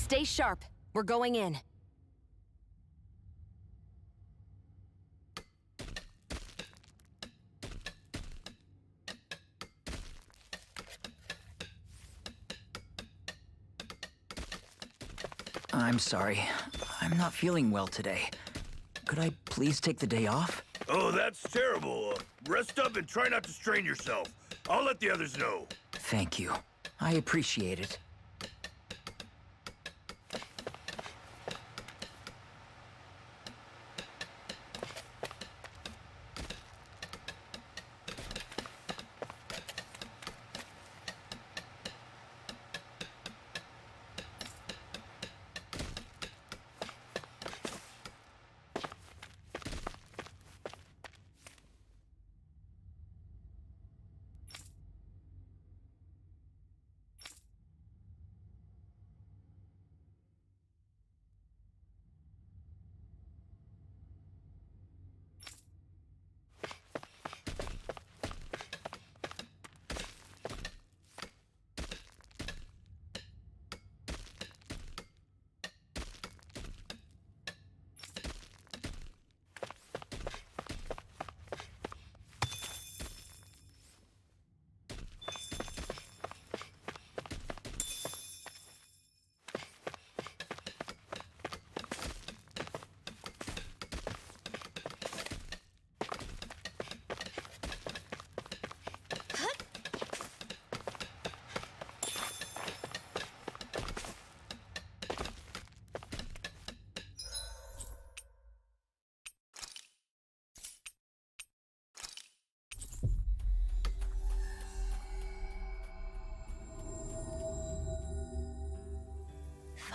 Stay sharp. We're going in. I'm sorry. I'm not feeling well today. Could I please take the day off? Oh, that's terrible. Rest up and try not to strain yourself. I'll let the others know. Thank you. I appreciate it.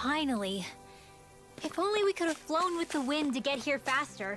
Finally. If only we could have flown with the wind to get here faster.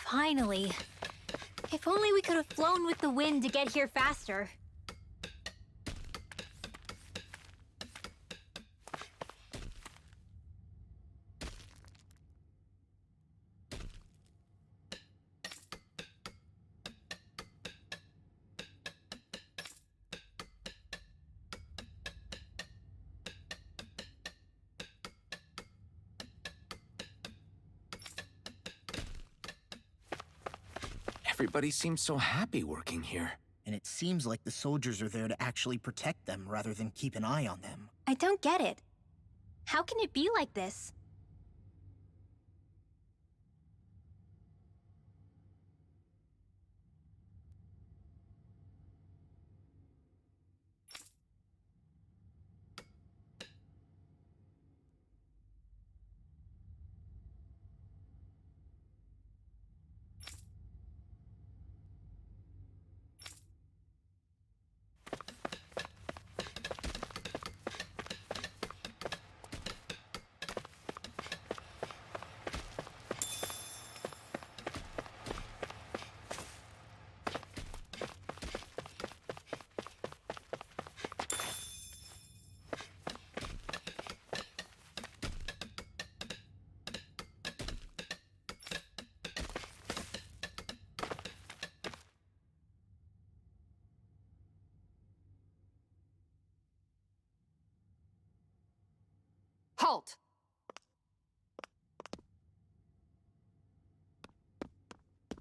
Finally. If only we could have flown with the wind to get here faster. Everybody seems so happy working here. And it seems like the soldiers are there to actually protect them rather than keep an eye on them. I don't get it. How can it be like this? Halt!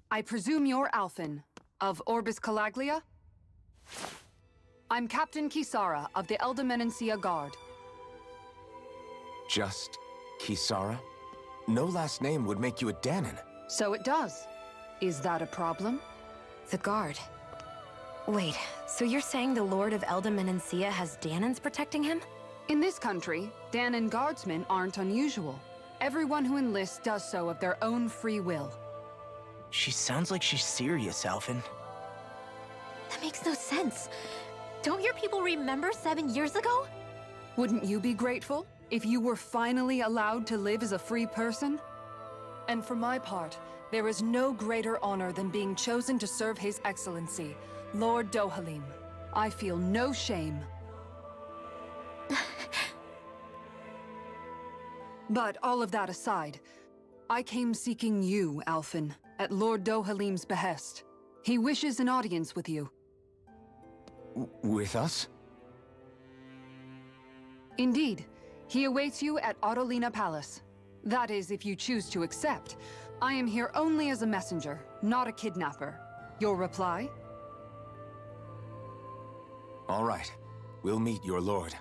I presume you're Alphen, of Orbis Calaglia? I'm Captain Kisara of the Elda Menancia Guard. Just Kisara? No last name would make you a Dahnan. So it does. Is that a problem? The Guard. Wait, so you're saying the Lord of Elda Menancia has Dahnans protecting him? In this country, Dahnan guardsmen aren't unusual. Everyone who enlists does so of their own free will. She sounds like she's serious, Alphen. That makes no sense. Don't your people remember 7 years ago? Wouldn't you be grateful if you were finally allowed to live as a free person? And for my part, there is no greater honor than being chosen to serve His Excellency, Lord Dohalim. I feel no shame. But all of that aside, I came seeking you, Alphen, at Lord Dohalim's behest. He wishes an audience with you. With us? Indeed. He awaits you at Autolina Palace. That is, if you choose to accept. I am here only as a messenger, not a kidnapper. Your reply? All right. We'll meet your lord.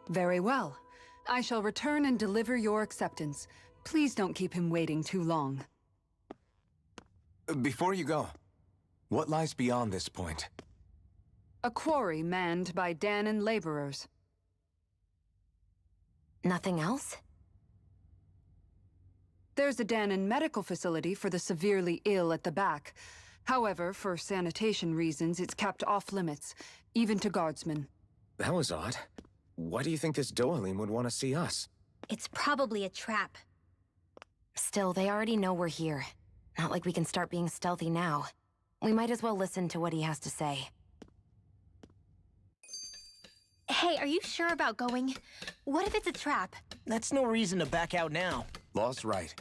Very well. I shall return and deliver your acceptance. Please don't keep him waiting too long. Before you go, what lies beyond this point? A quarry manned by Dahnan laborers. Nothing else? There's a Dahnan medical facility for the severely ill at the back. However, for sanitation reasons, it's kept off limits, even to guardsmen. That was odd. Why do you think this Dohalim would want to see us? It's probably a trap. Still, they already know we're here. Not like we can start being stealthy now. We might as well listen to what he has to say. Hey, are you sure about going? What if it's a trap? That's no reason to back out now. Law's right.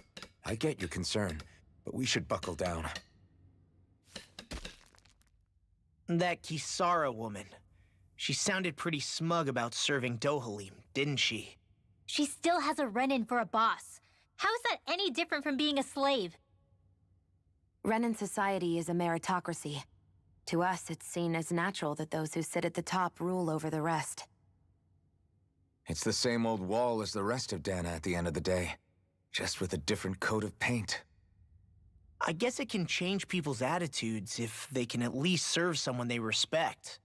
I get your concern, but we should buckle down. That Kisara woman. She sounded pretty smug about serving Dohalim, didn't she? She still has a Renan for a boss. How is that any different from being a slave? Renan society is a meritocracy. To us, it's seen as natural that those who sit at the top rule over the rest. It's the same old wall as the rest of Dahna at the end of the day, just with a different coat of paint. I guess it can change people's attitudes if they can at least serve someone they respect.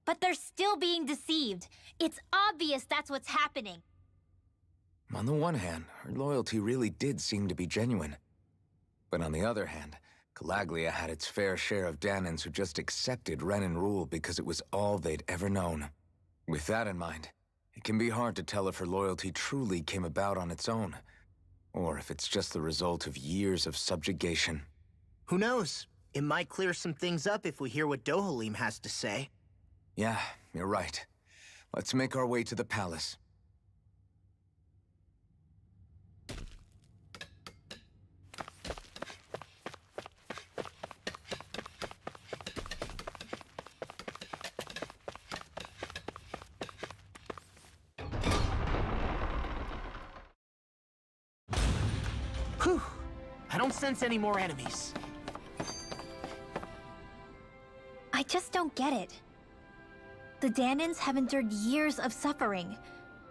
But they're still being deceived. It's obvious that's what's happening. On the one hand, her loyalty really did seem to be genuine. But on the other hand, Calaglia had its fair share of Dahnans who just accepted Renan rule because it was all they'd ever known. With that in mind, it can be hard to tell if her loyalty truly came about on its own, or if it's just the result of years of subjugation. Who knows? It might clear some things up if we hear what Dohalim has to say. Yeah, you're right. Let's make our way to the palace. Whew! I don't sense any more enemies. I just don't get it. The Dahnans have endured years of suffering.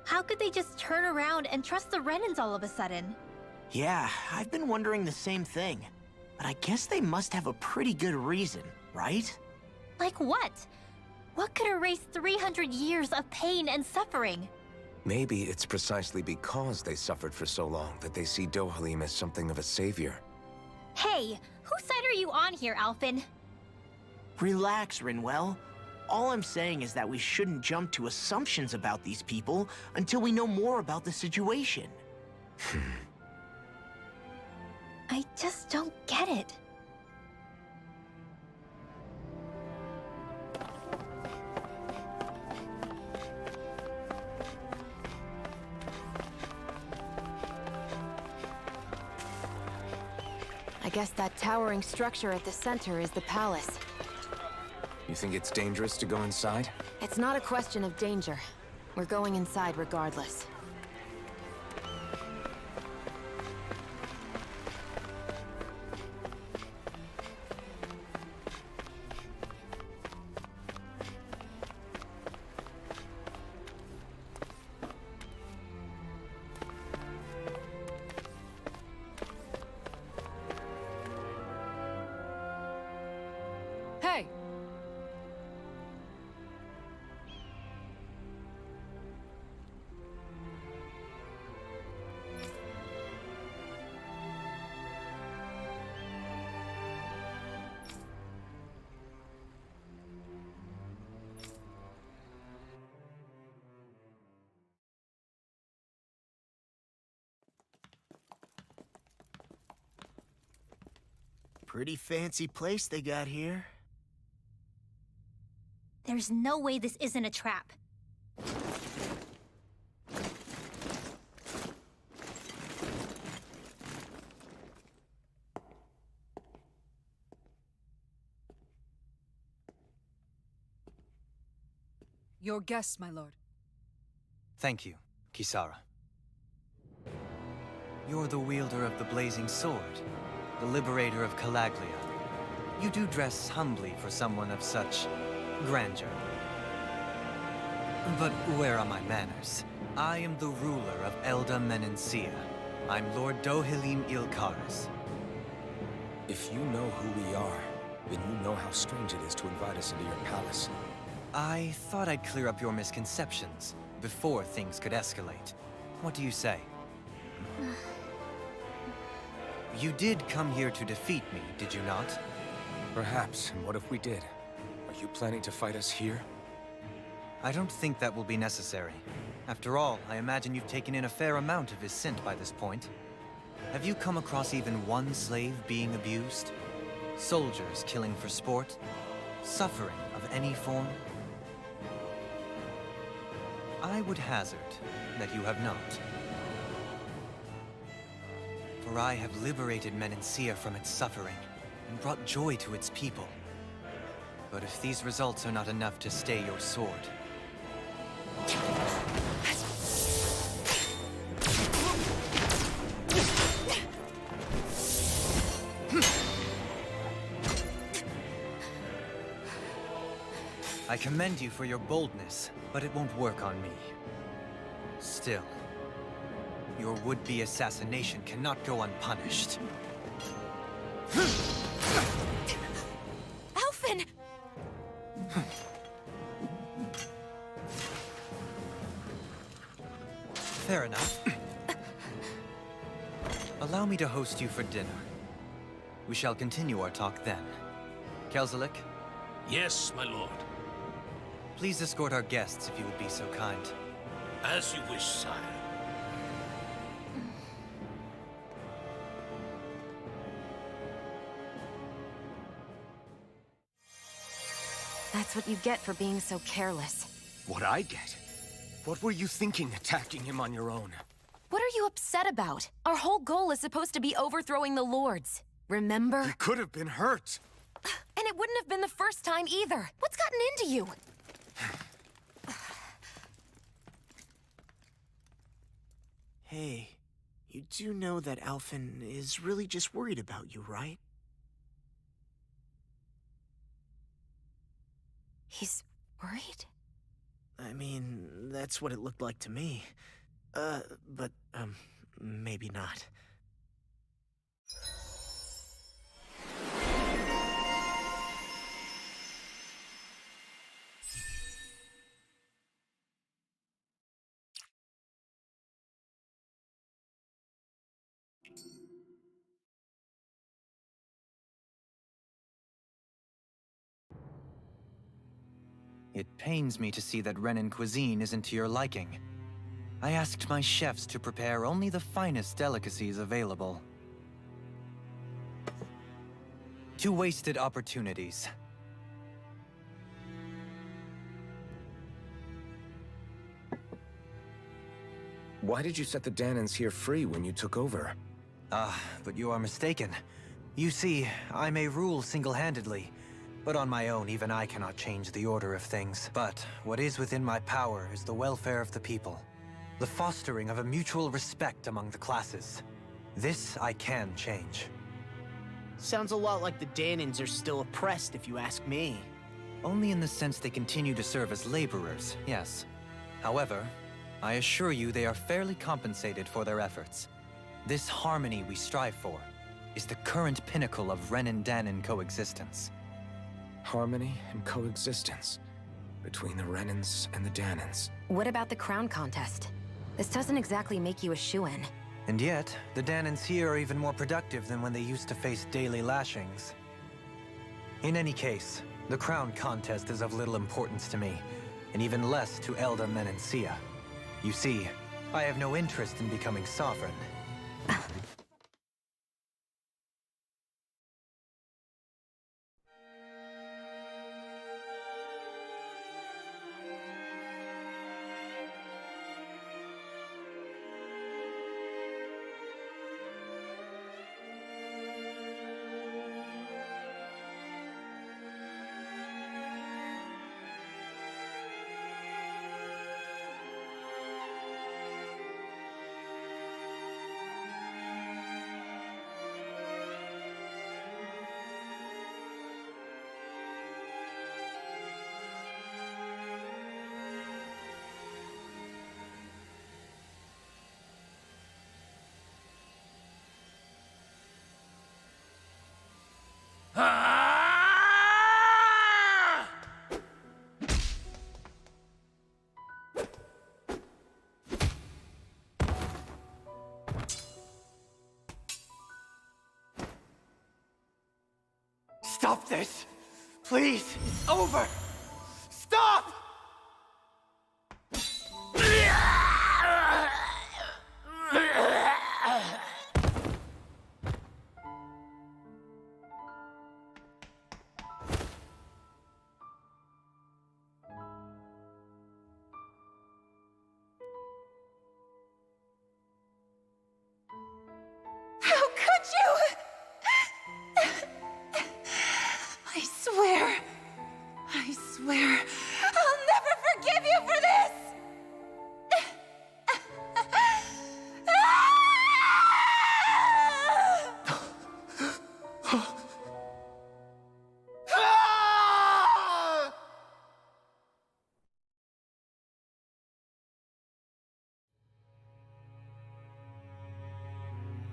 How could they just turn around and trust the Renans all of a sudden? Yeah, I've been wondering the same thing. But I guess they must have a pretty good reason, right? Like what? What could erase 300 years of pain and suffering? Maybe it's precisely because they suffered for so long that they see Dohalim as something of a savior. Hey, whose side are you on here, Alphen? Relax, Rinwell. All I'm saying is that we shouldn't jump to assumptions about these people until we know more about the situation. I just don't get it. I guess that towering structure at the center is the palace. You think it's dangerous to go inside? It's not a question of danger. We're going inside regardless. Hey! Pretty fancy place they got here. There's no way this isn't a trap. Your guests, my lord. Thank you, Kisara. You're the wielder of the blazing sword, the liberator of Calaglia. You do dress humbly for someone of such grandeur. But where are my manners? I am the ruler of Elda Menencia. I'm Lord Dohalim Ilkaris. If you know who we are, then you know how strange it is to invite us into your palace. I thought I'd clear up your misconceptions before things could escalate. What do you say? You did come here to defeat me, did you not? Perhaps, and what if we did? Are you planning to fight us here? I don't think that will be necessary. After all, I imagine you've taken in a fair amount of his scent by this point. Have you come across even one slave being abused? Soldiers killing for sport? Suffering of any form? I would hazard that you have not. For I have liberated Menencia from its suffering and brought joy to its people. But if these results are not enough to stay your sword... I commend you for your boldness, but it won't work on me. Still, your would-be assassination cannot go unpunished. Alphen! Fair enough. Allow me to host you for dinner. We shall continue our talk then. Kelzelik, Yes, my lord. please escort our guests if you would be so kind. As you wish, sire. That's what you get for being so careless. What I get? What were you thinking attacking him on your own? What are you upset about? Our whole goal is supposed to be overthrowing the Lords. Remember? He could have been hurt. And it wouldn't have been the first time either. What's gotten into you? Hey, you do know that Alphen is really just worried about you, right? He's worried? I mean, that's what it looked like to me. But maybe not. It pains me to see that Renan cuisine isn't to your liking. I asked my chefs to prepare only the finest delicacies available. 2 wasted opportunities. Why did you set the Danans here free when you took over? But you are mistaken. You see, I may rule single-handedly, but on my own, even I cannot change the order of things. But what is within my power is the welfare of the people. The fostering of a mutual respect among the classes. This I can change. Sounds a lot like the Danans are still oppressed, if you ask me. Only in the sense they continue to serve as laborers, yes. However, I assure you they are fairly compensated for their efforts. This harmony we strive for is the current pinnacle of Renan-Danan coexistence. Harmony and coexistence between the Renans and the Danans. What about the crown contest? This doesn't exactly make you a shoo-in. And yet, the Danans here are even more productive than when they used to face daily lashings. In any case, the crown contest is of little importance to me, and even less to Elda Menencia. You see, I have no interest in becoming sovereign. Stop this! Please! It's over! Stop! How could you? I swear, I'll never forgive you for this!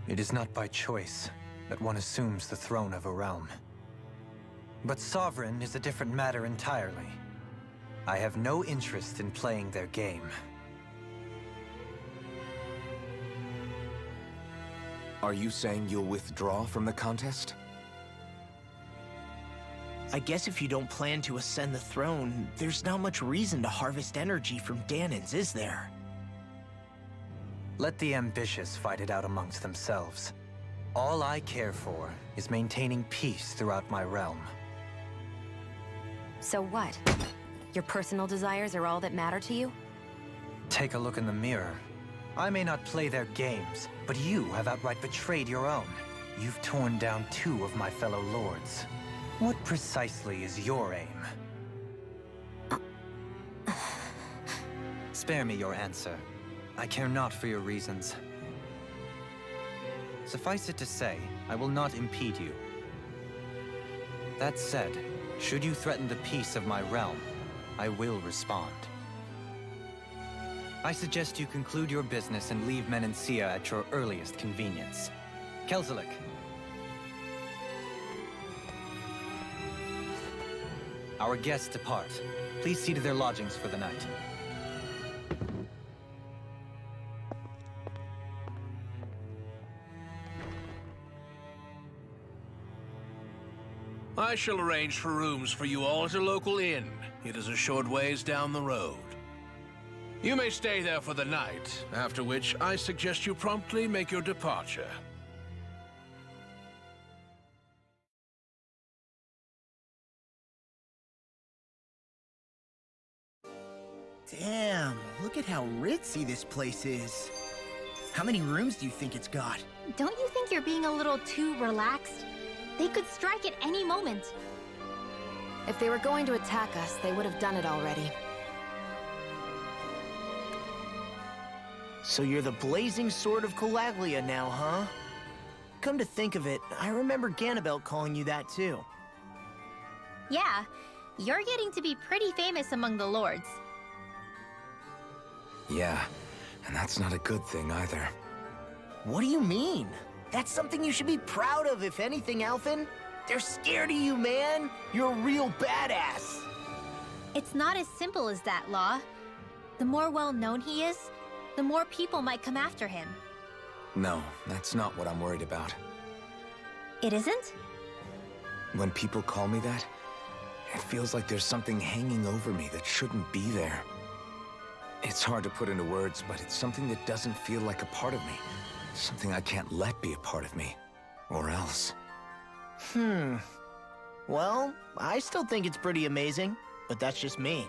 It is not by choice that one assumes the throne of a realm. But sovereign is a different matter entirely. I have no interest in playing their game. Are you saying you'll withdraw from the contest? I guess if you don't plan to ascend the throne, there's not much reason to harvest energy from Dahnans, is there? Let the ambitious fight it out amongst themselves. All I care for is maintaining peace throughout my realm. So what? Your personal desires are all that matter to you? Take a look in the mirror. I may not play their games, but you have outright betrayed your own. You've torn down 2 of my fellow lords. What precisely is your aim? Spare me your answer. I care not for your reasons. Suffice it to say, I will not impede you. That said, should you threaten the peace of my realm, I will respond. I suggest you conclude your business and leave Menancia at your earliest convenience. Kelzelik. Our guests depart. Please see to their lodgings for the night. I shall arrange for rooms for you all at a local inn. It is a short ways down the road. You may stay there for the night, after which I suggest you promptly make your departure. Damn, look at how ritzy this place is. How many rooms do you think it's got? Don't you think you're being a little too relaxed? They could strike at any moment. If they were going to attack us, they would have done it already. So you're the blazing sword of Calaglia now, huh? Come to think of it, I remember Ganabelt calling you that too. Yeah, you're getting to be pretty famous among the lords. Yeah, and that's not a good thing either. What do you mean? That's something you should be proud of, if anything, Alphen. They're scared of you, man. You're a real badass. It's not as simple as that, Law. The more well-known he is, the more people might come after him. No, that's not what I'm worried about. It isn't? When people call me that, it feels like there's something hanging over me that shouldn't be there. It's hard to put into words, but it's something that doesn't feel like a part of me. Something I can't let be a part of me. Or else. Well, I still think it's pretty amazing, but that's just me.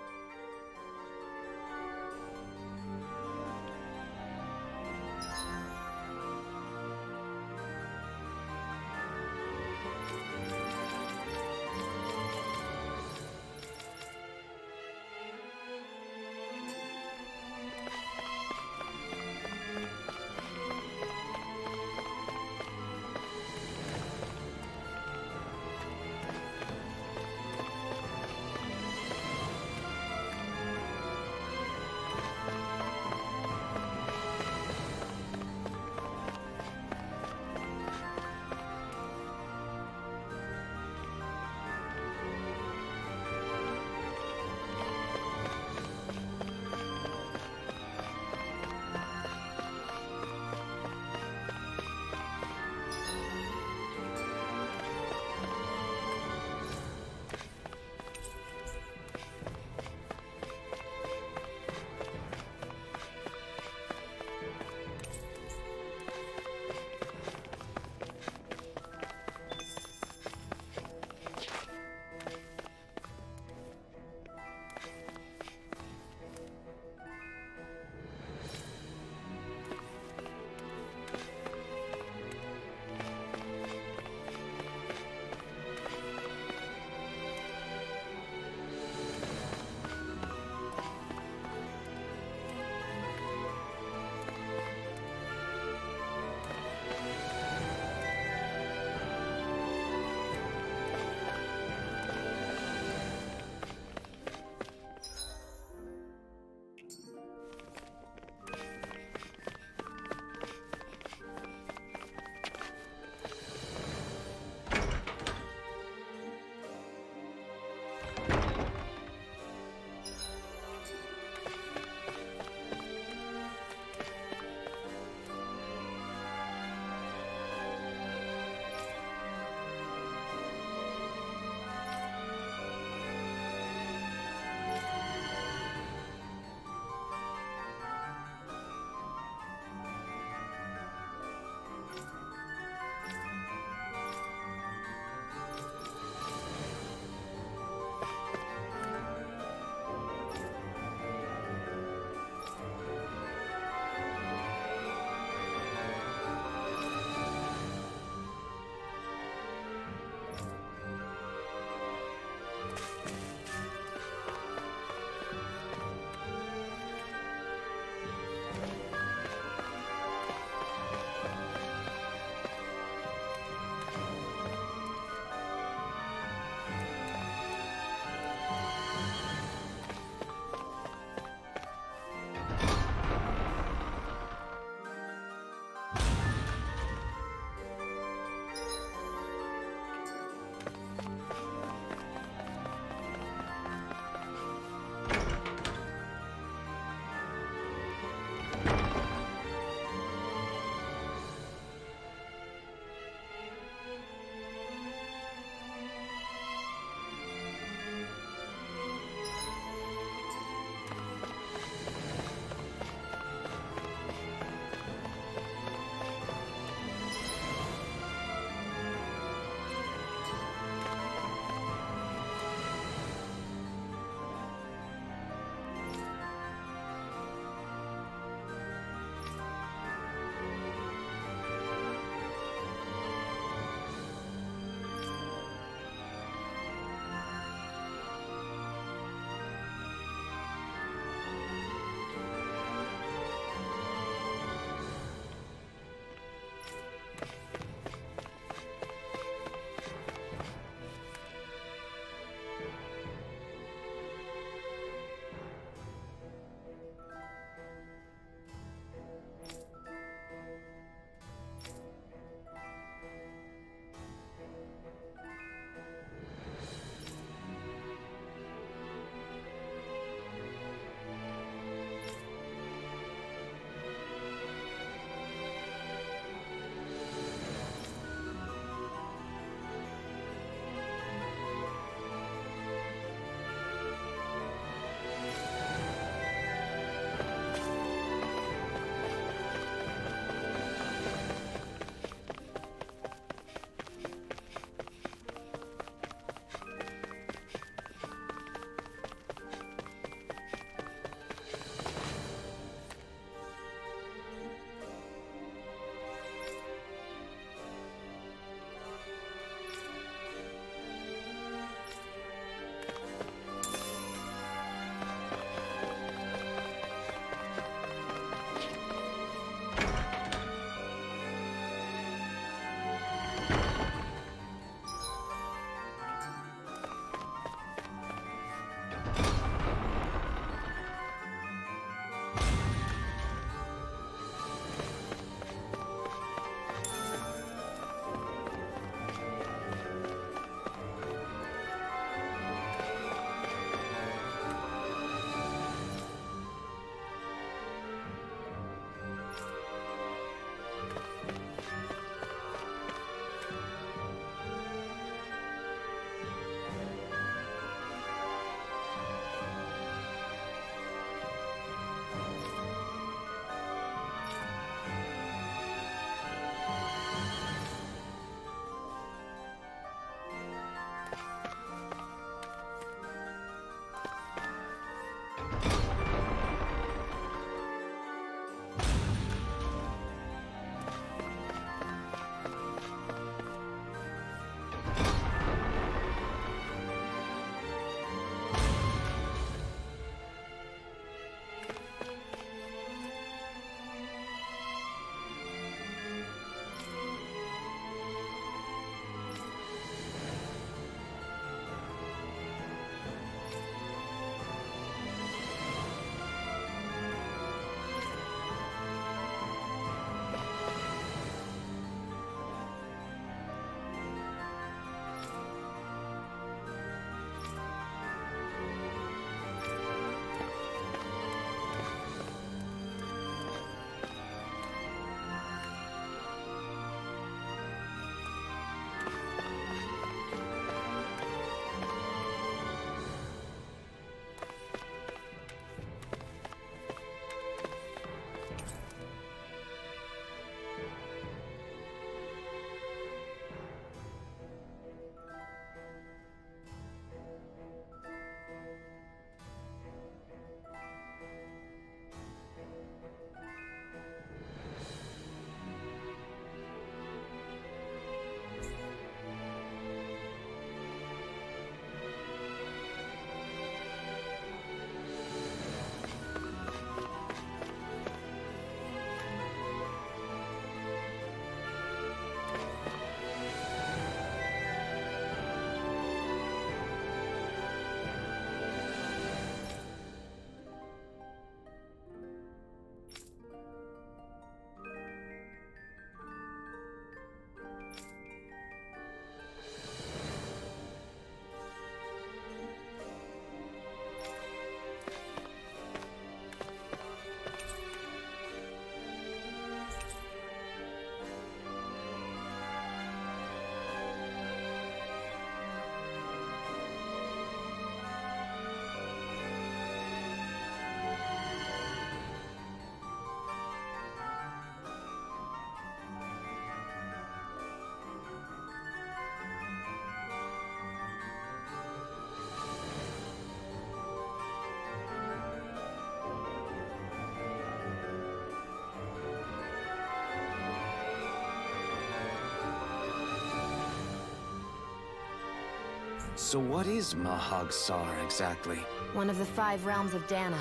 So what is Mahag Sar exactly? One of the 5 realms of Dana.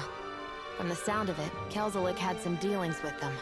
From the sound of it, Kelzelik had some dealings with them.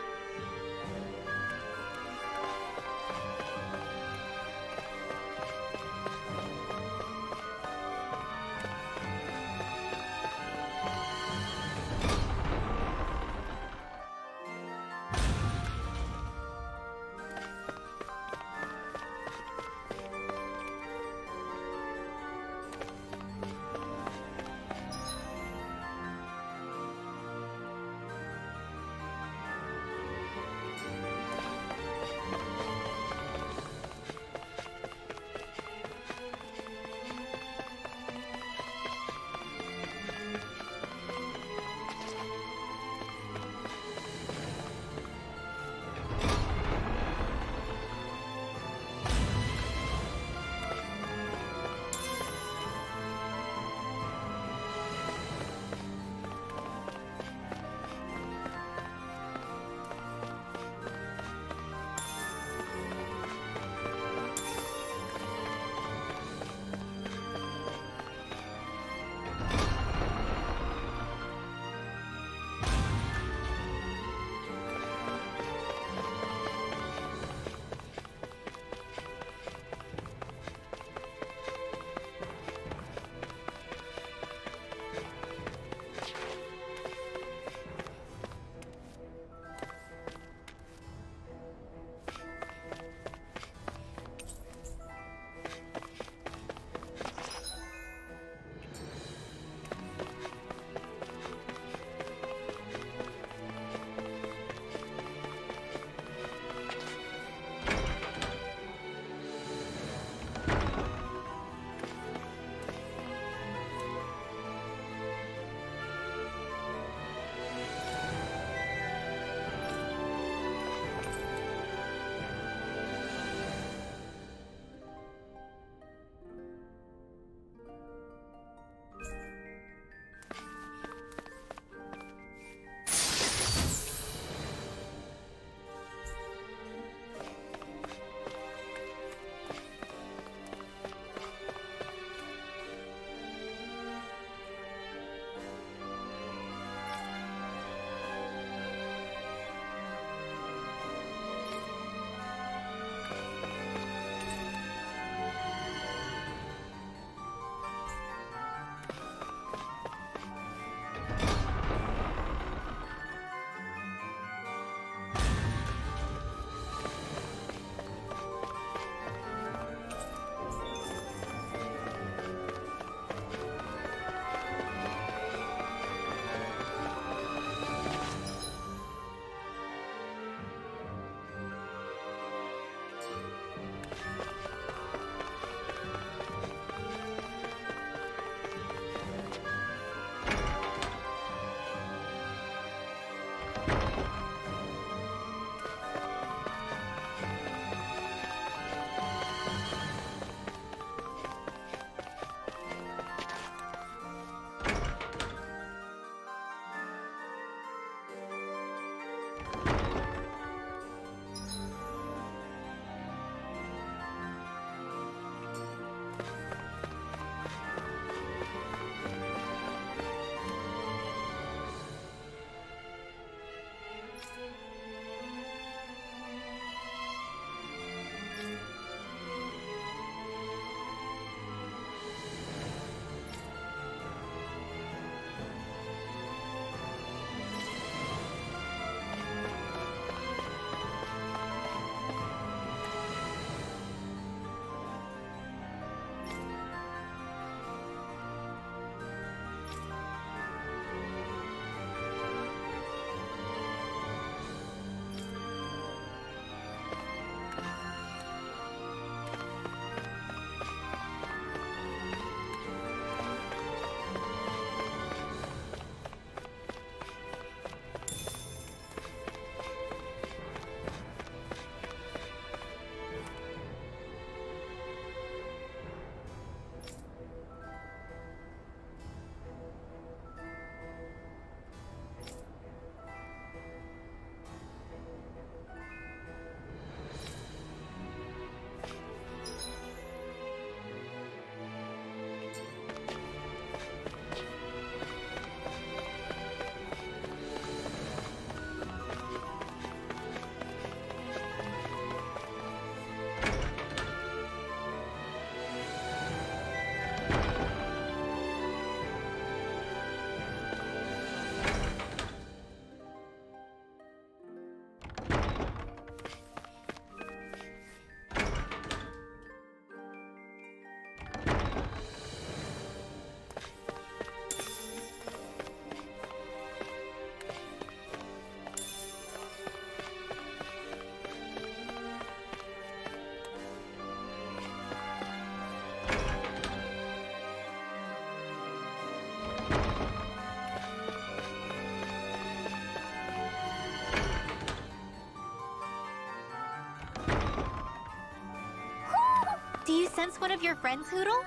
sense one of your friends, Hoodle?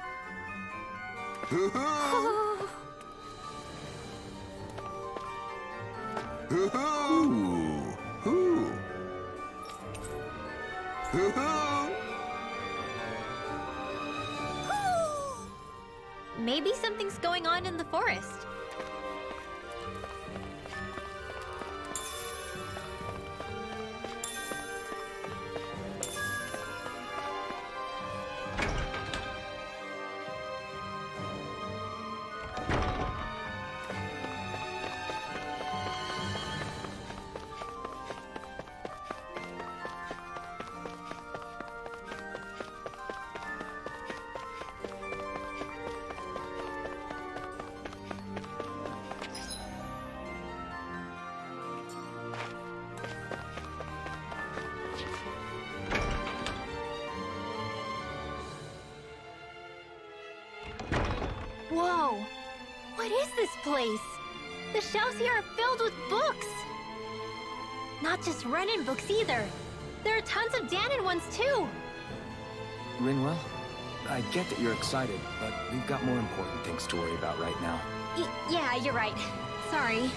Maybe something's going on in the forest. Whoa! What is this place? The shelves here are filled with books! Not just Renan books either. There are tons of Danon ones too! Rinwell, I get that you're excited, but we've got more important things to worry about right now. Yeah, you're right. Sorry.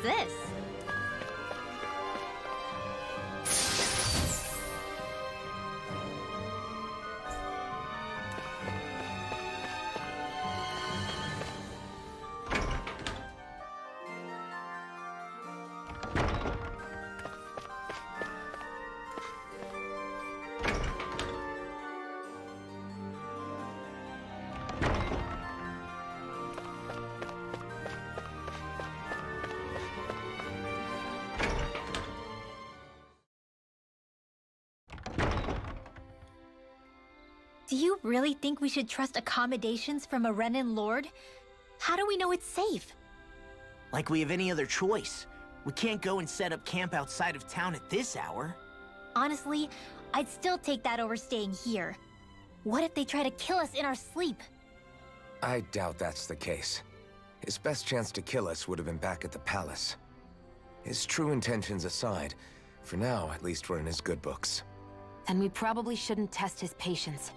this? Do you really think we should trust accommodations from a Renan Lord? How do we know it's safe? Like we have any other choice. We can't go and set up camp outside of town at this hour. Honestly, I'd still take that over staying here. What if they try to kill us in our sleep? I doubt that's the case. His best chance to kill us would have been back at the palace. His true intentions aside, for now, at least we're in his good books. Then we probably shouldn't test his patience.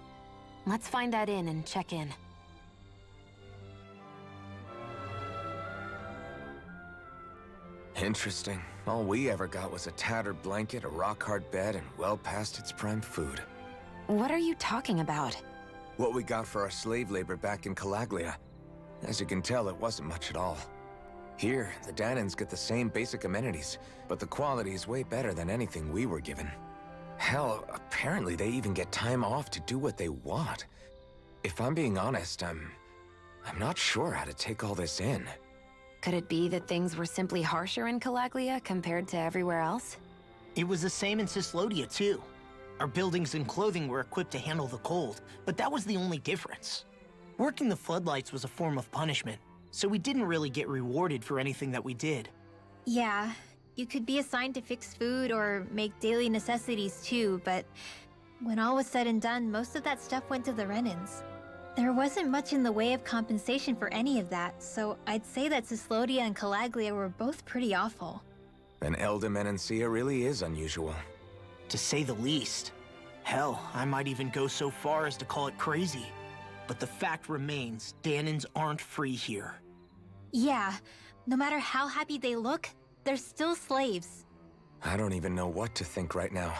Let's find that inn and check in. Interesting. All we ever got was a tattered blanket, a rock-hard bed, and well past its prime food. What are you talking about? What we got for our slave labor back in Calaglia. As you can tell, it wasn't much at all. Here, the Danans get the same basic amenities, but the quality is way better than anything we were given. Hell, apparently they even get time off to do what they want. If I'm being honest, I'm not sure how to take all this in. Could it be that things were simply harsher in Calaglia compared to everywhere else? It was the same in Cyslodia, too. Our buildings and clothing were equipped to handle the cold, but that was the only difference. Working the floodlights was a form of punishment, so we didn't really get rewarded for anything that we did. Yeah, you could be assigned to fix food or make daily necessities too, but when all was said and done, most of that stuff went to the Renans. There wasn't much in the way of compensation for any of that, so I'd say that Cyslodia and Calaglia were both pretty awful. Then Elda Menancia really is unusual. To say the least. Hell, I might even go so far as to call it crazy. But the fact remains, Danans aren't free here. Yeah, no matter how happy they look, they're still slaves. I don't even know what to think right now.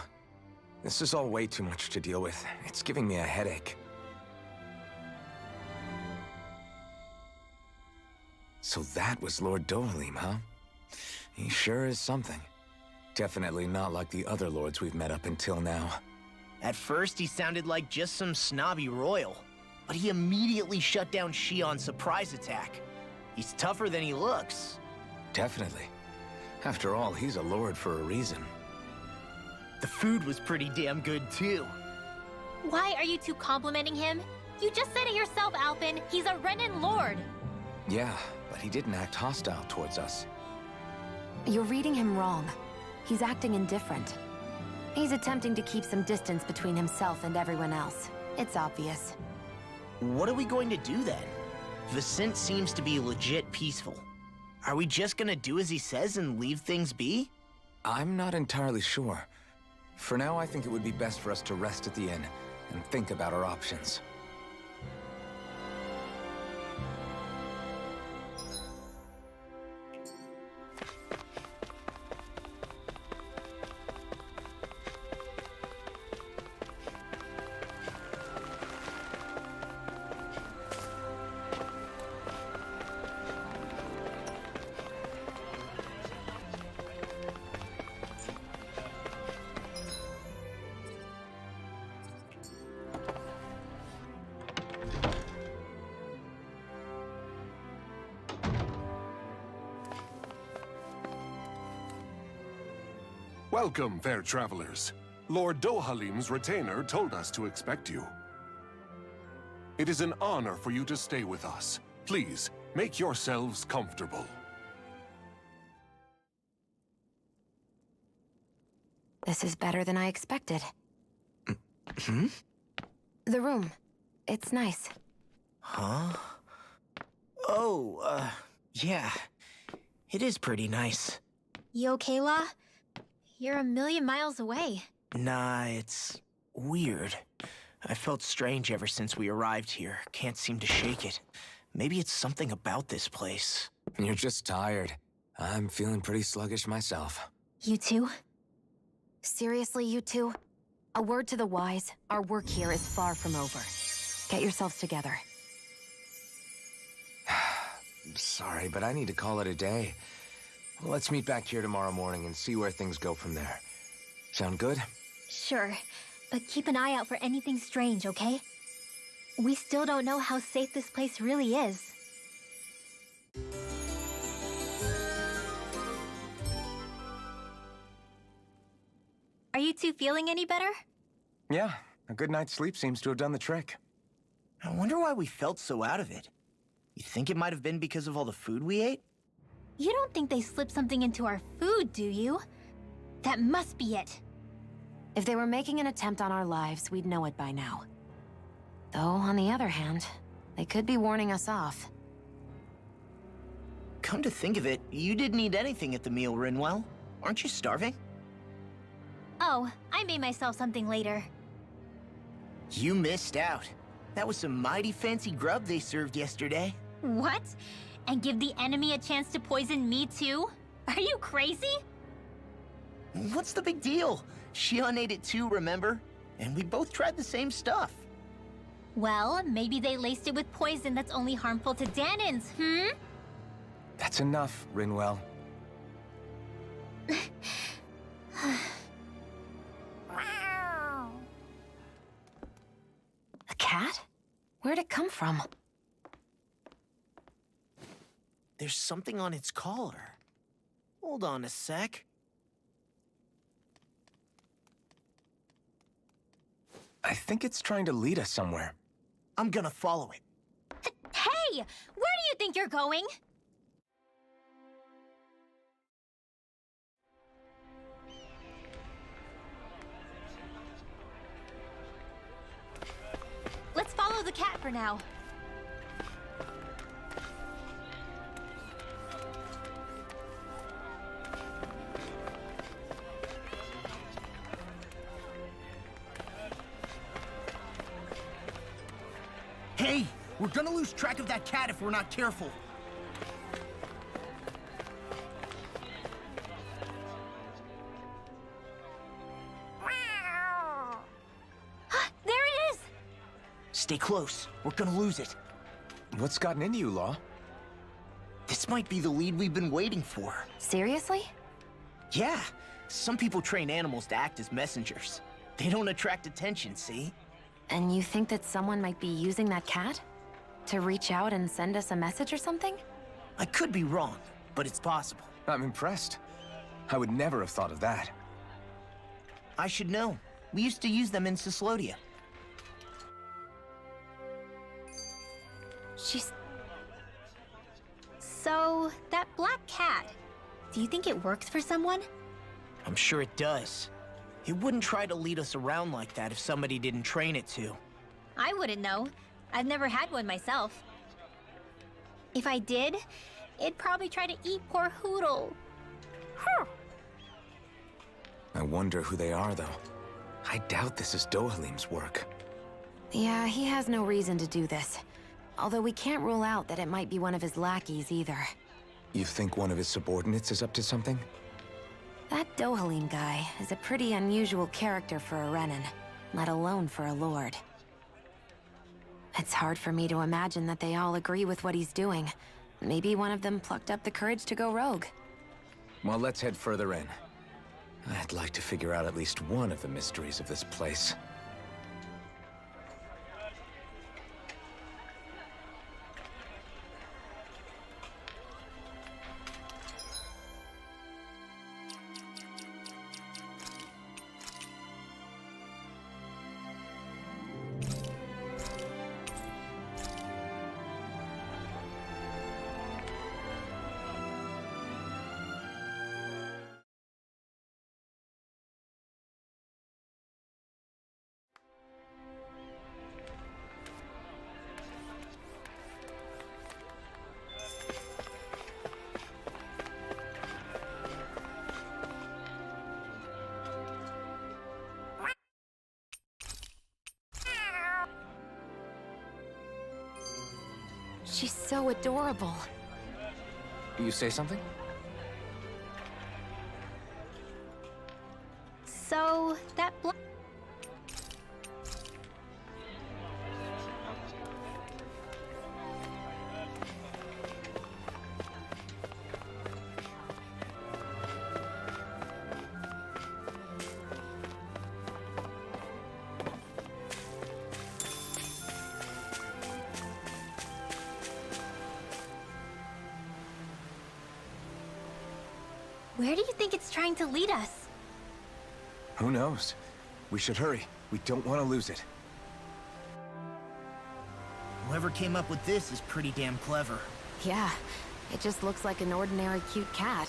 This is all way too much to deal with. It's giving me a headache. So that was Lord Dohalim, huh? He sure is something. Definitely not like the other lords we've met up until now. At first, he sounded like just some snobby royal, but he immediately shut down Shion's surprise attack. He's tougher than he looks. Definitely. After all, he's a lord for a reason. The food was pretty damn good, too. Why are you two complimenting him? You just said it yourself, Alphen. He's a Renan Lord. Yeah, but he didn't act hostile towards us. You're reading him wrong. He's acting indifferent. He's attempting to keep some distance between himself and everyone else. It's obvious. What are we going to do then? Vicente seems to be legit peaceful. Are we just gonna do as he says and leave things be? I'm not entirely sure. For now, I think it would be best for us to rest at the inn and think about our options. Welcome, fair travelers. Lord Dohalim's retainer told us to expect you. It is an honor for you to stay with us. Please, make yourselves comfortable. This is better than I expected. The room. It's nice. Huh? Oh, yeah. It is pretty nice. You okay, La? You're a million miles away. Nah, it's weird. I felt strange ever since we arrived here. Can't seem to shake it. Maybe it's something about this place. You're just tired. I'm feeling pretty sluggish myself. You too? Seriously, you two? A word to the wise, our work here is far from over. Get yourselves together. Sorry, but I need to call it a day. Let's meet back here tomorrow morning and see where things go from there. Sound good? Sure, but keep an eye out for anything strange, okay? We still don't know how safe this place really is. Are you two feeling any better? Yeah, a good night's sleep seems to have done the trick. I wonder why we felt so out of it. You think it might have been because of all the food we ate? You don't think they slipped something into our food, do you? That must be it. If they were making an attempt on our lives, we'd know it by now. Though, on the other hand, they could be warning us off. Come to think of it, you didn't eat anything at the meal, Rinwell. Aren't you starving? Oh, I made myself something later. You missed out. That was some mighty fancy grub they served yesterday. What? And give the enemy a chance to poison me too? Are you crazy? What's the big deal? Shion ate it too, remember? And we both tried the same stuff. Well, maybe they laced it with poison that's only harmful to Danins, That's enough, Rinwell. A cat? Where'd it come from? There's something on its collar. Hold on a sec. I think it's trying to lead us somewhere. I'm gonna follow it. Hey! Where do you think you're going? Let's follow the cat for now. Hey, we're gonna lose track of that cat if we're not careful. There it is! Stay close. We're gonna lose it. What's gotten into you, Law? This might be the lead we've been waiting for. Seriously? Yeah, some people train animals to act as messengers. They don't attract attention, see? And you think that someone might be using that cat? To reach out and send us a message or something? I could be wrong, but it's possible. I'm impressed. I would never have thought of that. I should know. We used to use them in Cyslodia. She's... So, that black cat, do you think it works for someone? I'm sure it does. It wouldn't try to lead us around like that if somebody didn't train it to. I wouldn't know. I've never had one myself. If I did, it'd probably try to eat poor Hootle. I wonder who they are, though. I doubt this is Dohalim's work. Yeah, he has no reason to do this. Although we can't rule out that it might be one of his lackeys either. You think one of his subordinates is up to something? That Dohalim guy is a pretty unusual character for a Renan, let alone for a lord. It's hard for me to imagine that they all agree with what he's doing. Maybe one of them plucked up the courage to go rogue. Well, let's head further in. I'd like to figure out at least one of the mysteries of this place. She's so adorable. You say something? So, that Where do you think it's trying to lead us? Who knows? We should hurry. We don't want to lose it. Whoever came up with this is pretty damn clever. Yeah, it just looks like an ordinary cute cat.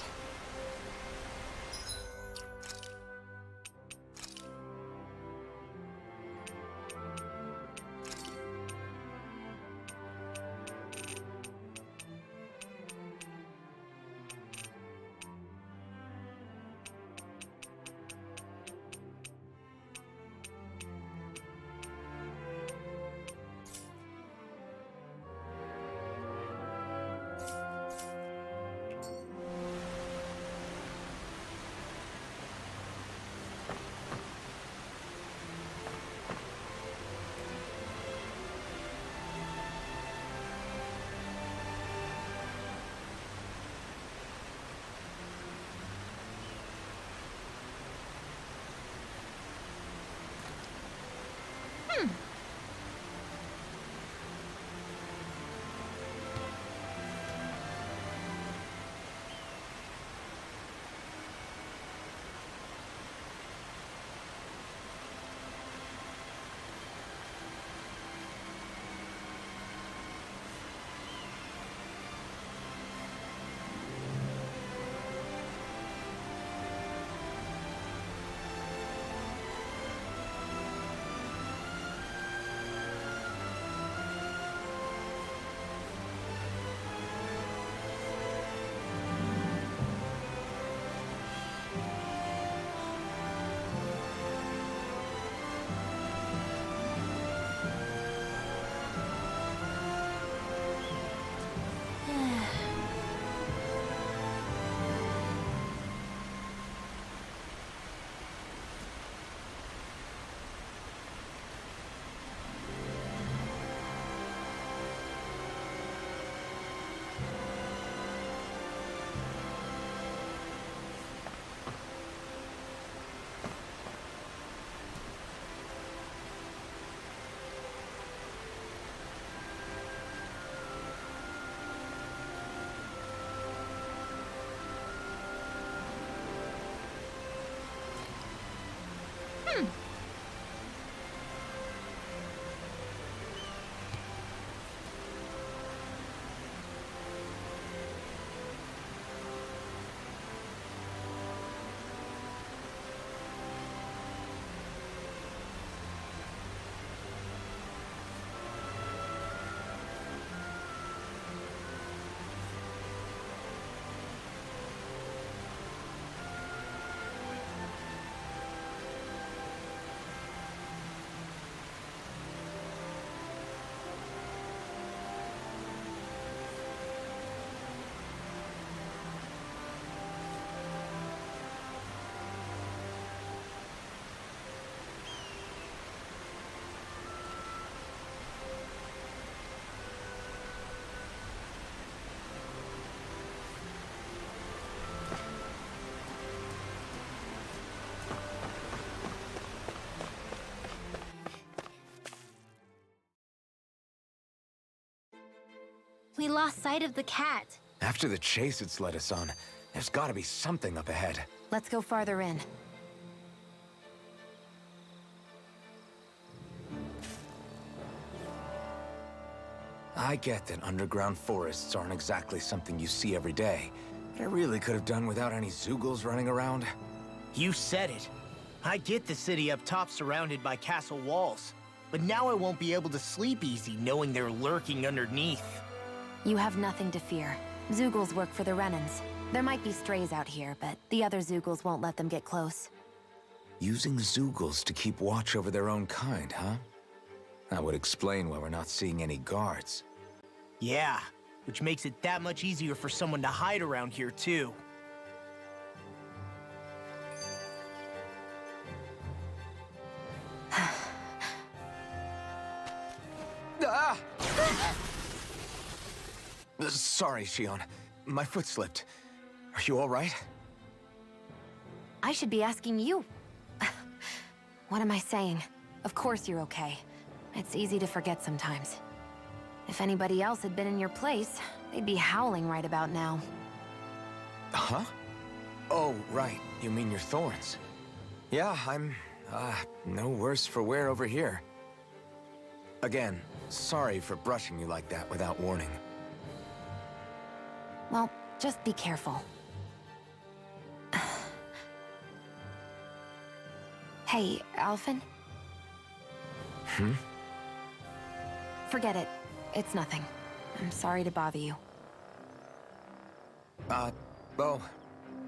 We lost sight of the cat. After the chase it's led us on, there's gotta be something up ahead. Let's go farther in. I get that underground forests aren't exactly something you see every day, but I really could have done without any Zeugles running around. You said it. I get the city up top surrounded by castle walls, but now I won't be able to sleep easy knowing they're lurking underneath. You have nothing to fear. Zeugles work for the Renans. There might be strays out here, but the other Zeugles won't let them get close. Using Zeugles to keep watch over their own kind, huh? That would explain why we're not seeing any guards. Yeah, which makes it that much easier for someone to hide around here, too. Sorry, Shion. My foot slipped. Are you all right? I should be asking you. What am I saying? Of course you're okay. It's easy to forget sometimes. If anybody else had been in your place, they'd be howling right about now. Huh? Oh, right. You mean your thorns. Yeah, I'm, no worse for wear over here. Again, sorry for brushing you like that without warning. Well, just be careful. Hey, Alphen? Hmm? Forget it. It's nothing. I'm sorry to bother you. Oh,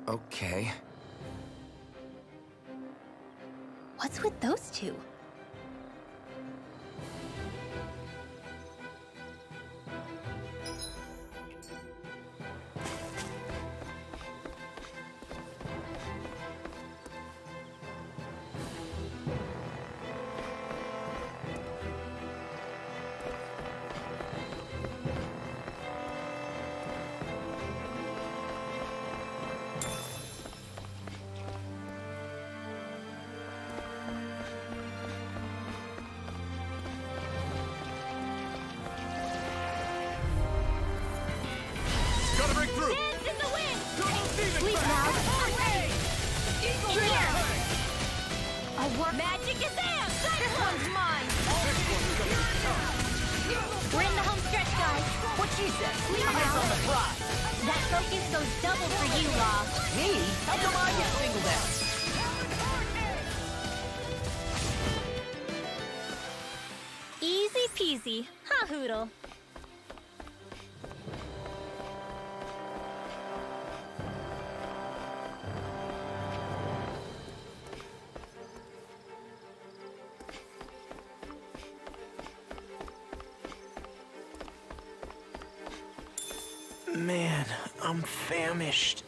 okay. What's with those two? Gotta break through! Dance in the wind! Sleep Sleep now! In here! I work. Magic is am! This one's mine. We're in the home stretch, guys. What she said. Sleep now. on the prize. That focus goes double for you, Law. Me? How come I get singled out? Easy peasy. Huh, Hoodle? Man, I'm famished.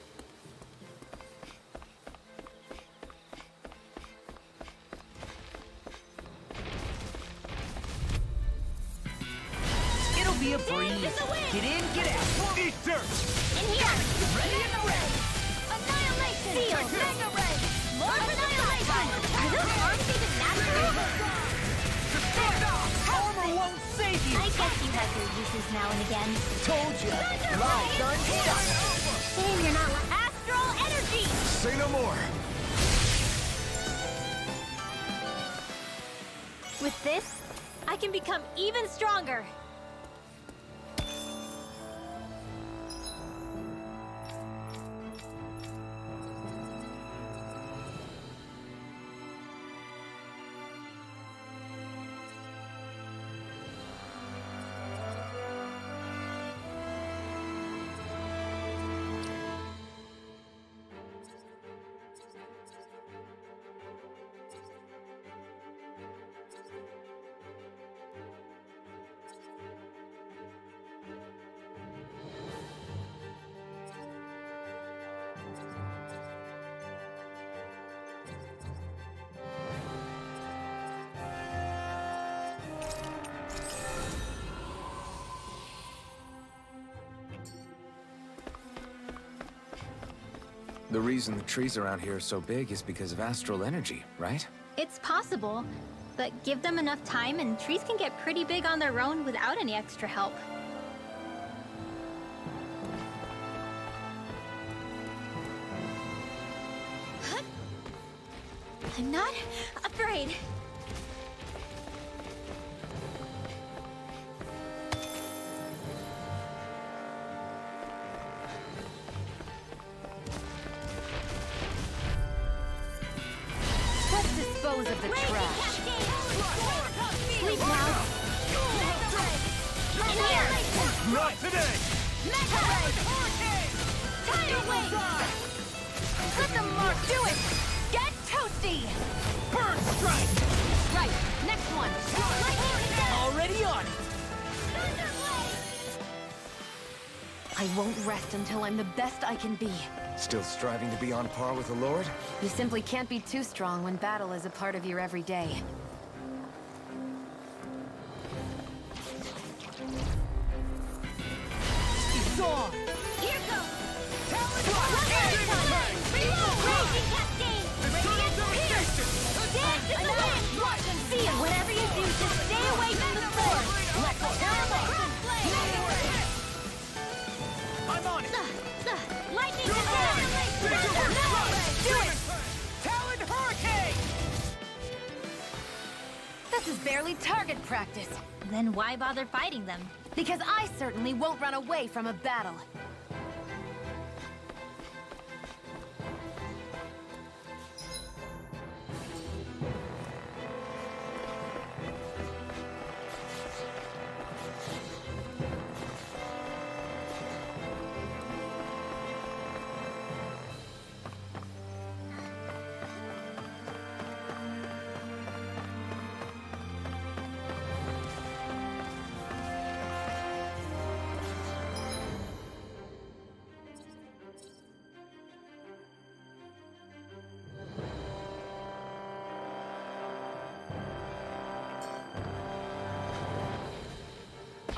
It'll be a breeze. in the wind. Get in, get out. Eat dirt! In here! Ready in the ring. Annihilation! Seal! Mega ray. More annihilation! Are those arms even natural? Armor won't save you. I guess you have your uses now and again. Told you. Lies unstoppable. Damn, you're not astral energy! Say no more. With this, I can become even stronger. The reason the trees around here are so big is because of astral energy, right? It's possible, but give them enough time and trees can get pretty big on their own without any extra help. I'm not afraid. Let's dispose of the trash. Sleep now. In here! Not today! Mega Ray! Tidal Wave! Let the mark do it. Get toasty. Burn strike! Right. Next one. Already on. I won't rest until I'm the best I can be. Still striving to be on par with the Lord? You simply can't be too strong when battle is a part of your everyday. Lights on! Here goes! Raging Cascade! Dance in the wind! Watch and see it! Whatever you do, just stay away from the sword! Let's go! I'm on it! Lightning Cascade! Do it! Talon Hurricane! This is barely target practice. Then why bother fighting them? Because I certainly won't run away from a battle.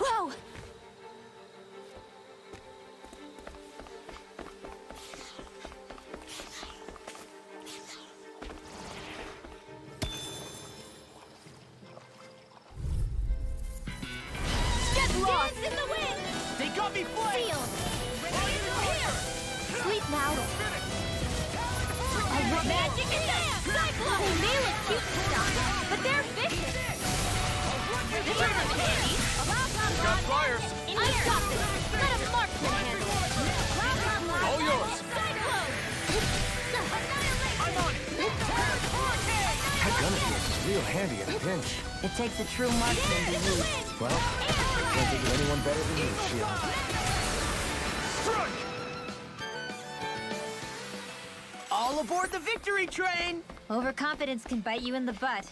Whoa! Get lost! Dance in the wind! They got me flanked! Sealed! Here! Sleep now. Magic and dance! Cyclone! They may look cute and stuff, but they're vicious! They don't have handy! Got flyers! In here! I got this! Let a marksman handle it! All yours! Cyclone! I'm on it! That gun of yours is real handy in a pinch. It takes a true marksman to use. Well, I can't think of anyone better than you, Shield. Strike! All aboard the victory train! Overconfidence can bite you in the butt.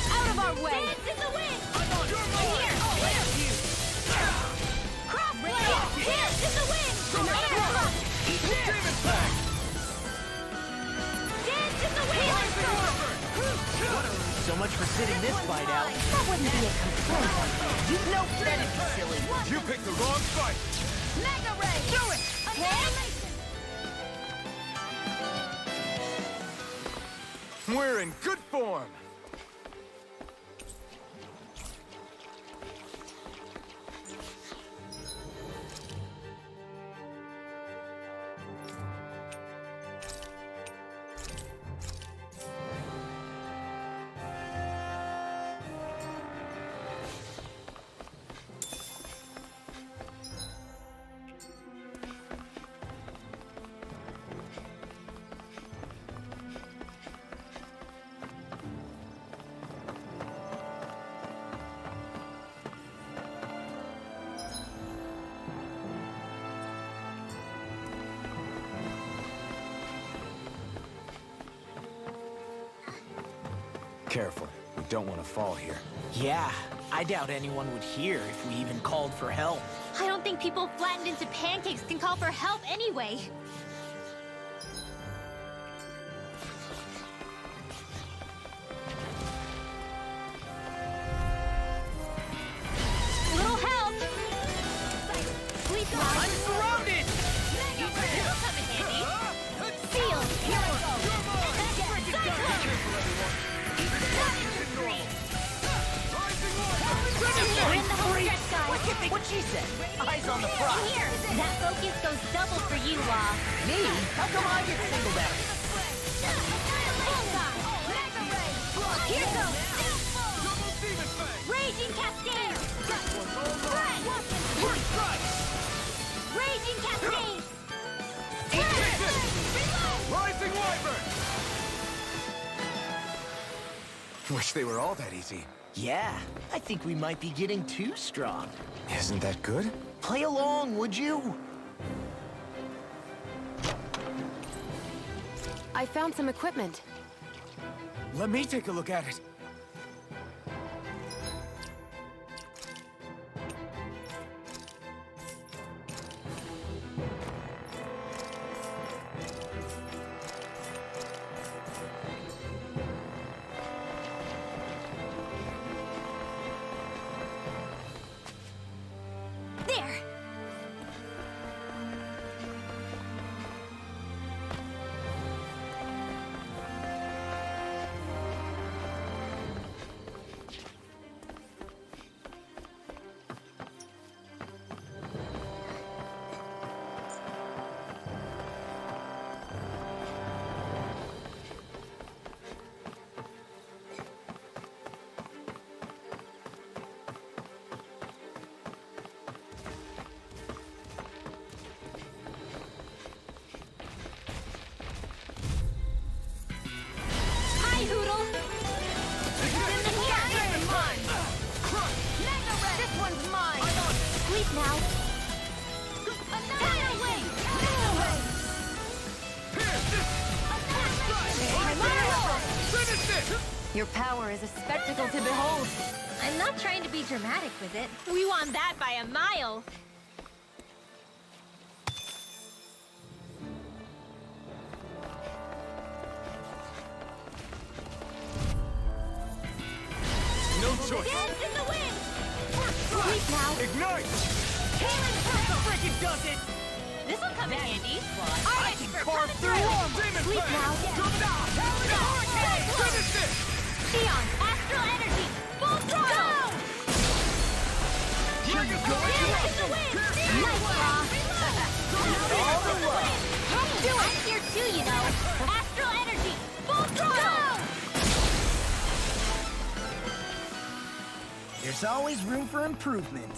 Out of our way! Dance in the wind! I'm on your mark! Here! Crossblade! Dance in the wind! Demon Pack! Dance in the wind! So much for sitting this fight out. That wouldn't be a complaint. You know better, silly. You picked the wrong fight! Mega Ray! Do it! We're in good form. Careful. We don't want to fall here. Yeah, I doubt anyone would hear if we even called for help. I don't think people flattened into pancakes can call for help anyway. Little help! Sleep on! I'm surrounded! This'll come in handy! Sealed! Here we go! We're in the home stretch, guys! What she said? Eyes on the prize. Here! That focus goes double for you, Law. Me? How come I get singled out? Here goes! Raging Cascade! Raging Cascade! Rising Wyvern! Wish they were all that easy. Yeah, I think we might be getting too strong. Isn't that good? Play along, would you? I found some equipment. Let me take a look at it. There! Hi, Hoodle! This one's mine! Sleep now! Another wing! Your power is a spectacle to behold. I'm not trying to be dramatic with it. We won that by a mile! No choice. Dance in the wind! Sleep now! Ignite! Healing purple! Freaking does it! This'll come in handy. I can carve through armor! Sleep now! Finish this! Xeon, astral energy! Full throttle! Here you go! Dance in the wind! Nice, Ra! All the way! I'm here too, you know! Astral energy! Full throttle! There's always room for improvement.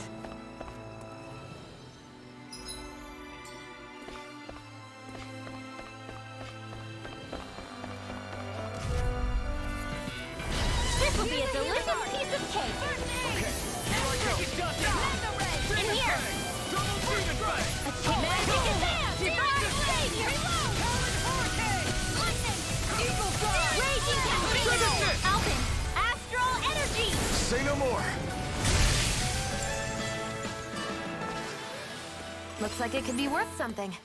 This will be a delicious piece of cake! In here! A chain magic advance! Divine savior! Raging cascade! Alpin! Astral energy! Say no more! Looks like it could be worth something.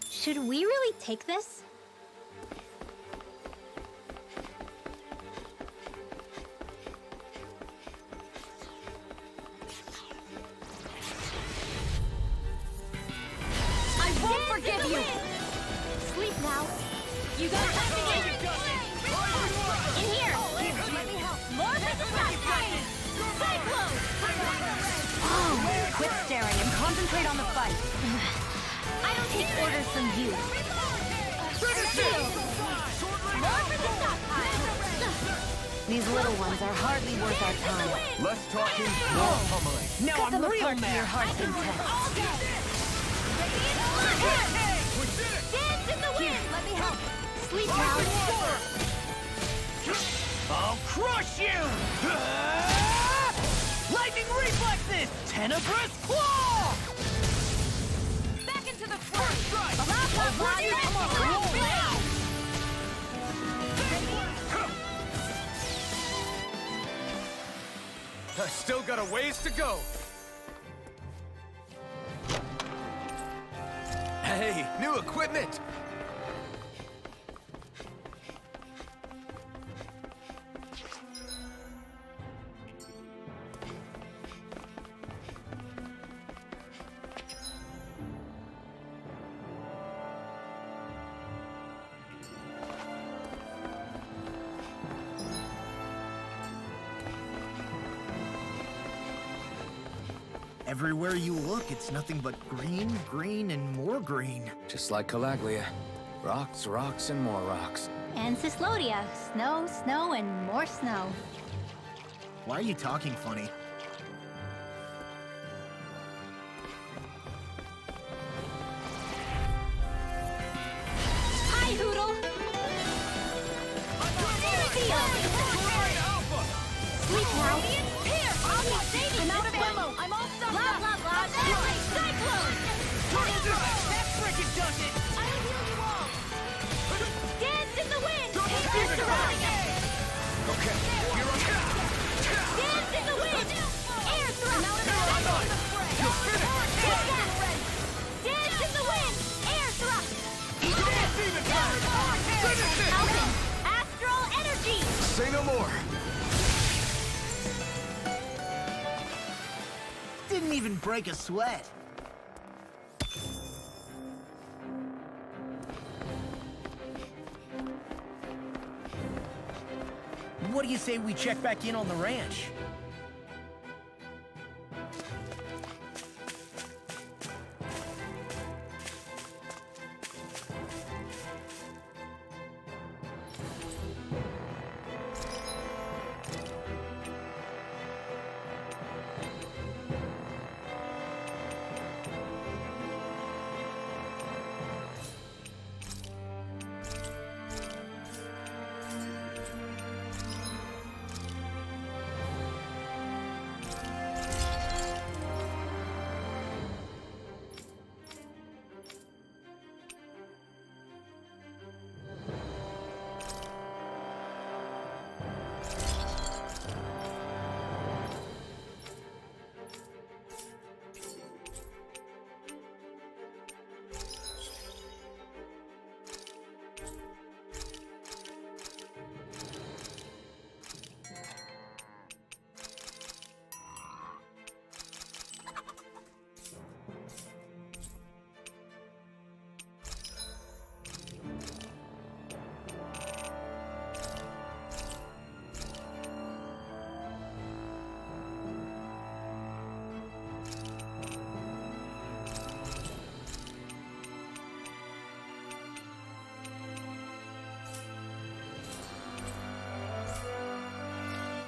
Should we really take this? I won't forgive you! Sleep now. You got something in here. More resistance. Cyclone. Oh, quit staring and concentrate on the fight. I don't take orders from you. Shield. More resistance. These little ones are hardly worth our time. Less talking, more pummeling. Now I'm real mad. Your heart's content. Dance in the wind. Let me help. Sleep now. I'll crush you! Lightning reflexes! Tenebrous claw! Back into the front. Come on, roll now! I still got a ways to go. Hey, new equipment! Everywhere you look, it's nothing but green, green, and more green. Just like Calaglia. Rocks, rocks, and more rocks. And Cyslodia. Snow, snow, and more snow. Why are you talking funny? Hi, Hoodle. Sleep now. Here, I'll be saving. I'm out of ammo. I'm all stuck. Blah blah blah. Cyclone. That frickin' does it. I'll heal you all. Dance even break a sweat. What do you say we check back in on the ranch?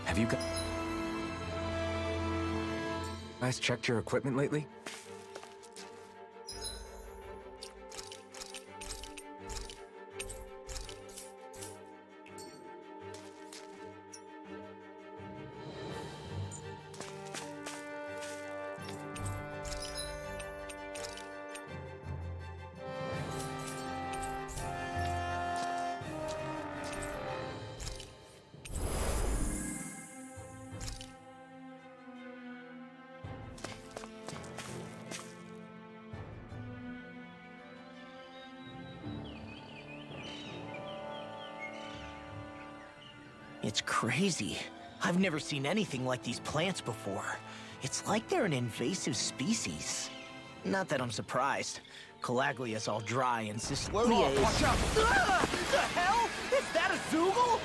Have you guys checked your equipment lately? It's crazy. I've never seen anything like these plants before. It's like they're an invasive species. Not that I'm surprised. Calaglia's all dry and Cyslodia is... Watch out! Ah! The hell? Is that a Zoogle?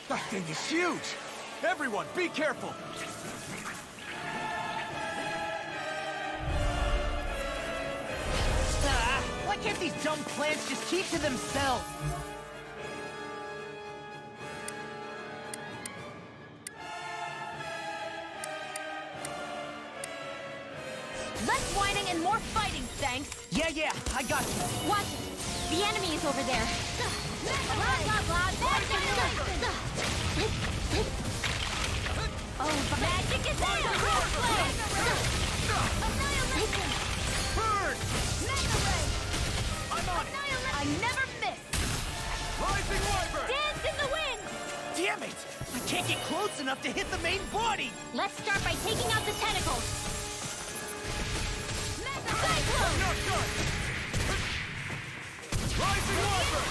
That thing is huge! Everyone, be careful! Ah, why can't these dumb plants just keep to themselves? Less whining and more fighting, thanks. Yeah, I got you. Watch it. The enemy is over there. Blah, blah, blah. Oh, magic is there! Annihilation! Burn! Mega Ray! I'm on it! I never miss! Rising Wyvern! Dance in the wind! Damn it! I can't get close enough to hit the main body! Let's start by taking out the tentacles. Cyclone! Not done! Rising Wyvern!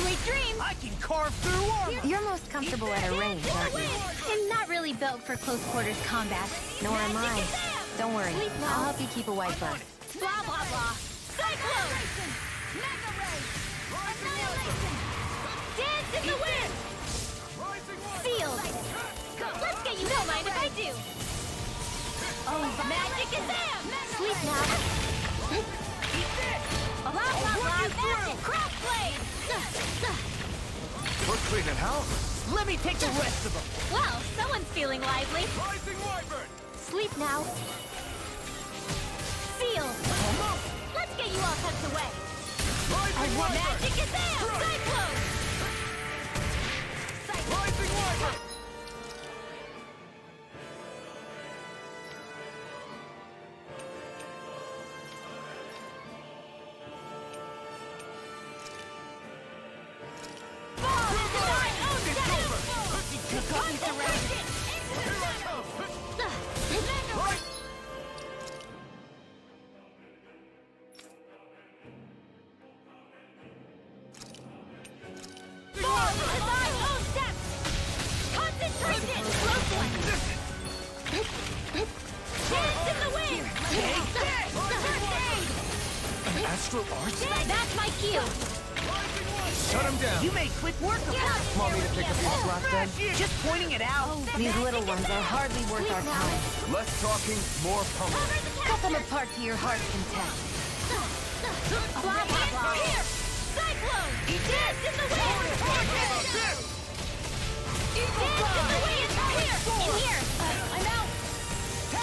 Sweet dreams! I can carve through armor! You're most comfortable at a range, aren't you? I'm not really built for close quarters combat. Nor am I. Don't worry, Sleep now. I'll help you keep a white bird. Blah, blah, blah. Cyclone! Mega Ray! Annihilation! Dance in the wind! Sealed! Let's get you. Don't mind if I do. Oh, magic is there! Sleep now. Blah, blah, blah. Magic crossblade! We're cleaning house. Let me take the rest of them! Well, someone's feeling lively. Rising Wyvern! Sleep now. Sealed! Let's get you all tucked away. Rising Wyvern! Magic is there! Cyclone! Rising Wyvern! ancestral arts? That's my cue! Shut him down! You made quick work of it! Want me to pick up your scrap then? Just pointing it out. These little ones are hardly worth our time. Less talking, more pummeling. Cut them apart to your heart's content. Blah, blah, blah. Here! Cyclone! Dance in the wind! Dance in the wind! Here! In here! I'm out!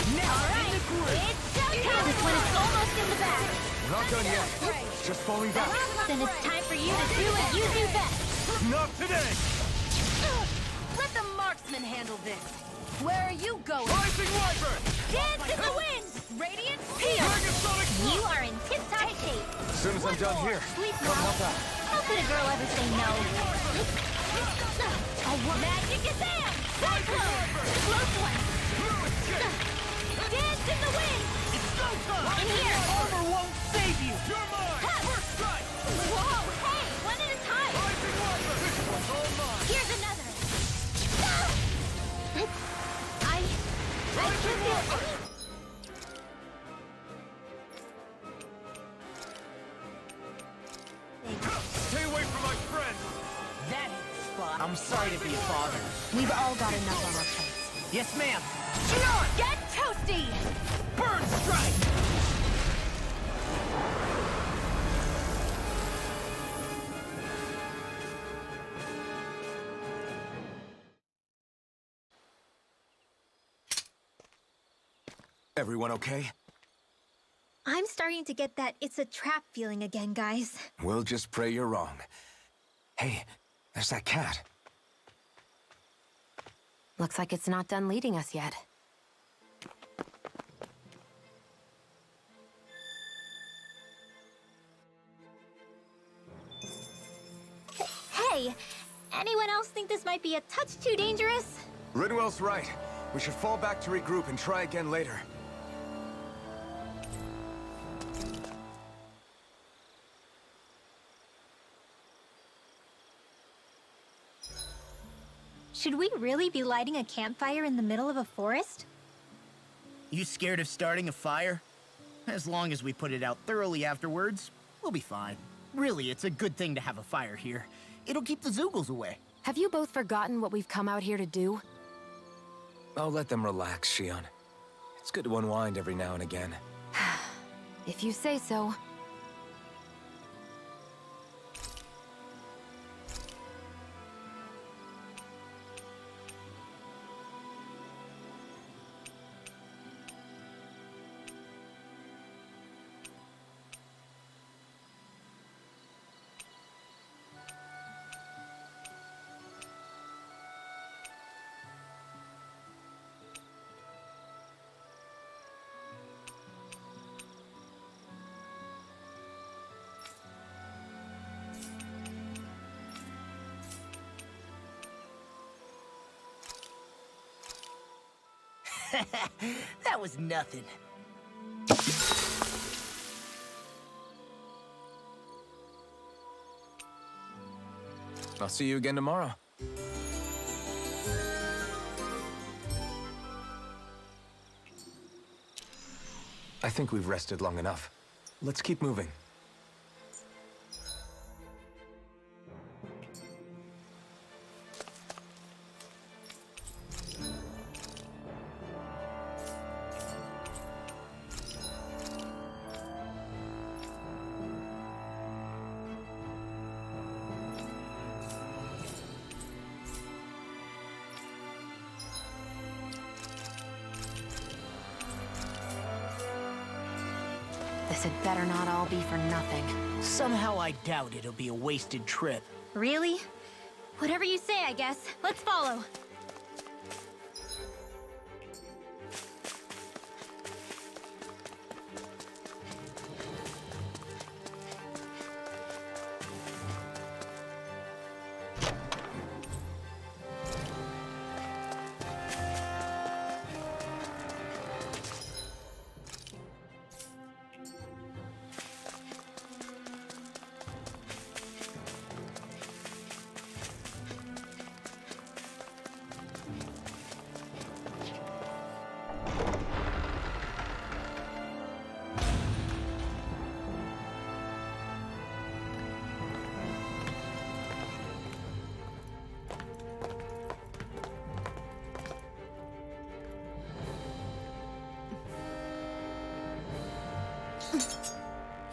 Alright, it's showtime! This one is almost in the back. We're not done yet. Just falling back. Then it's time for you to do what you do best. Not today! Let the marksman handle this. Where are you going? Rising Wyvern! Dance in the wind! Radiant Dragon-sonic You are in tip-top shape. As soon as I'm done here, Sleep come now. help out. How could a girl ever say no? Magic is there! Cyclone! The close one! Dance in the wind! It's go time! In here! Armor won't save you! You're mine! First strike! Whoa! Hey! One at a time! Here's another! I can't feel any... Stay away from my friends! That spot. I'm sorry to be a bother. We've all got enough on our plates. Yes, ma'am. Get toasty! Burn strike! Everyone okay? I'm starting to get that it's a trap feeling again, guys. We'll just pray you're wrong. Hey, there's that cat. Looks like it's not done leading us yet. Hey, anyone else think this might be a touch too dangerous? Ridwell's right. We should fall back to regroup and try again later. Should we really be lighting a campfire in the middle of a forest? You scared of starting a fire? As long as we put it out thoroughly afterwards, we'll be fine. Really, it's a good thing to have a fire here. It'll keep the Zoogles away. Have you both forgotten what we've come out here to do? I'll let them relax, Shion. It's good to unwind every now and again. If you say so. That was nothing. I'll see you again tomorrow. I think we've rested long enough. Let's keep moving. This had better not all be for nothing. Somehow I doubt it'll be a wasted trip. Really? Whatever you say, I guess. Let's follow.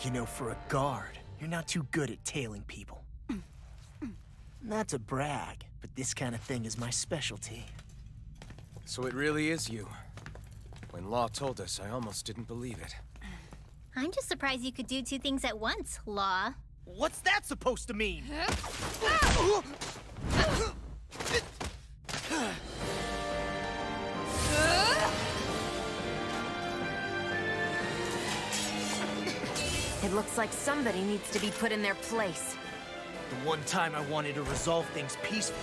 You know, for a guard, you're not too good at tailing people. Not to brag, but this kind of thing is my specialty. So it really is you. When Law told us, I almost didn't believe it. I'm just surprised you could do two things at once, Law. What's that supposed to mean? It looks like somebody needs to be put in their place. The one time I wanted to resolve things peacefully.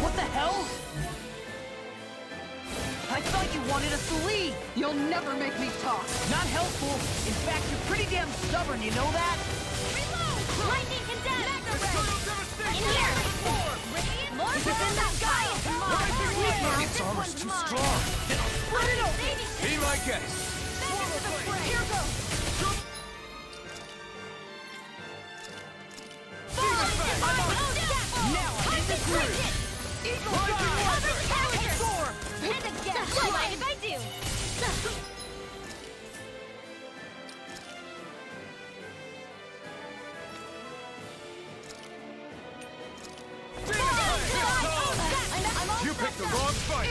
What the hell? I thought you wanted us to leave! You'll never make me talk. Not helpful. In fact, you're pretty damn stubborn, you know that? Reload! Lightning condemned! In here! More within that guy! Its armor's too strong. Be my guest. Here goes. Now I'm in the groove! And again! What mind if I do? You picked the wrong fight!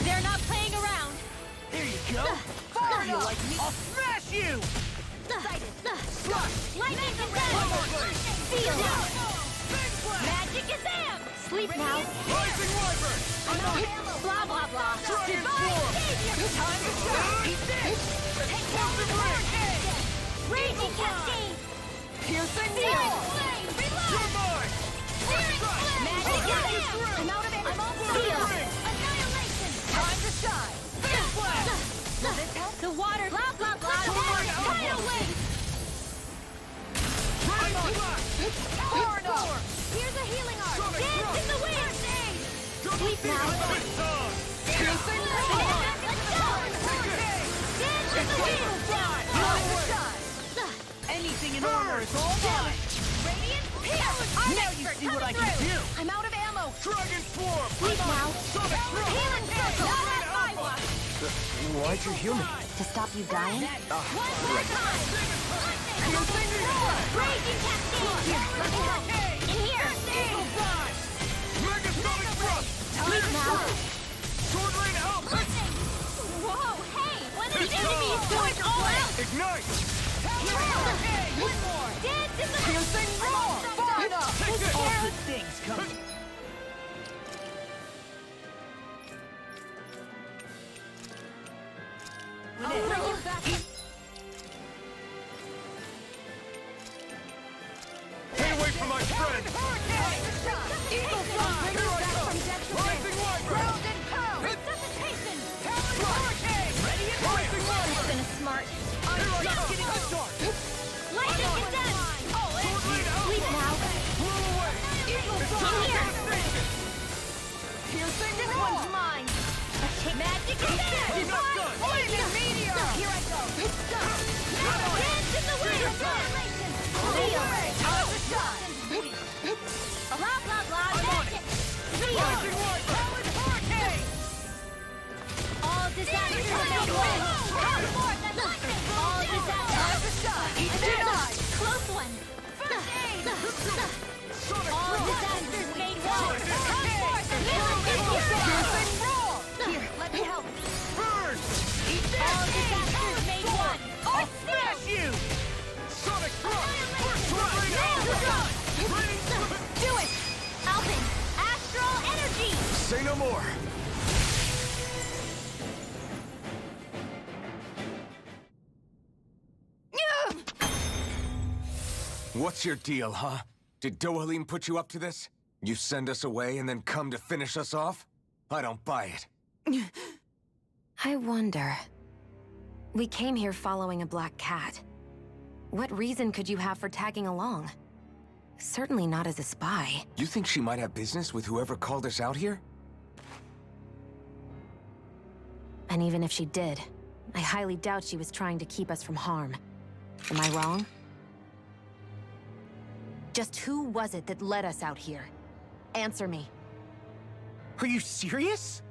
They're not playing around. There you go! If you like me, I'll smash you! Lightning condemned! Seal! Magic is am! Sleep now. Rising Wyvern! Blah blah blah. Goodbye, savior! Time to shine! Eat this! Raging cascade! Piercing Searing wall. flame! Reload! You're mine! Searing flame! Magic is am! I'm out of it. I'm all seal! Annihilation! Time to shine. The water! Blah blah blah! Tidal wave! Here's a healing art! Dance in the wind! Sleep now! Piercing Let's wall. go! Dance in the wind! Time to shine. Anything in armor is all mine! Radiant pierce! Now you see what I can do! I'm out of ammo! Dragon Swarm! Sleep now! Healing circle! Not at my watch! Why'd you heal me? To stop you dying? One more time! Raging cascade! Here, let me help! In here! Megasonic Thrust! Sleep now! Sword Rain out! Whoa, hey! When the enemy is going all out! Ignite! One more! Dance in the Piercing roar. Far enough. Take this! All good things come. Stay away from my friend! Eagle Fly. Here I come! Rising Wyvern! Ground and pound. resuscitation! Rising Wyvern! It's been a smart. Just getting started! Lightning condemned! Sleep now! Blow away! In here! Piercing This roar. one's mine! Magic is there! I'm not done! Flaming meteor. Here I go! Dance in the wind! Annihilation! Seal! Time to shine. Blah blah blah! Magic! Seal! Rising Wyvern! All disasters are made one! Come forth and lightning! All Time to disasters! shine. Denied! Close one! All disasters made one! Come forth and lightning! Piercing roar. Here, let me help! Burn! All disasters made one! I'll smash you! Sonic Thrust! Do it! Alpin! Astral energy! Say no more! What's your deal, huh? Did Dohalim put you up to this? You send us away and then come to finish us off? I don't buy it. I wonder. We came here following a black cat. What reason could you have for tagging along? Certainly not as a spy. You think she might have business with whoever called us out here? And even if she did, I highly doubt she was trying to keep us from harm. Am I wrong? Just who was it that led us out here? Answer me. Are you serious?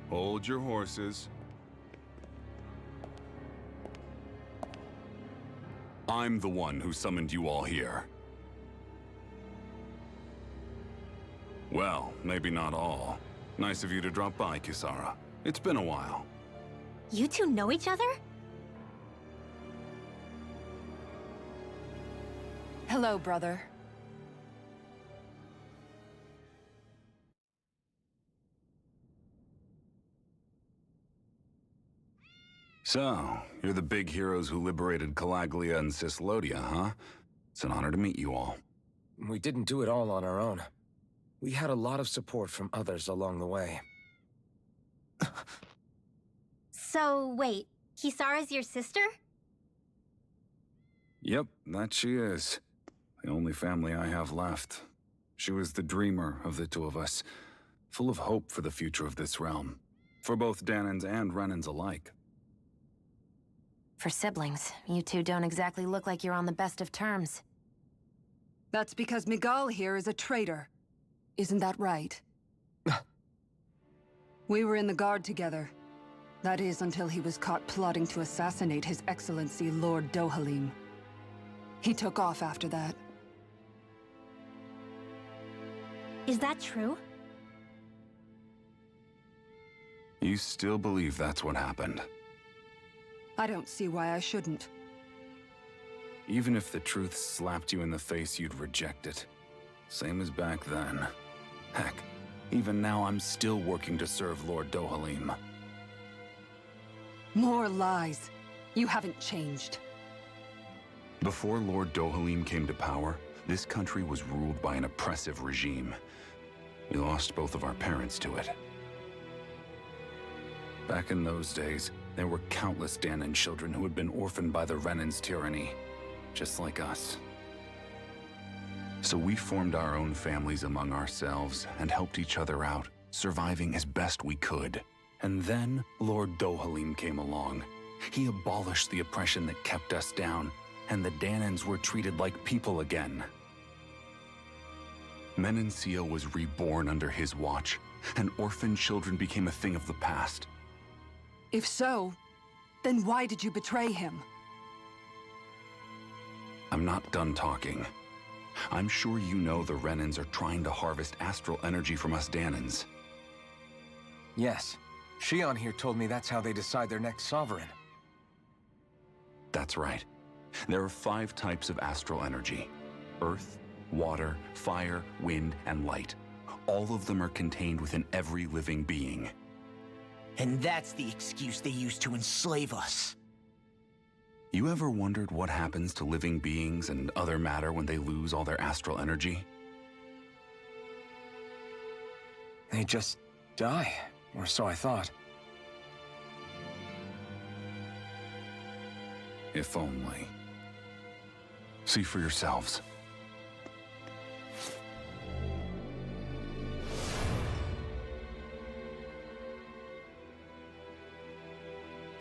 Hold your horses. I'm the one who summoned you all here. Well, maybe not all. Nice of you to drop by, Kisara. It's been a while. You two know each other? Hello, brother. So, you're the big heroes who liberated Calaglia and Cyslodia, huh? It's an honor to meet you all. We didn't do it all on our own. We had a lot of support from others along the way. So, wait. Kisara's your sister? Yep, that she is. The only family I have left. She was the dreamer of the two of us, full of hope for the future of this realm, for both Dahnans and Renans alike. For siblings, you two don't exactly look like you're on the best of terms. That's because Miguel here is a traitor. Isn't that right? We were in the Guard together. That is, until he was caught plotting to assassinate His Excellency Lord Dohalim. He took off after that. Is that true? You still believe that's what happened? I don't see why I shouldn't. Even if the truth slapped you in the face, you'd reject it. Same as back then. Heck, even now I'm still working to serve Lord Dohalim. More lies. You haven't changed. Before Lord Dohalim came to power, this country was ruled by an oppressive regime. We lost both of our parents to it. Back in those days, there were countless Dahnan children who had been orphaned by the Renan's tyranny, just like us. So we formed our own families among ourselves and helped each other out, surviving as best we could. And then Lord Dohalim came along. He abolished the oppression that kept us down, and the Dahnans were treated like people again. Menancia was reborn under his watch, and orphan children became a thing of the past. If so, then why did you betray him? I'm not done talking. I'm sure you know the Renans are trying to harvest astral energy from us Dahnans. Yes. Shion here told me that's how they decide their next sovereign. That's right. There are 5 types of astral energy. Earth, water, fire, wind, and light. All of them are contained within every living being. And that's the excuse they use to enslave us. You ever wondered what happens to living beings and other matter when they lose all their astral energy? They just die, or so I thought. If only. See for yourselves.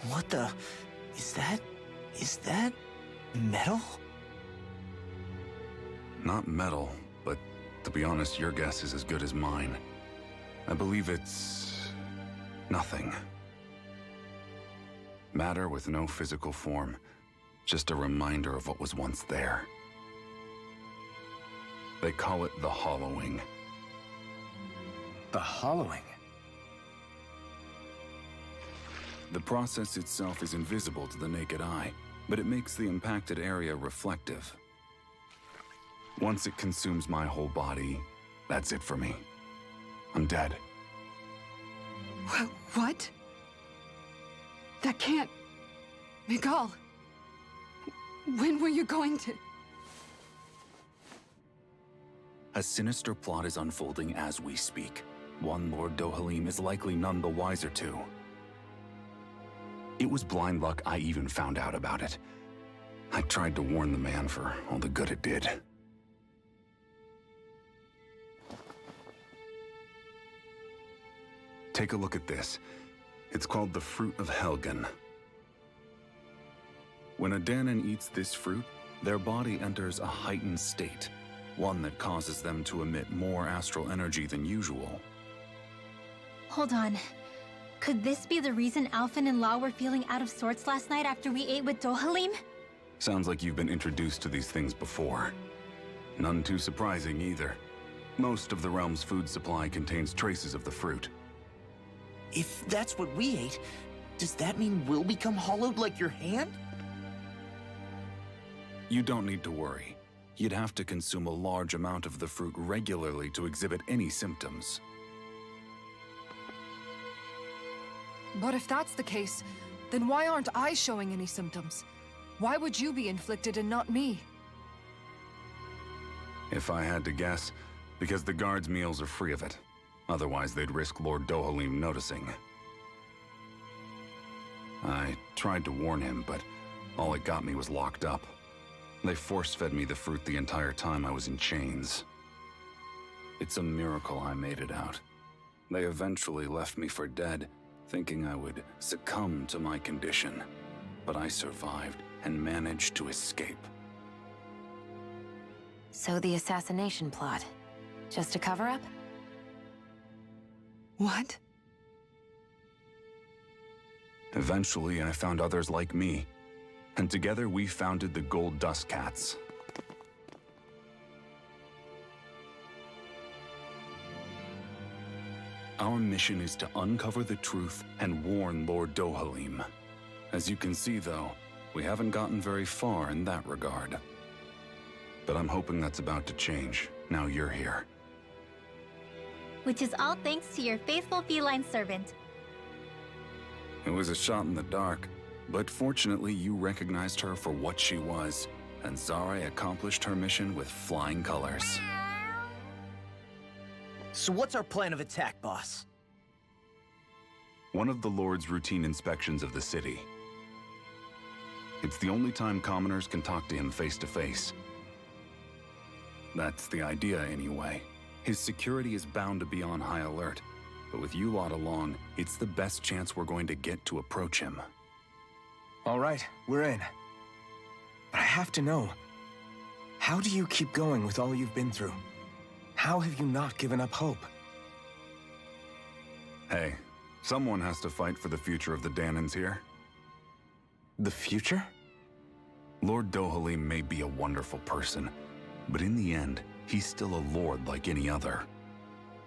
What the... Is that... metal? Not metal, but to be honest, your guess is as good as mine. I believe it's... nothing. Matter with no physical form. Just a reminder of what was once there. They call it the hollowing. The hollowing? The process itself is invisible to the naked eye, but it makes the impacted area reflective. Once it consumes my whole body, that's it for me. I'm dead. What? That can't... Miguel... When were you going to... A sinister plot is unfolding as we speak. One Lord Dohalim is likely none the wiser to. It was blind luck I even found out about it. I tried to warn the man for all the good it did. Take a look at this. It's called the Fruit of Helgen. When a Dahnan eats this fruit, their body enters a heightened state, one that causes them to emit more astral energy than usual. Hold on. Could this be the reason Alphen and Law were feeling out of sorts last night after we ate with Dohalim? Sounds like you've been introduced to these things before. None too surprising either. Most of the realm's food supply contains traces of the fruit. If that's what we ate, does that mean we'll become hollowed like your hand? You don't need to worry. You'd have to consume a large amount of the fruit regularly to exhibit any symptoms. But if that's the case, then why aren't I showing any symptoms? Why would you be inflicted and not me? If I had to guess, because the guards' meals are free of it. Otherwise, they'd risk Lord Dohalim noticing. I tried to warn him, but all it got me was locked up. They force-fed me the fruit the entire time I was in chains. It's a miracle I made it out. They eventually left me for dead, thinking I would succumb to my condition. But I survived and managed to escape. So the assassination plot, just a cover-up? What? Eventually, I found others like me, and together we founded the Gold Dust Cats. Our mission is to uncover the truth and warn Lord Dohalim. As you can see, though, we haven't gotten very far in that regard. But I'm hoping that's about to change, now you're here. Which is all thanks to your faithful feline servant. It was a shot in the dark, but fortunately you recognized her for what she was, and Zare accomplished her mission with flying colors. So what's our plan of attack, boss? One of the Lord's routine inspections of the city. It's the only time commoners can talk to him face to face. That's the idea, anyway. His security is bound to be on high alert, but with you lot along, it's the best chance we're going to get to approach him. All right, we're in. But I have to know, how do you keep going with all you've been through? How have you not given up hope? Hey, someone has to fight for the future of the Danans here. The future? Lord Dohalim may be a wonderful person, but in the end, he's still a lord like any other.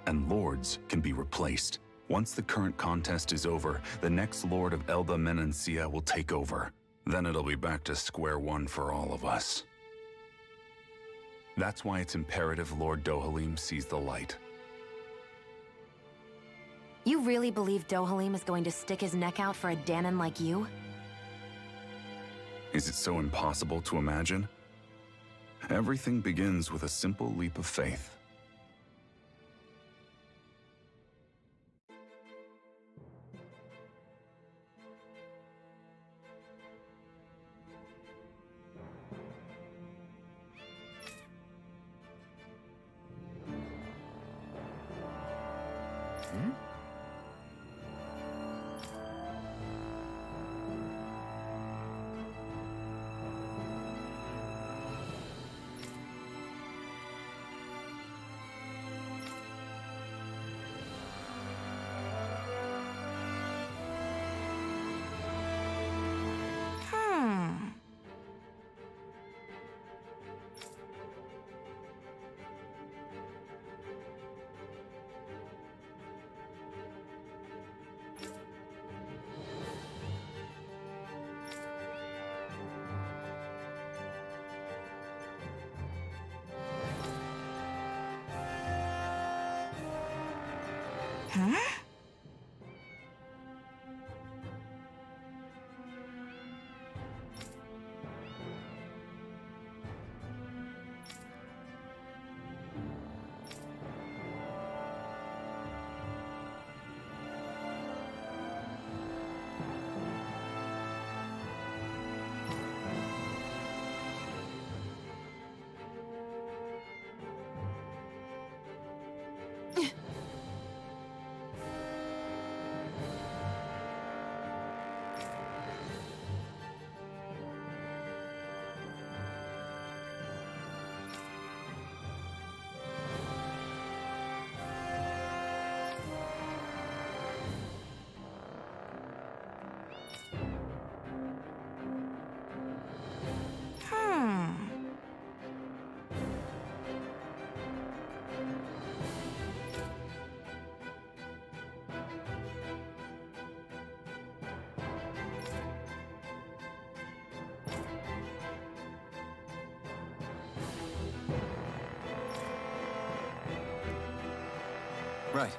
And lords can be replaced. Once the current contest is over, the next lord of Elda Menancia will take over. Then it'll be back to square one for all of us. That's why it's imperative Lord Dohalim sees the light. You really believe Dohalim is going to stick his neck out for a Danan like you? Is it so impossible to imagine? Everything begins with a simple leap of faith. Huh? Right.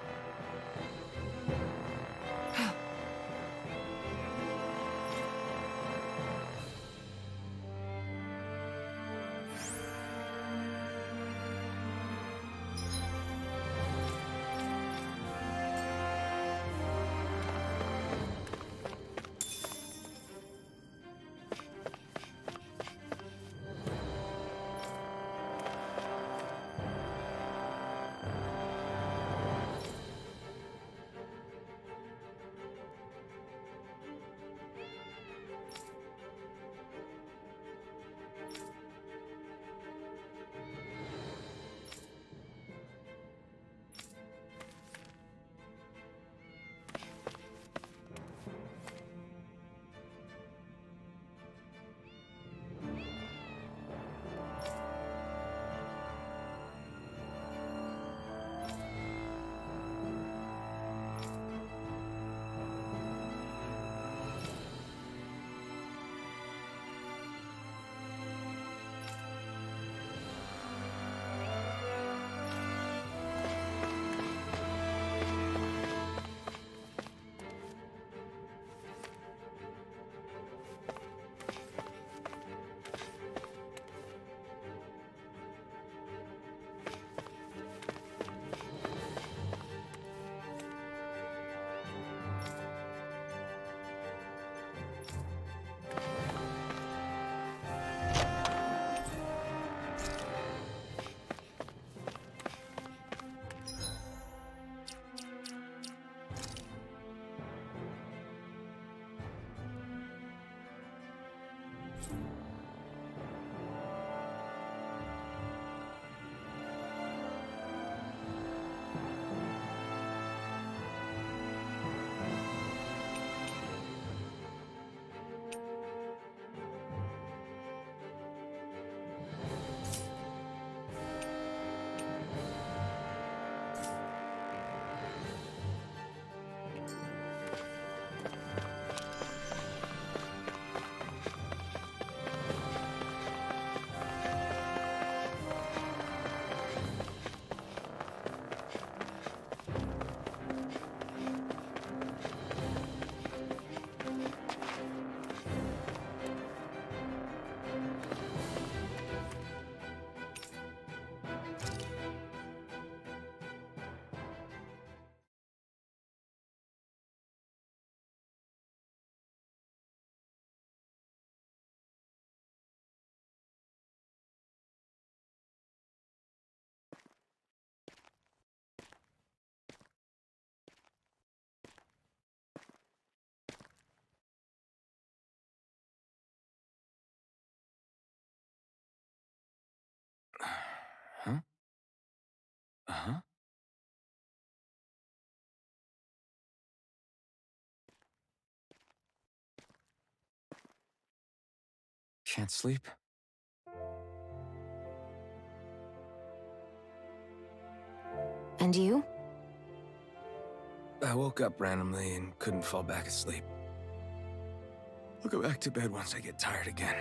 Huh? Uh-huh. Can't sleep? And you? I woke up randomly and couldn't fall back asleep. I'll go back to bed once I get tired again.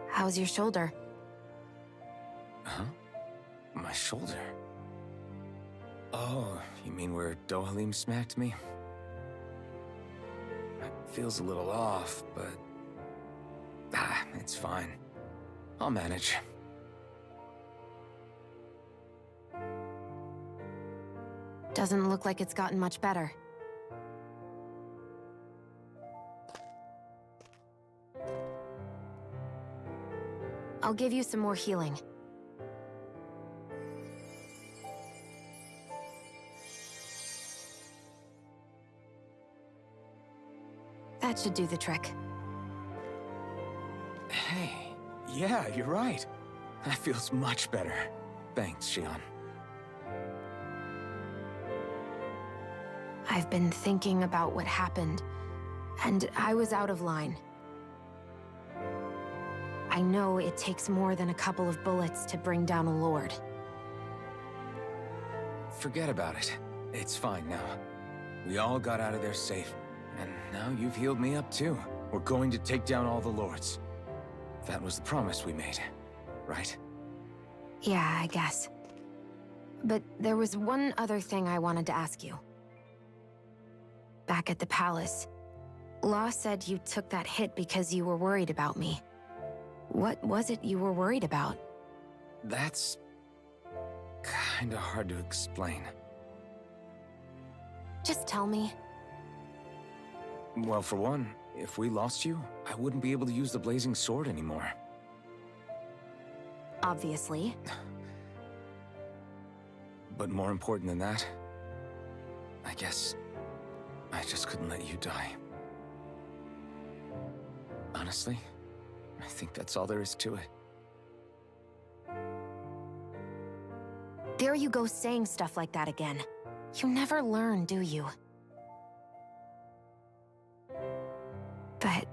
How's your shoulder? Huh? My shoulder? Oh, you mean where Dohalim smacked me? It feels a little off, but... it's fine. I'll manage. Doesn't look like it's gotten much better. I'll give you some more healing. That should do the trick. Hey, yeah, you're right. That feels much better. Thanks, Xion. I've been thinking about what happened, and I was out of line. I know it takes more than a couple of bullets to bring down a lord. Forget about it. It's fine now. We all got out of there safe, and now you've healed me up too. We're going to take down all the lords. That was the promise we made, right? Yeah, I guess. But there was one other thing I wanted to ask you. Back at the palace, Law said you took that hit because you were worried about me. What was it you were worried about? That's kinda hard to explain. Just tell me. Well, for one, if we lost you, I wouldn't be able to use the blazing sword anymore. Obviously. But more important than that, I guess I just couldn't let you die. Honestly, I think that's all there is to it. There you go saying stuff like that again. You never learn, do you? But...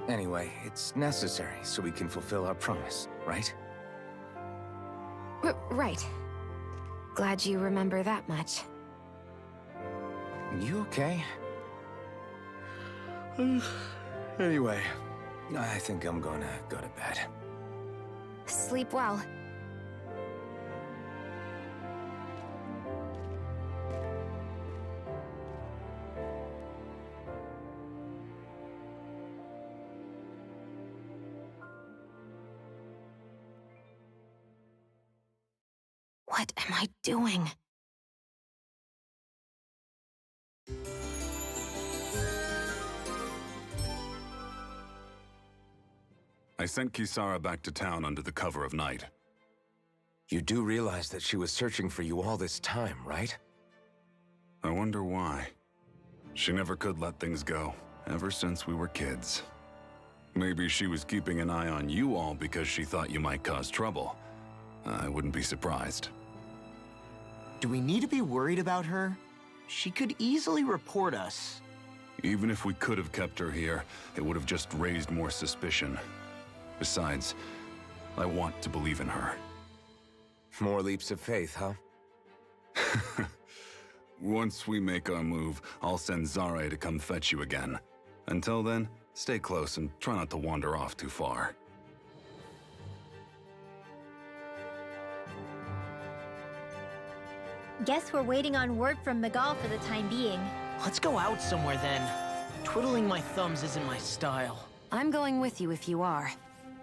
Anyway, it's necessary so we can fulfill our promise, right? Right. Glad you remember that much. You okay? Anyway, I think I'm gonna go to bed. Sleep well. What am I doing? I sent Kisara back to town under the cover of night. You do realize that she was searching for you all this time, right? I wonder why. She never could let things go, ever since we were kids. Maybe she was keeping an eye on you all because she thought you might cause trouble. I wouldn't be surprised. Do we need to be worried about her? She could easily report us. Even if we could have kept her here, it would have just raised more suspicion. Besides, I want to believe in her. More leaps of faith, huh? Once we make our move, I'll send Zare to come fetch you again. Until then, stay close and try not to wander off too far. Guess we're waiting on word from Miguel for the time being. Let's go out somewhere then. Twiddling my thumbs isn't my style. I'm going with you if you are.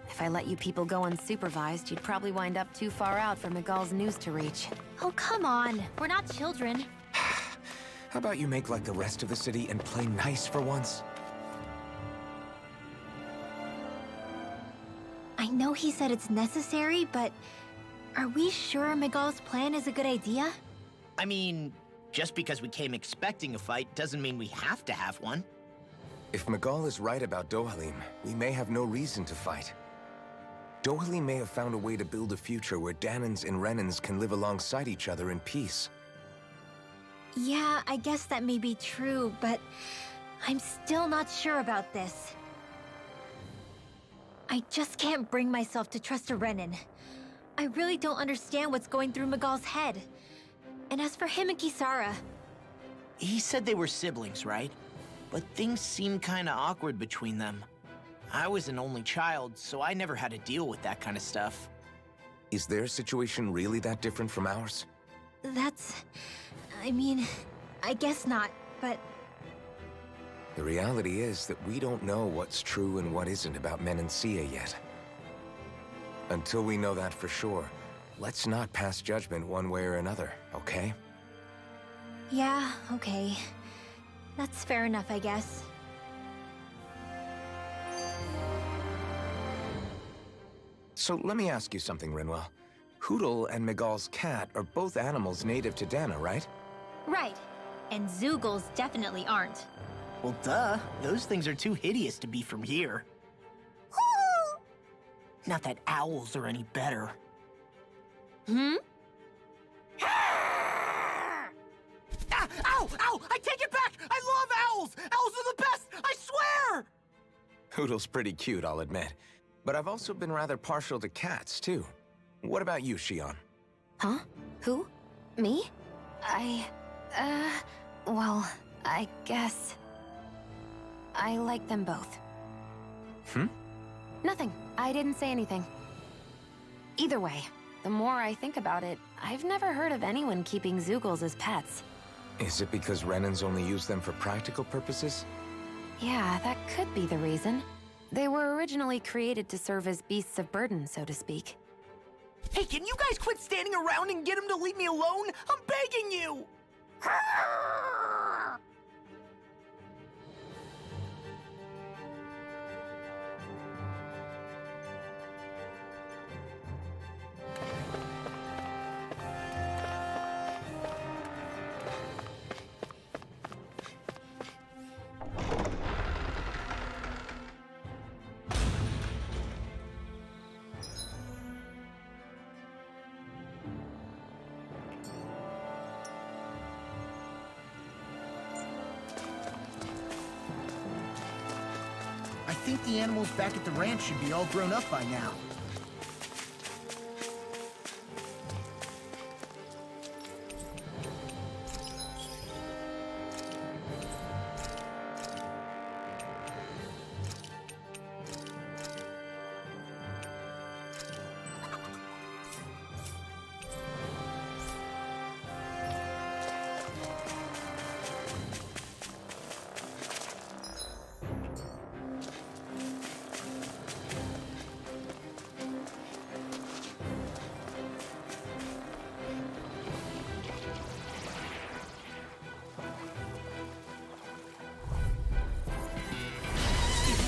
If I let you people go unsupervised, you'd probably wind up too far out for Miguel's news to reach. Oh, come on. We're not children. How about you make like the rest of the city and play nice for once? I know he said it's necessary, but are we sure Miguel's plan is a good idea? I mean, just because we came expecting a fight doesn't mean we have to have one. If Miguel is right about Dohalim, we may have no reason to fight. Dohalim may have found a way to build a future where Dahnans and Renans can live alongside each other in peace. Yeah, I guess that may be true, but I'm still not sure about this. I just can't bring myself to trust a Renan. I really don't understand what's going through Miguel's head. And as for him and Kisara... He said they were siblings, right? But things seemed kinda awkward between them. I was an only child, so I never had to deal with that kind of stuff. Is their situation really that different from ours? That's... I mean, I guess not, but... The reality is that we don't know what's true and what isn't about Menancia yet. Until we know that for sure, let's not pass judgment one way or another, okay? Yeah, okay. That's fair enough, I guess. So let me ask you something, Rinwell. Hootle and Miguel's cat are both animals native to Dahna, right? Right. And Zoogles definitely aren't. Well, duh. Those things are too hideous to be from here. Not that owls are any better. Hmm? Ah! Ow! Ow! I take it back! I love owls! Owls are the best! I swear! Hootle's pretty cute, I'll admit. But I've also been rather partial to cats, too. What about you, Shion? Huh? Who? Me? Well, I guess... I like them both. Nothing. I didn't say anything. Either way, the more I think about it, I've never heard of anyone keeping Zeugles as pets. Is it because Renans only use them for practical purposes? Yeah, that could be the reason. They were originally created to serve as beasts of burden, so to speak. Hey, can you guys quit standing around and get him to leave me alone? I'm begging you! I think the animals back at the ranch should be all grown up by now.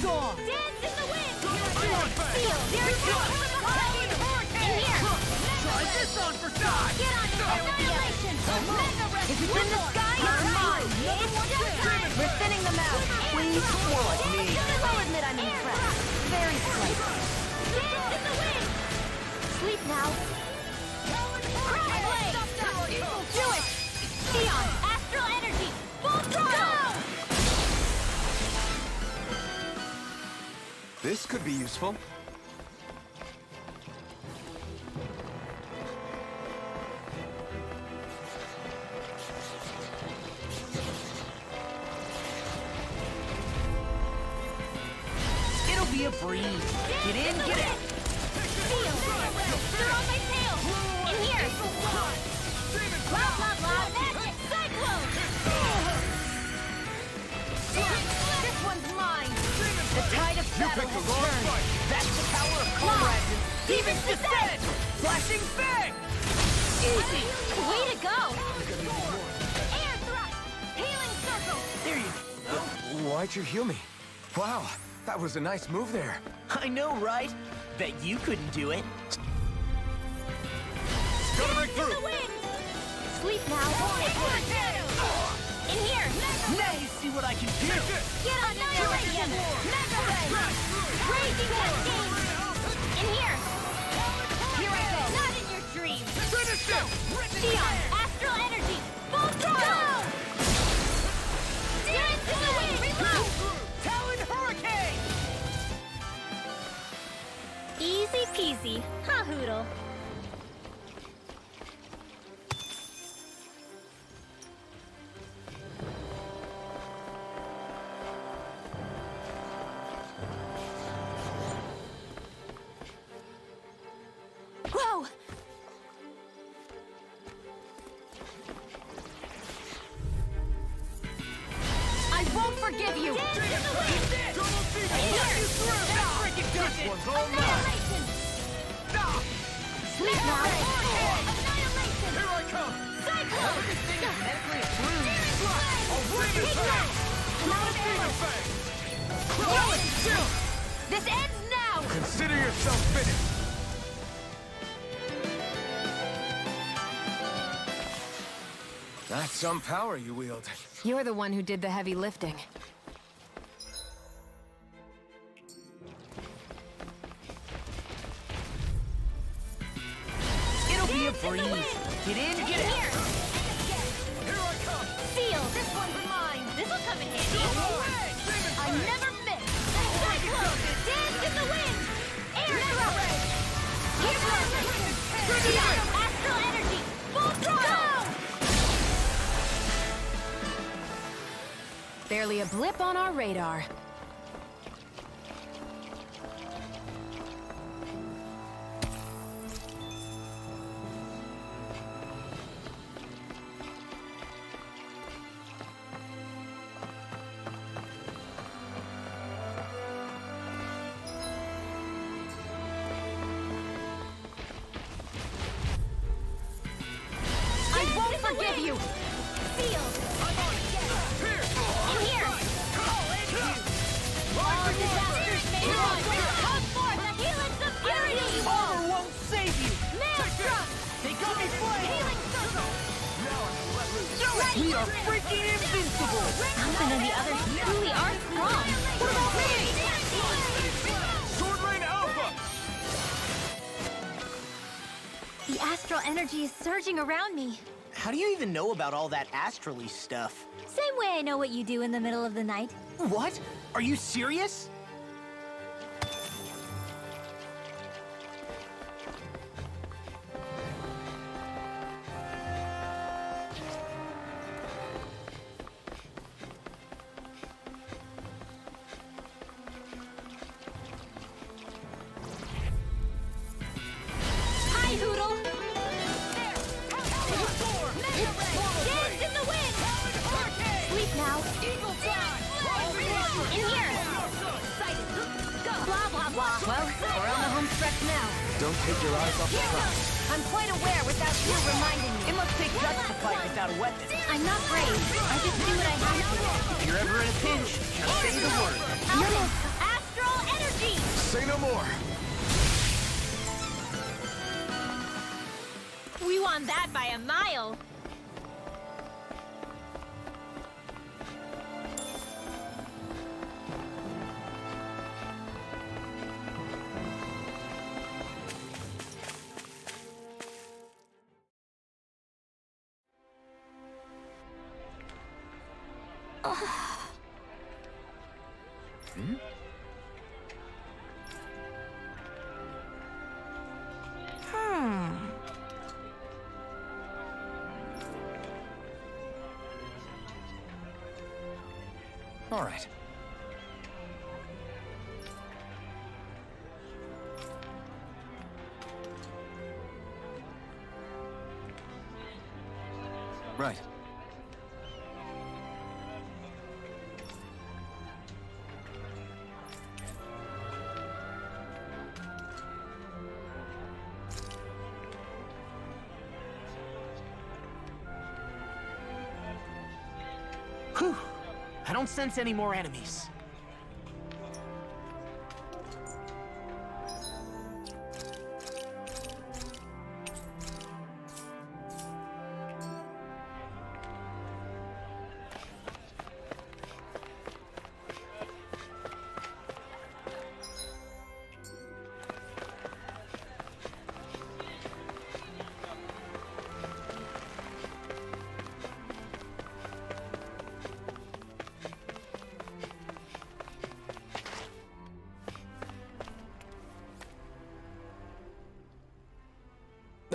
Dance in the wind! Feel! There's no behind! In here! Try this on for size! Get on it! Annihilation! Mega Wreck! If it's in the sky, it's mine! We're thinning them out. Please, more like me. I'll admit I'm impressed. Very slightly. Dance in the wind! Sleep now. Cry blade! Do it! Sion! Astral energy! Full throttle! This could be useful. It'll be a breeze. Get in, get out. Feel! They're on my tail! In here! Blah, blah, blah! Magic! Cyclone! This one's mine. The tide of battle has turned. That's the power of comrades. Demon's Descent! Flashing Fang! Easy! Way to go! Air thrust! Healing circle! There you go. Why'd you heal me? Wow, that was a nice move there. I know, right? Bet you couldn't do it. Coming In the wind! Sleep now. In here! Now you see what I can do. Get on Annihilation! Mega Ray! Raging Cascade! In here! Here I go! Not in your dreams! Finish him! Sion! Astral energy! Full throttle! Dance in the wind! Reload! Talon Hurricane! Easy peasy. Ha hoodle. Whoa! I won't forgive you! Dance in the wind! Annihilation! Sleep now! Annihilation! Here I come! Cyclone! Everything is mentally approved. This ends now! Consider yourself finished. That's some power you wield. You're the one who did the heavy lifting. It'll be a breeze. Get in, get out. Here! Here I come! Seal! This one's mine! This'll come in handy! I never miss! Cyclone! Dance in the wind! Astral energy! Full throttle! Barely a blip on our radar. Forgive you! Sealed! In here! All disasters may run! Come forth, the healing security! Armor won't save you! Maelstrom! They got me flying! Healing circle! We are freaking invincible! Alvin and the others truly are strong! What about me? Sword Rain Alpha! The astral energy is surging around me. How do you even know about all that astrally stuff? Same way I know what you do in the middle of the night. What? Are you serious? Hi, Hoodle! Dance in the wind! Sleep now! In here! Blah, blah, blah! Well, we're on the home stretch now. Don't take your eyes off the front. I'm quite aware without you reminding me. It must take guts to fight without a weapon. I'm not brave. I just do what I have to. If you're ever in a pinch, just say the word. Alvin, astral energy! Say no more. We won that by a mile. All right. Right. Whew. I don't sense any more enemies.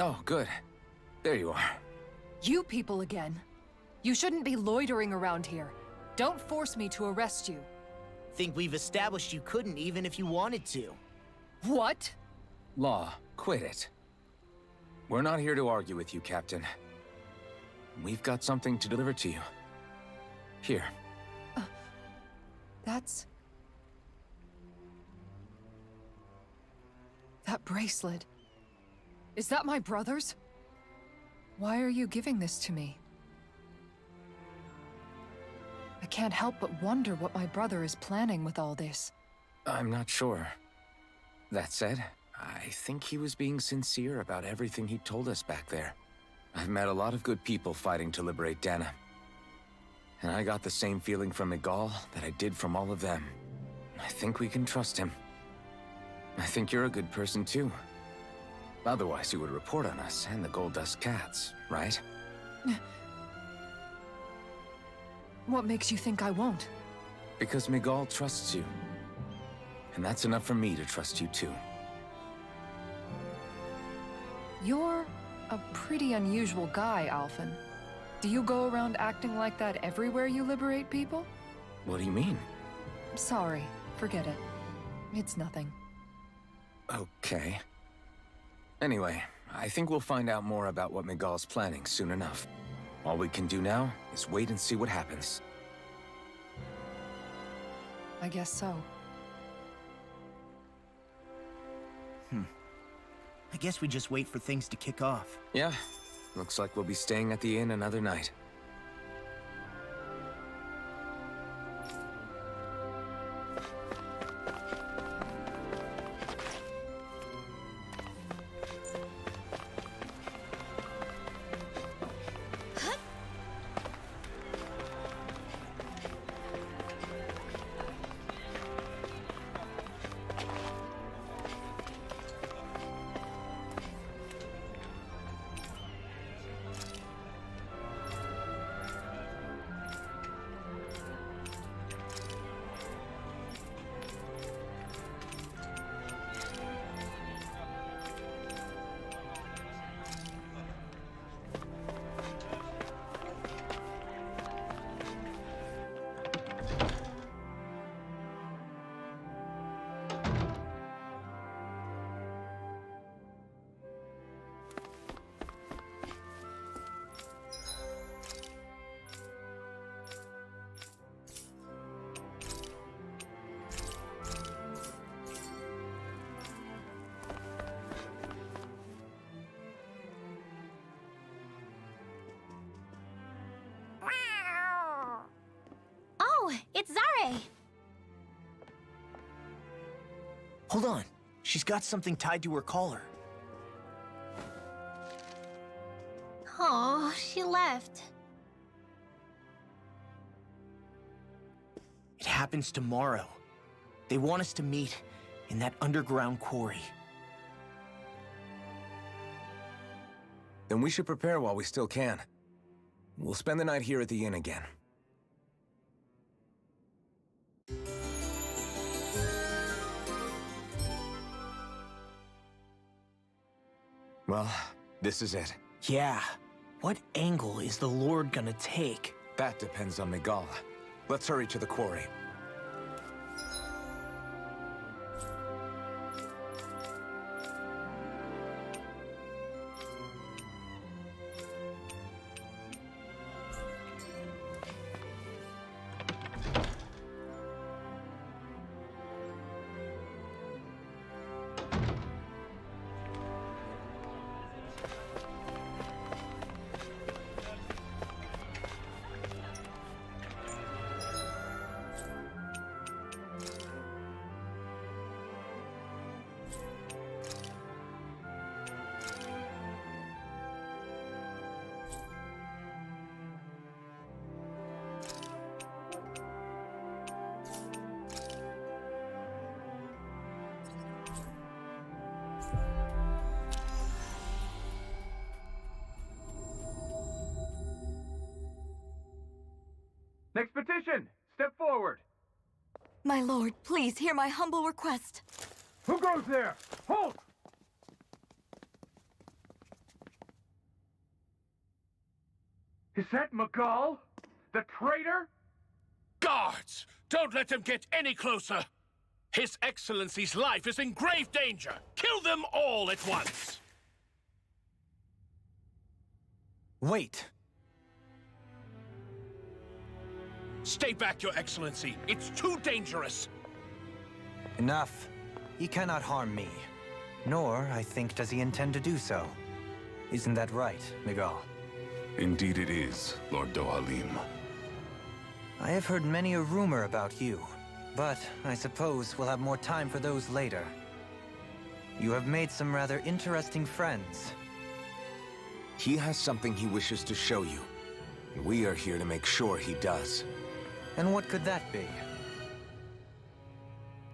Oh, good. There you are. You people again. You shouldn't be loitering around here. Don't force me to arrest you. Think we've established you couldn't even if you wanted to. What? Law, quit it. We're not here to argue with you, Captain. We've got something to deliver to you. Here. That's... that bracelet. Is that my brother's? Why are you giving this to me? I can't help but wonder what my brother is planning with all this. I'm not sure. That said, I think he was being sincere about everything he told us back there. I've met a lot of good people fighting to liberate Dana. And I got the same feeling from Miguel that I did from all of them. I think we can trust him. I think you're a good person too. Otherwise, you would report on us and the Gold Dust Cats, right? What makes you think I won't? Because Miguel trusts you. And that's enough for me to trust you too. You're a pretty unusual guy, Alphen. Do you go around acting like that everywhere you liberate people? What do you mean? Sorry, forget it. It's nothing. Okay. Anyway, I think we'll find out more about what Miguel's planning soon enough. All we can do now is wait and see what happens. I guess so. I guess we just wait for things to kick off. Yeah, looks like we'll be staying at the inn another night. Oh, it's Zare! Hold on. She's got something tied to her collar. Oh, she left. It happens tomorrow. They want us to meet in that underground quarry. Then we should prepare while we still can. We'll spend the night here at the inn again. Well, this is it. Yeah. What angle is the Lord gonna take? That depends on Miguel. Let's hurry to the quarry. Next petition! Step forward! My lord, please hear my humble request. Who goes there? Halt! Is that Miguel? The traitor? Guards! Don't let them get any closer! His Excellency's life is in grave danger! Kill them all at once! Wait! Stay back, Your Excellency. It's too dangerous. Enough. He cannot harm me. Nor, I think, does he intend to do so. Isn't that right, Miguel? Indeed it is, Lord Dohalim. I have heard many a rumor about you, but I suppose we'll have more time for those later. You have made some rather interesting friends. He has something he wishes to show you. We are here to make sure he does. And what could that be?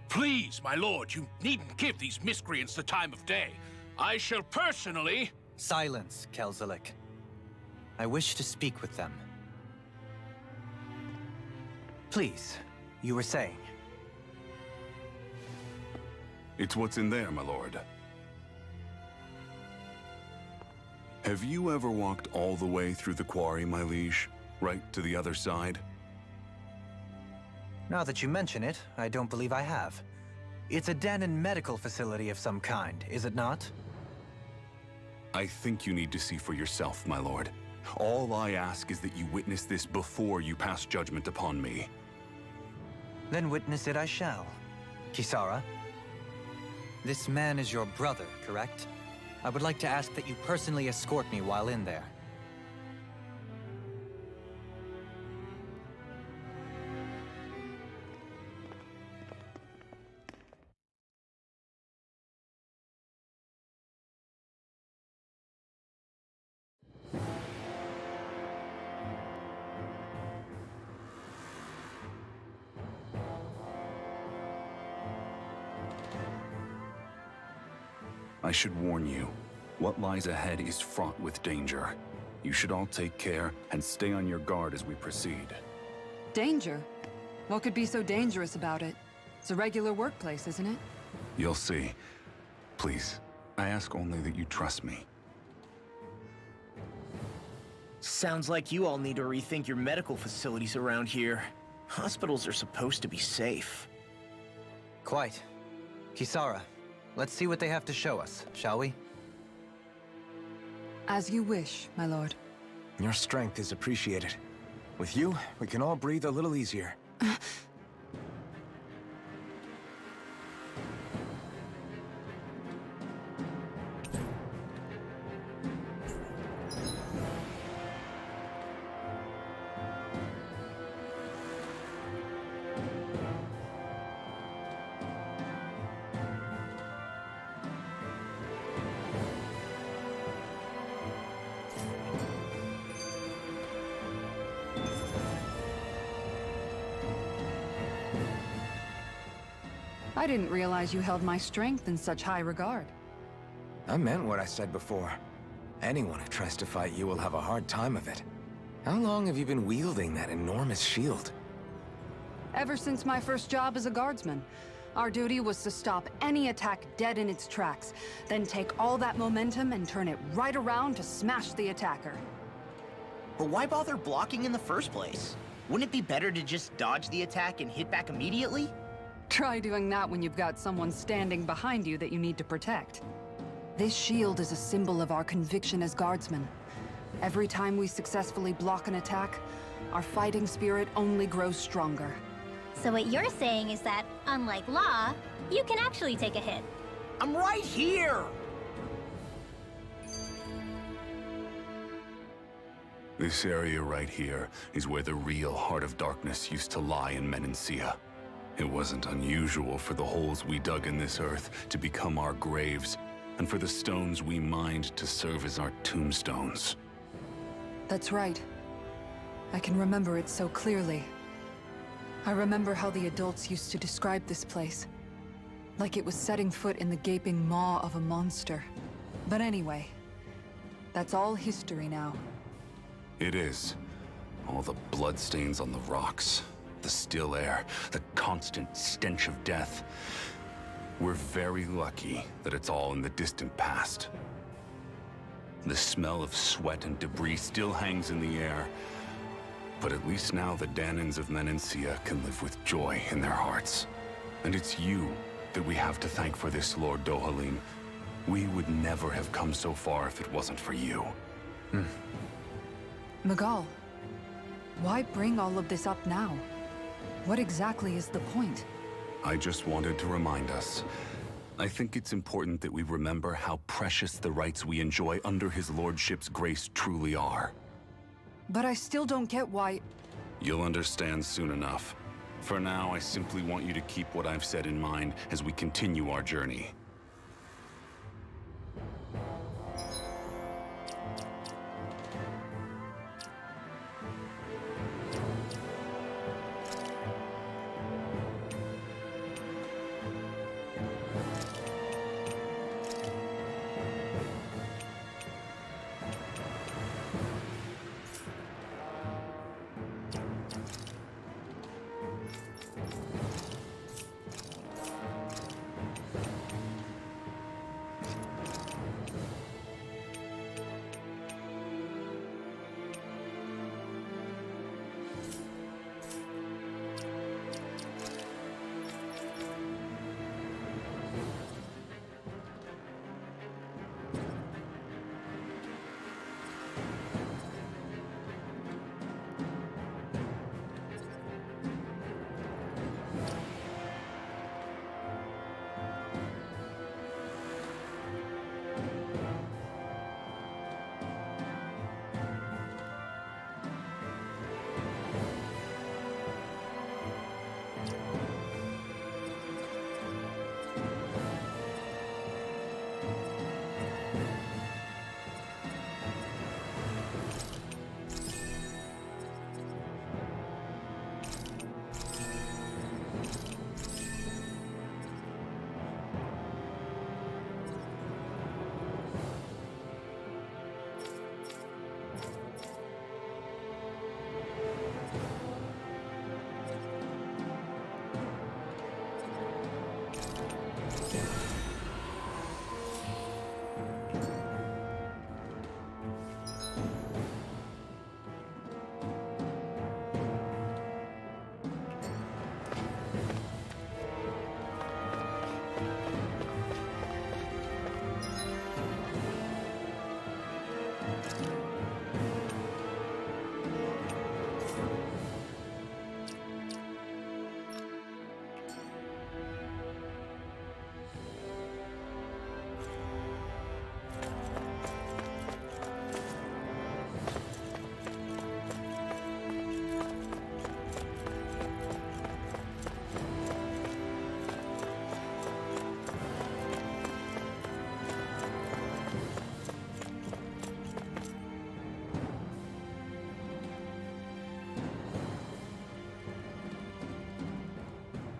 Please, my lord, you needn't give these miscreants the time of day. I shall personally... Silence, Kelzelik. I wish to speak with them. Please, you were saying. It's what's in there, my lord. Have you ever walked all the way through the quarry, my liege? Right to the other side? Now that you mention it, I don't believe I have. It's a Dahnan medical facility of some kind, is it not? I think you need to see for yourself, my lord. All I ask is that you witness this before you pass judgment upon me. Then witness it I shall. Kisara, this man is your brother, correct? I would like to ask that you personally escort me while in there. I should warn you, what lies ahead is fraught with danger. You should all take care and stay on your guard as we proceed. Danger? What could be so dangerous about it? It's a regular workplace, isn't it? You'll see. Please, I ask only that you trust me. Sounds like you all need to rethink your medical facilities around here. Hospitals are supposed to be safe. Quite. Kisara, let's see what they have to show us, shall we? As you wish, my lord. Your strength is appreciated. With you, we can all breathe a little easier. I didn't realize you held my strength in such high regard. I meant what I said before. Anyone who tries to fight you will have a hard time of it. How long have you been wielding that enormous shield? Ever since my first job as a guardsman, our duty was to stop any attack dead in its tracks, then take all that momentum and turn it right around to smash the attacker. But why bother blocking in the first place? Wouldn't it be better to just dodge the attack and hit back immediately? Try doing that when you've got someone standing behind you that you need to protect. This shield is a symbol of our conviction as guardsmen. Every time we successfully block an attack, our fighting spirit only grows stronger. So what you're saying is that, unlike Law, you can actually take a hit. I'm right here! This area right here is where the real Heart of Darkness used to lie in Menancia. It wasn't unusual for the holes we dug in this earth to become our graves, and for the stones we mined to serve as our tombstones. That's right. I can remember it so clearly. I remember how the adults used to describe this place. Like it was setting foot in the gaping maw of a monster. But anyway, that's all history now. It is. All the bloodstains on the rocks, the still air, the constant stench of death. We're very lucky that it's all in the distant past. The smell of sweat and debris still hangs in the air, but at least now the Dahnans of Menancia can live with joy in their hearts. And it's you that we have to thank for this, Lord Dohalim. We would never have come so far if it wasn't for you. Miguel, why bring all of this up now? What exactly is the point? I just wanted to remind us. I think it's important that we remember how precious the rights we enjoy under his lordship's grace truly are. But I still don't get why... You'll understand soon enough. For now, I simply want you to keep what I've said in mind as we continue our journey.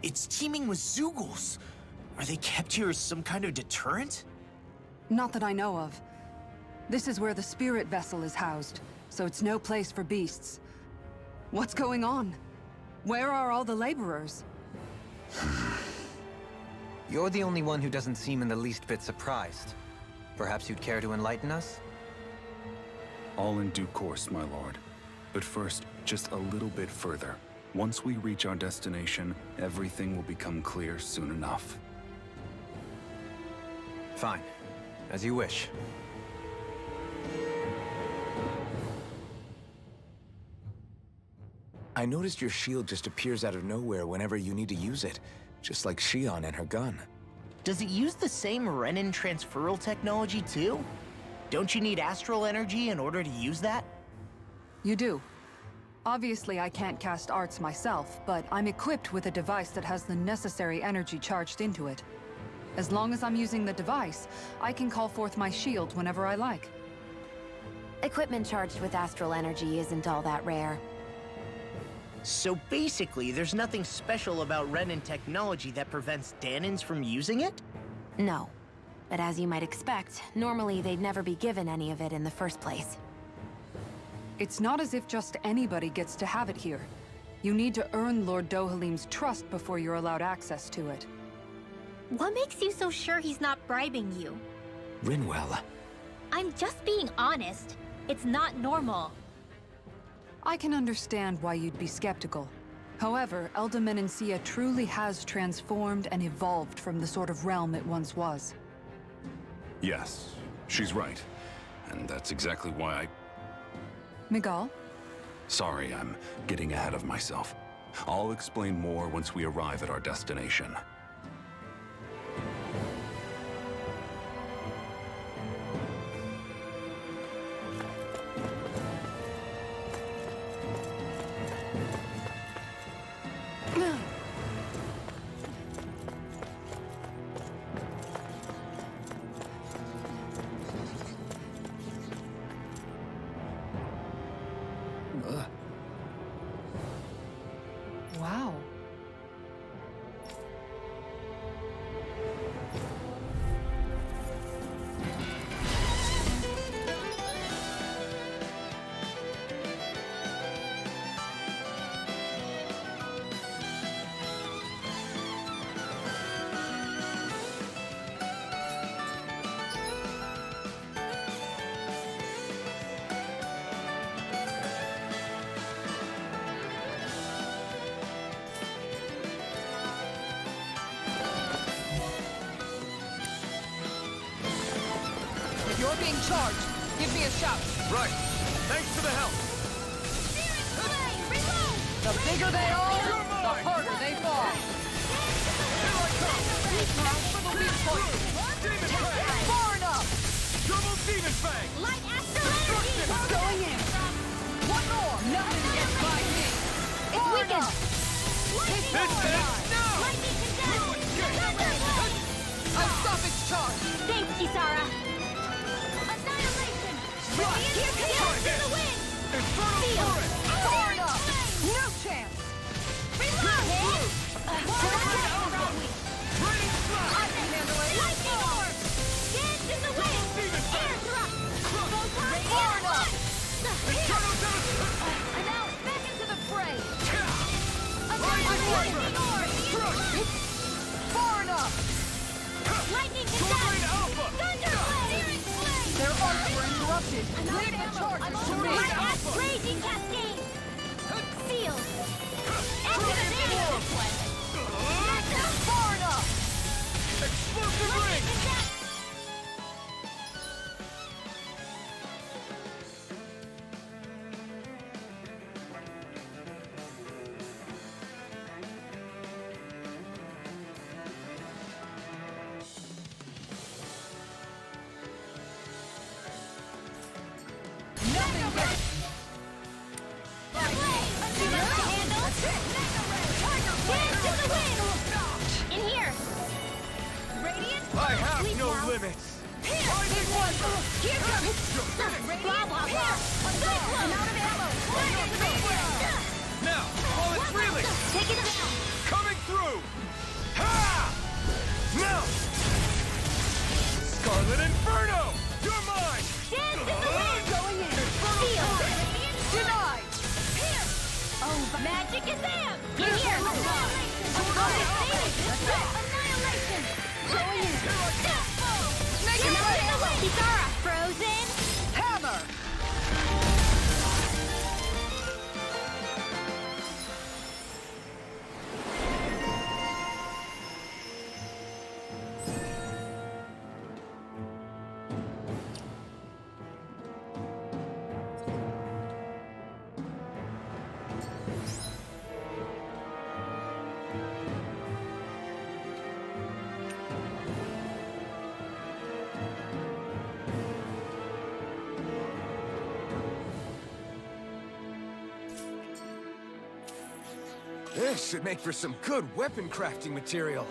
It's teeming with Zeugles. Are they kept here as some kind of deterrent? Not that I know of. This is where the spirit vessel is housed, so it's no place for beasts. What's going on? Where are all the laborers? You're the only one who doesn't seem in the least bit surprised. Perhaps you'd care to enlighten us? All in due course, my lord. But first, just a little bit further. Once we reach our destination, everything will become clear soon enough. Fine. As you wish. I noticed your shield just appears out of nowhere whenever you need to use it, just like Shion and her gun. Does it use the same Renin transferal technology too? Don't you need astral energy in order to use that? You do. Obviously, I can't cast arts myself, but I'm equipped with a device that has the necessary energy charged into it. As long as I'm using the device, I can call forth my shield whenever I like. Equipment charged with astral energy isn't all that rare. So basically, there's nothing special about Renin technology that prevents Danins from using it? No. But as you might expect, normally they'd never be given any of it in the first place. It's not as if just anybody gets to have it here. You need to earn Lord Dohalim's trust before you're allowed access to it. What makes you so sure he's not bribing you? Rinwell. I'm just being honest. It's not normal. I can understand why you'd be skeptical. However, Elda Menancia truly has transformed and evolved from the sort of realm it once was. Yes, she's right. And that's exactly why Miguel? Sorry, I'm getting ahead of myself. I'll explain more once we arrive at our destination. Wow. If you're being charged, give me a shout. Right. Thanks for the help. The bigger they are, the harder they fall. Far enough! Double Demon Fang! Light astral energy! Going in! One more! Nothing gets by me! It's weakened! Lightning I'll stop its charge! Thanks, Kisara! Annihilation! Here comes the wind! Seal! Far enough! No chance! Reload! I can handle it! Lightning orb! Dance in the wind! Air thrust! Far enough! And now back into the fray! Lightning orb! Far enough! Lightning conduct! Thunder blade! Their arcs were interrupted! Lead the charges to me! Raging cascade! Seal! Activate! Far enough! Explosive ring! In here! I have no limits! Here comes! Blah, blah, blah! I'm out of ammo! Now, while it's reeling! Take it down! Coming through! Ha! Now! Scarlet Inferno! You're mine! Dance in the wind! Going in! Feel! Denied! Oh, magic is in! In here! Annihilation! Going in! Make it rain! Kisara! Frozen! Hammer! This should make for some good weapon crafting material.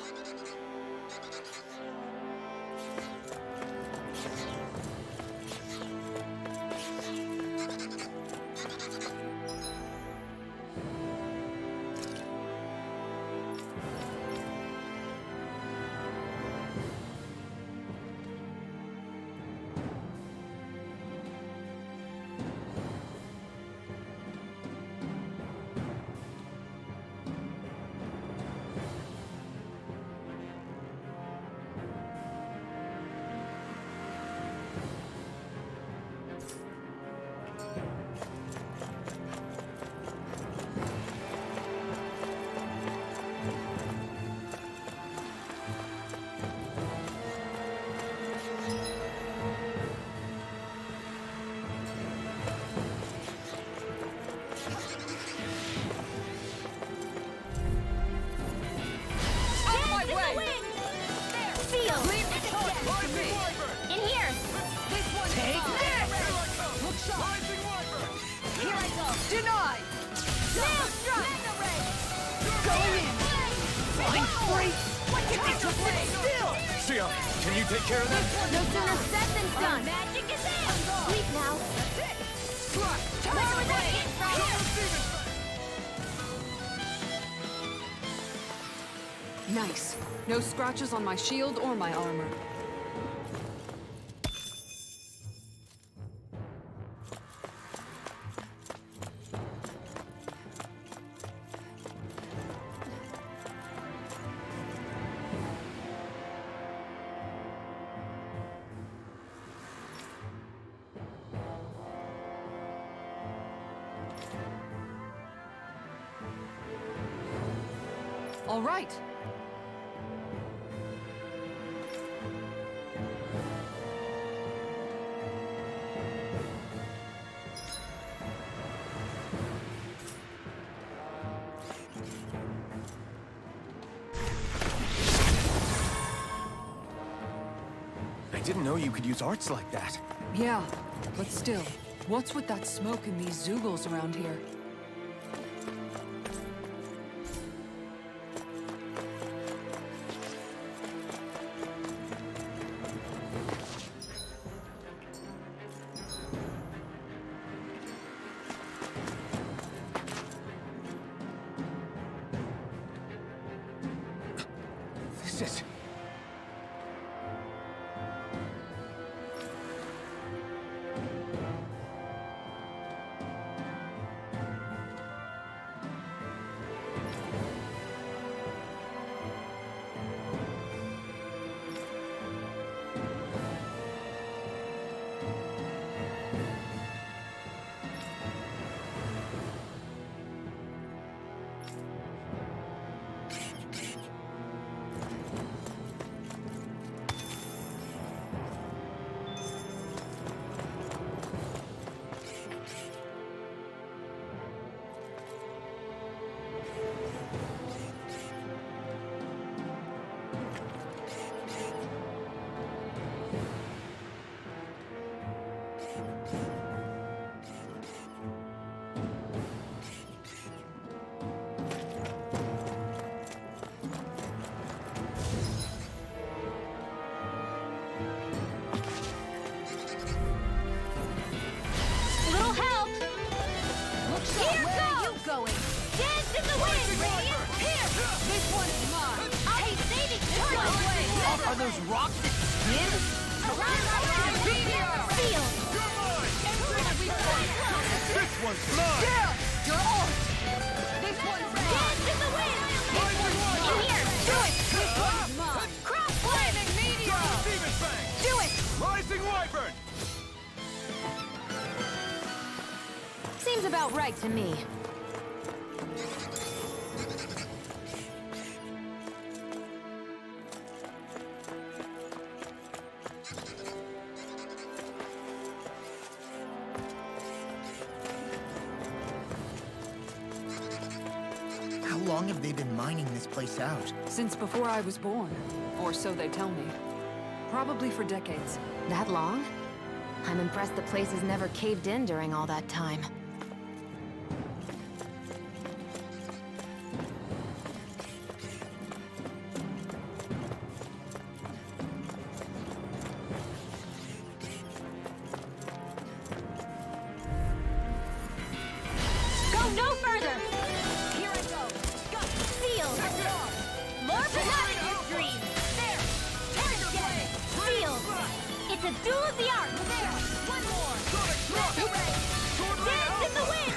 Denied! Maelstrom! Going in! Flying free! Still! Sia, can you take care of that? No sooner said than done! Magic is in! Sleep now! More with that info! Nice. No scratches on my shield or my armor. All right. I didn't know you could use arts like that. Yeah, but still, what's with that smoke and these Zoogles around here? This is... Are those rocks that spin? Field! This one's mine! You're on! This one's mine! Dance in the wind! In here! Do it! This one's mine! Cross Flaming meteor! Demon Fang! Do it! Rising Wyvern! Seems about right to me. How long have they been mining this place out? Since before I was born. Or so they tell me. Probably for decades. That long? I'm impressed the place has never caved in during all that time. Go no further! Here I go! Field! Lord Banana your dream! There! Tiger Blade! Field! It's a duel of the arts! There! One more! Dance in the wind!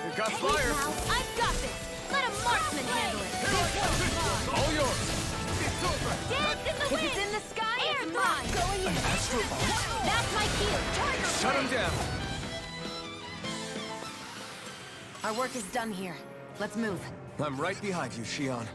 It got Wait fire! now! I've got this! Let a marksman handle it! All yours! It's over! Dance in the wind! If it's in the sky, Air it's thrust! mine! Going in! That's my shield! Tiger Shut him down! Our work is done here. Let's move. I'm right behind you, Shion.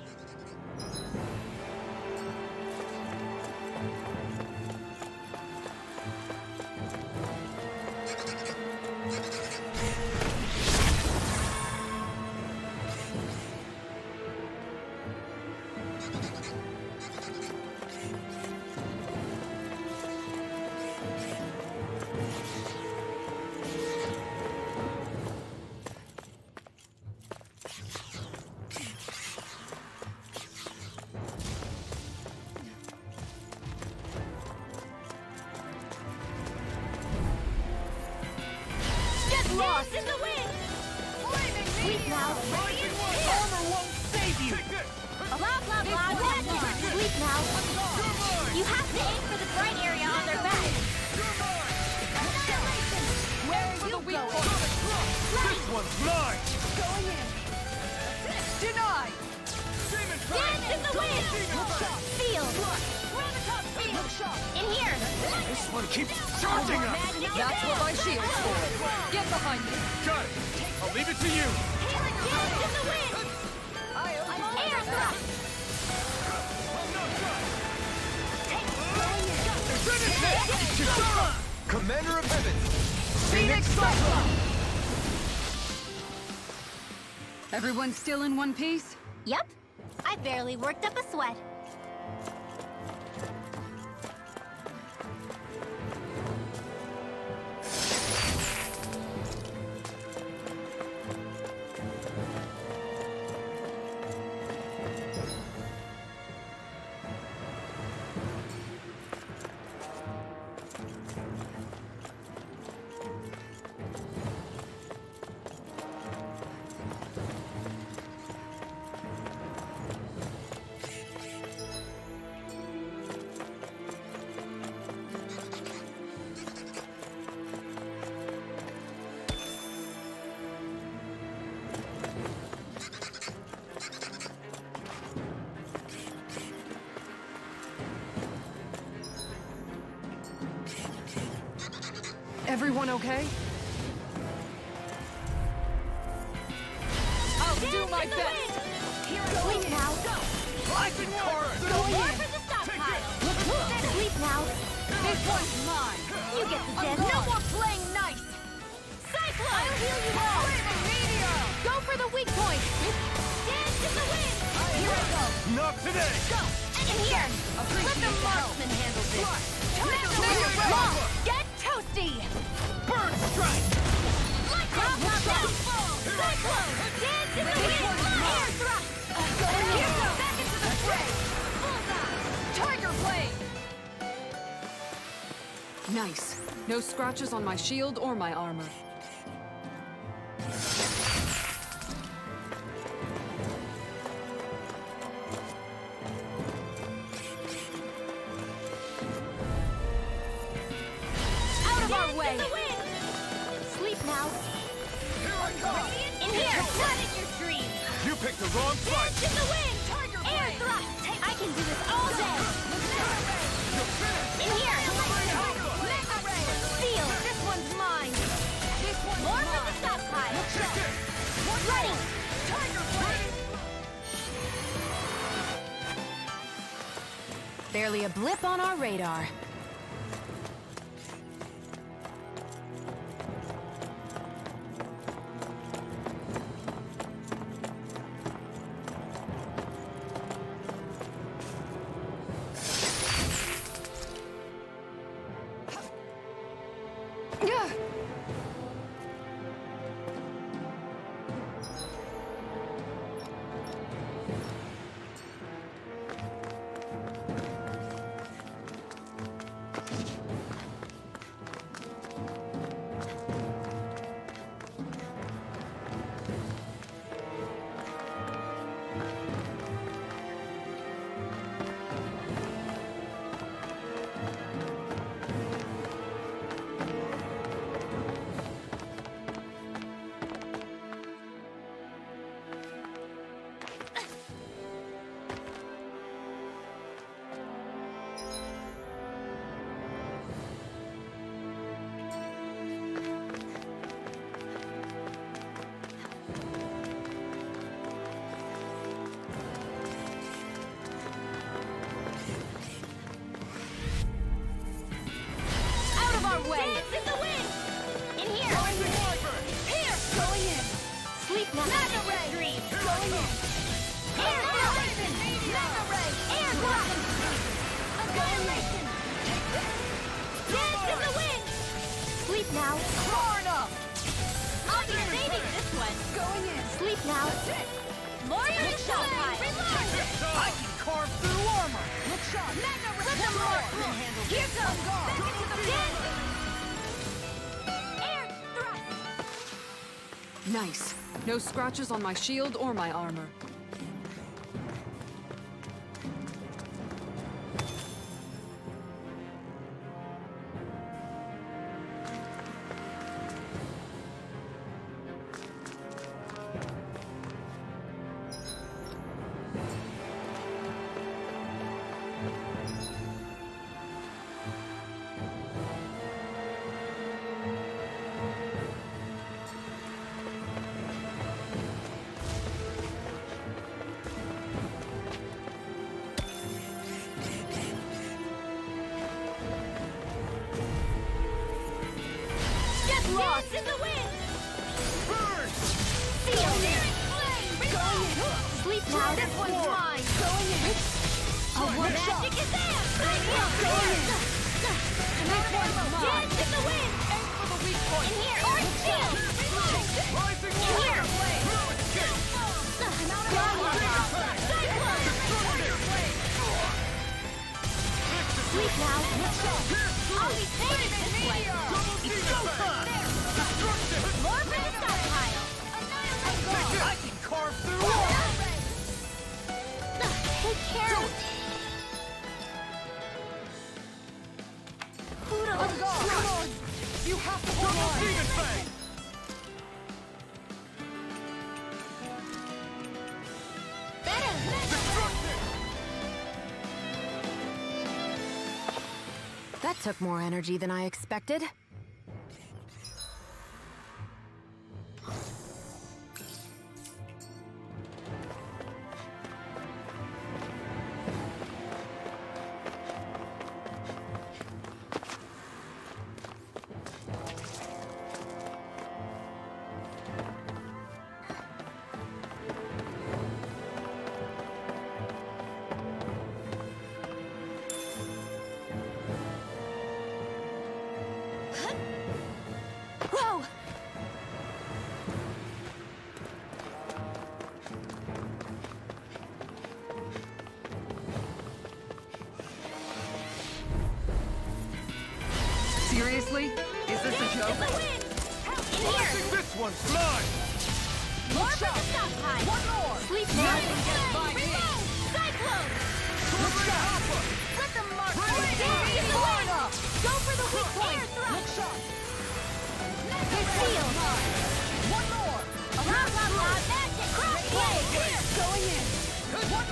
Lost in the wind! Sleep now! Armor won't save you! Blah, blah, blah, blah, blah. Sleep now! You have to aim for the bright area on their back! Where are you going? This one's mine! Going in! Denied! Dance in the wind! Field! In here! This one keeps charging us! That's what my shield's for. Get behind me. Got it! I'll leave it to you! Dance in the wind! Air thrust! Commander of Heaven! Phoenix Cyclone! Everyone still in one piece? Yep. I barely worked up a sweat. Everyone okay? I'll do my best! Going now! Rising Chorus! More for the stockpile! Sleep now! This one's mine! You get the gist! No more playing nice! Cyclone! I'll heal you all! Meteor! Go for the weak point! Dance in the wind! Here I go! Not today! Go! And in here! Let the marksman handle this! Long! Get toasty! Bird strike! Cyclone! Dance in the wind! Air thrust! Here go! Back into the fray! Bullseye! Tiger Blade! Nice. No scratches on my shield or my armor. picked the wrong fight! Dance in the wind! Air thrust! I can do this all day! In here! Steel! This one's mine! More from the stockpile! Ready! Barely a blip on our radar. Now, more for the shot pile. I can carve through armor. Look sharp. Let them roar. Here goes. Back into the pit. Air thrust. Nice. No scratches on my shield or my armor. Dance in the wind! Burn! Feel it! Going in! Sleep now, this one's mine! Going in! Oh, what magic is there? Going in! This one's mine! Dance in the wind! Aim for the weak point! In here! Orange shield! Rising In here! Sleep now! I'll be saving this way! It's go time! More for the stockpile! I can carve through Take care of... Poodle! You have to hold on! Demon Fang! That took more energy than I expected. Whoa! Seriously? Is this a joke? In here! This one's mine! More for the stockpile! One more! Sleep now! Reload! Cyclone! Let them march! Dance in the wind! Go for the weak point! Air thrust! Good seal! One more! Magic! Cross blade!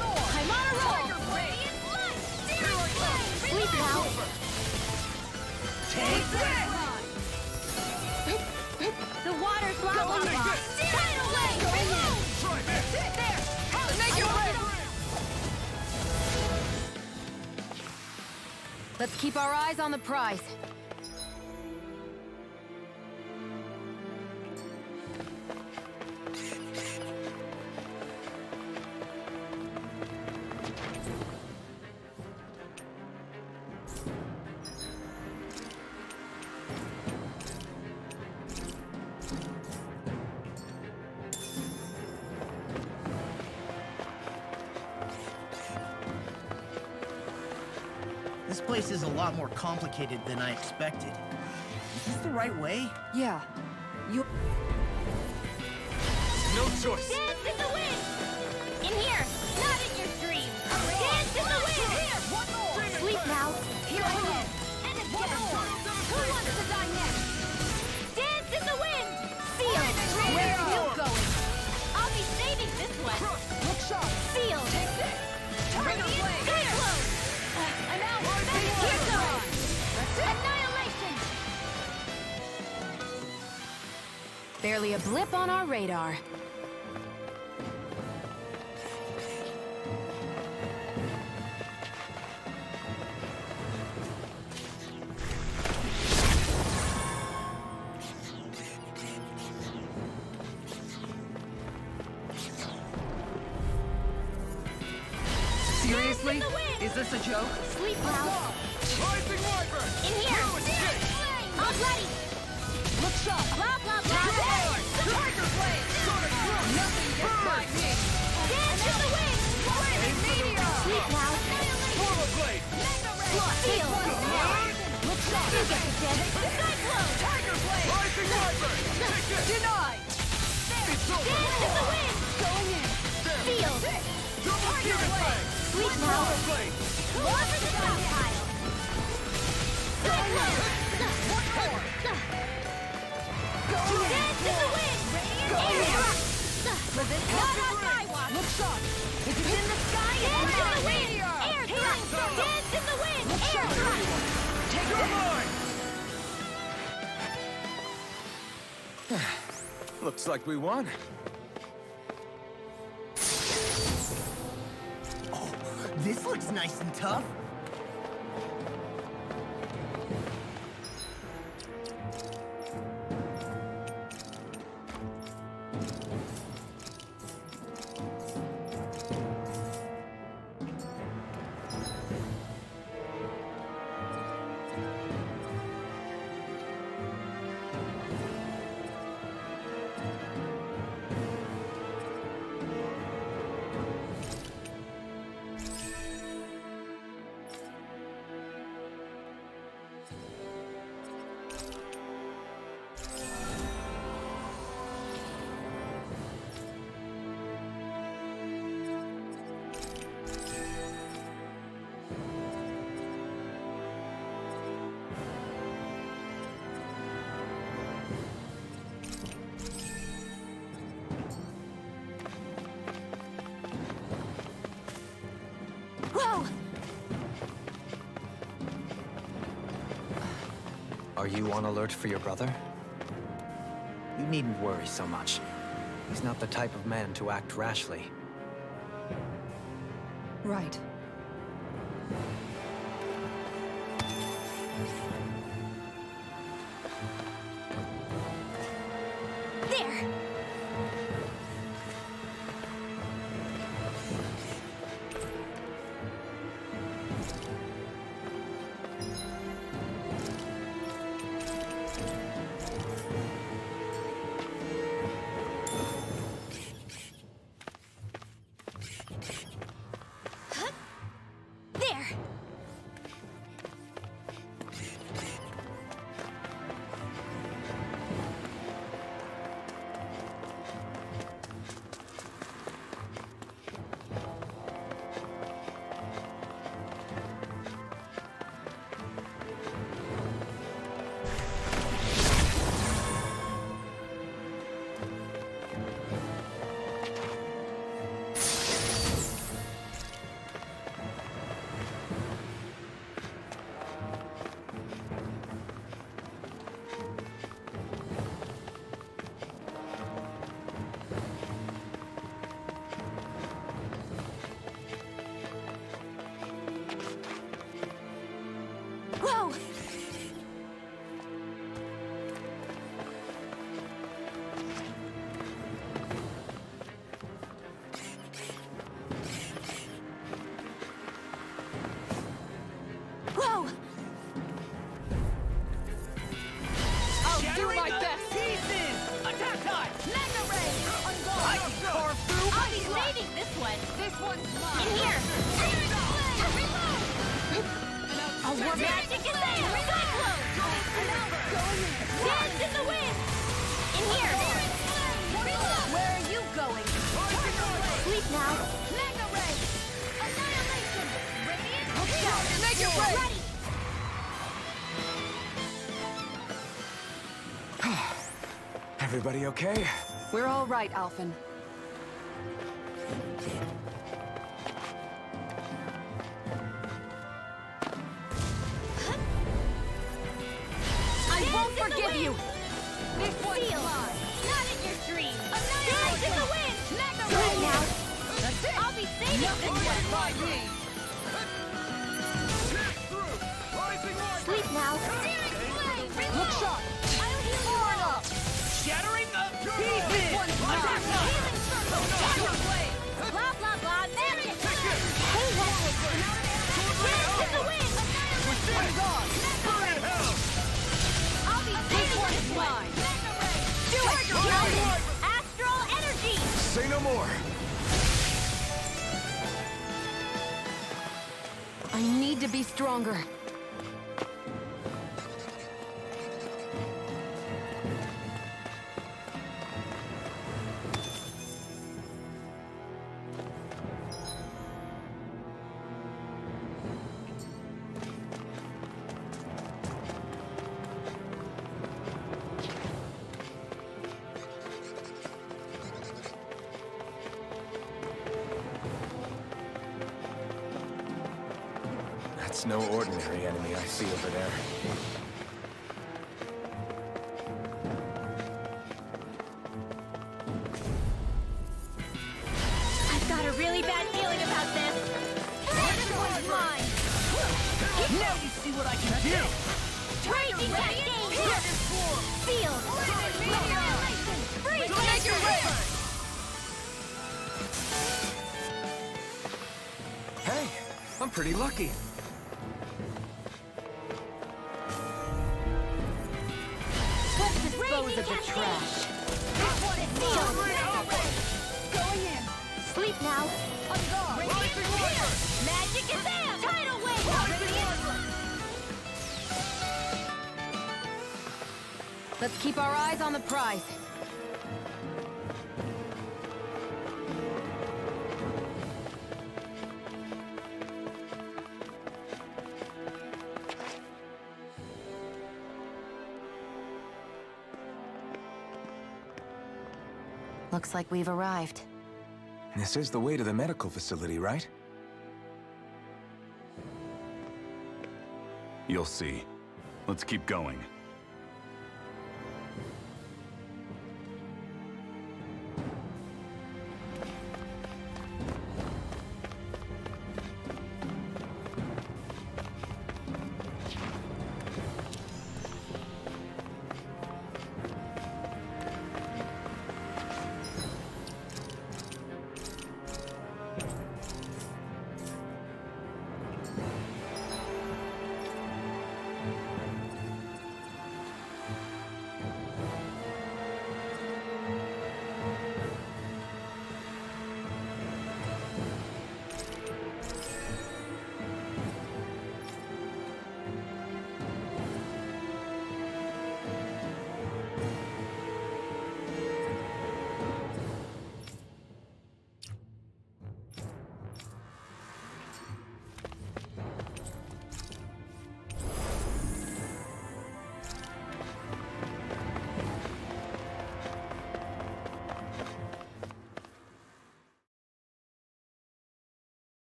I'm on a roll! Sleep now! Take that! The water's lava! Shut it away! Try this! There! Make it rain! Let's keep our eyes on the prize. This place is a lot more complicated than I expected. Is this the right way? Yeah. You... No choice! Dance in the wind! In here, not in your dreams! Dance in the wind! Here! One more! Sleep now! Here I am! And it's One more! Who wants to die next? Dance in the wind! Seal! Where Where are you are you? going? I'll be saving this one! Look sharp! Seal! Take this! Tiger Blade! Cyclone! And now, here goes! Annihilation! Barely a blip on our radar. Seriously? Is this a joke? Sleep now! Rising Wyvern! In here! You escape! All ready! Look sharp! Blah, blah, blah! Tiger Blade! Nothing gets by me! Dance in the wind! Flaming meteor! Sleep now! Portal Blade! Seal! Look sharp! You get the dead! Cyclone! Tiger Blade! Rising Wyvern! Take this! Denied! It's over! Dance in the wind! Going in! Seal! Double Demon Blade! Sleep now! Portal Blade! Over the stockpile! Cyclone! One more! Dance in the wind! Air drop! Not on my watch! Look sharp! If it's in the sky, dance in the wind! Air drop! Dance in the wind! Air drop! Take your mind! Looks like we won. Oh, this looks nice and tough. Whoa! Are you on alert for your brother? You needn't worry so much. He's not the type of man to act rashly. Right. There! There! Everybody okay? We're all right, Alphen. I won't forgive you! This one's mine! Not in your dreams! Dance in the wind! Right now! I'll be saving this one! Sleep now! Look sharp! I'll heal you all! Shattering the pieces! Attack now! Healing circle! Shadow blade! Blah, blah, blah! Magic! Hey, Westwood! Dance in the wind! I'm gone! I'll be saving this one! Do it! Dragon! Astral energy! Say no more! I need to be stronger. That's no ordinary enemy I see over there. I've got a really bad feeling about this. This one's mine. Now you see what I can do! Raging cascade. Field. Annihilation. Freeze. Hey, I'm pretty lucky. Let's dispose of the trash. This one is sealed. Going in. Sleep now. On guard. Magic is out. Tidal wave. Let's keep our eyes on the prize. Looks like we've arrived. This is the way to the medical facility, right? You'll see. Let's keep going.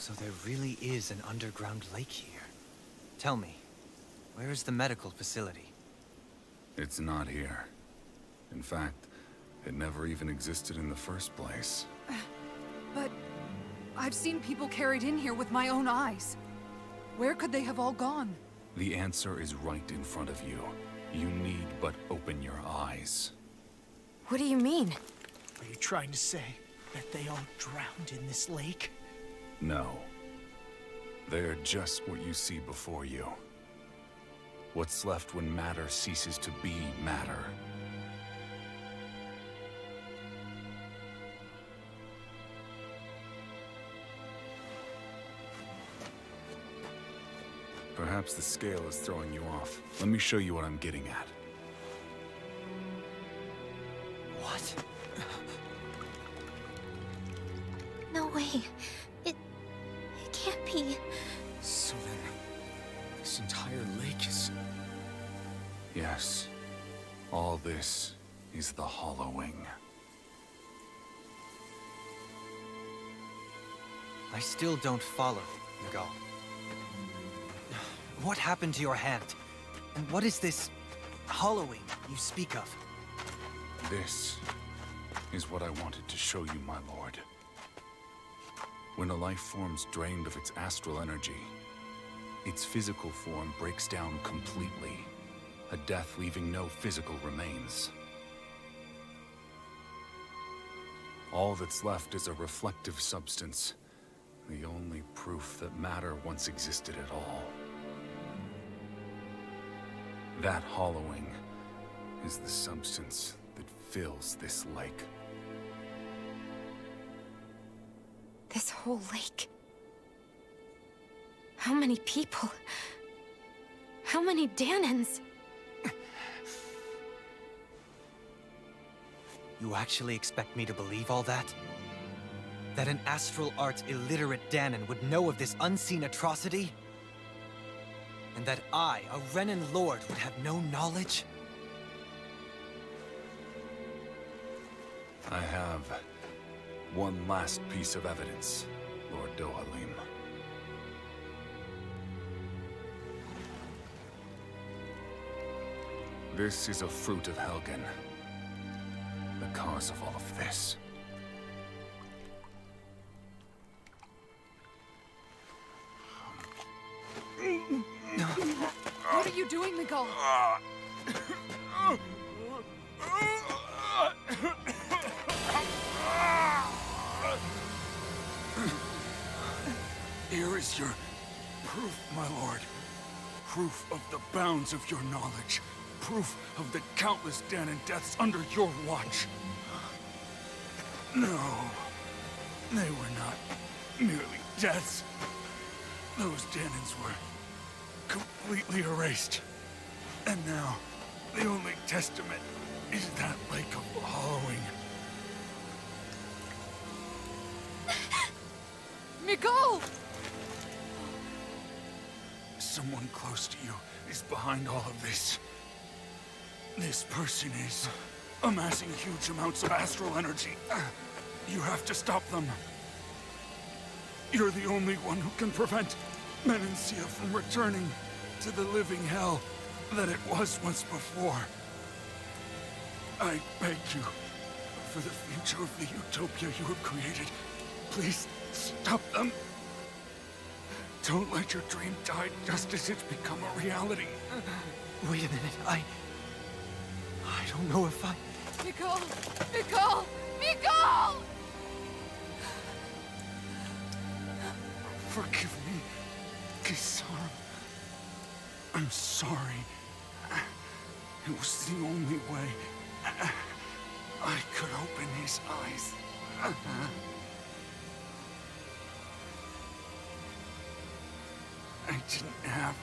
So there really is an underground lake here. Tell me, where is the medical facility? It's not here. In fact, it never even existed in the first place. But I've seen people carried in here with my own eyes. Where could they have all gone? The answer is right in front of you. You need but open your eyes. What do you mean? Are you trying to say that they all drowned in this lake? No. They're just what you see before you. What's left when matter ceases to be matter. Perhaps the scale is throwing you off. Let me show you what I'm getting at. What? No way. It can't be. This entire lake is... Yes. All this is the Hollowing. I still don't follow, Miguel. What happened to your hand? And what is this hollowing you speak of? This is what I wanted to show you, my lord. When a life form's drained of its astral energy, its physical form breaks down completely. A death leaving no physical remains. All that's left is a reflective substance. The only proof that matter once existed at all. That hollowing is the substance that fills this lake. This whole lake. How many people? How many Danans? You actually expect me to believe all that? That an astral arts illiterate Danan would know of this unseen atrocity? And that I, a Renan lord, would have no knowledge? I have one last piece of evidence, Lord Dohalim. This is a fruit of Helgen. The cause of all of this. What are you doing, Miguel? Here is your proof, my lord. Proof of the bounds of your knowledge. Proof of the countless Danan deaths under your watch. No, they were not merely deaths. Those Danans were completely erased. And now, the only testament is that lake of hollowing. Miguel! Someone close to you is behind all of this. This person is amassing huge amounts of astral energy. You have to stop them. You're the only one who can prevent Menancia from returning to the living hell that it was once before. I beg you, for the future of the utopia you have created, please stop them. Don't let your dream die just as it's become a reality. Wait a minute, I don't know if I... Miguel! Miguel! Miguel! Forgive me, Kisara. I'm sorry. It was the only way I could open his eyes. I didn't have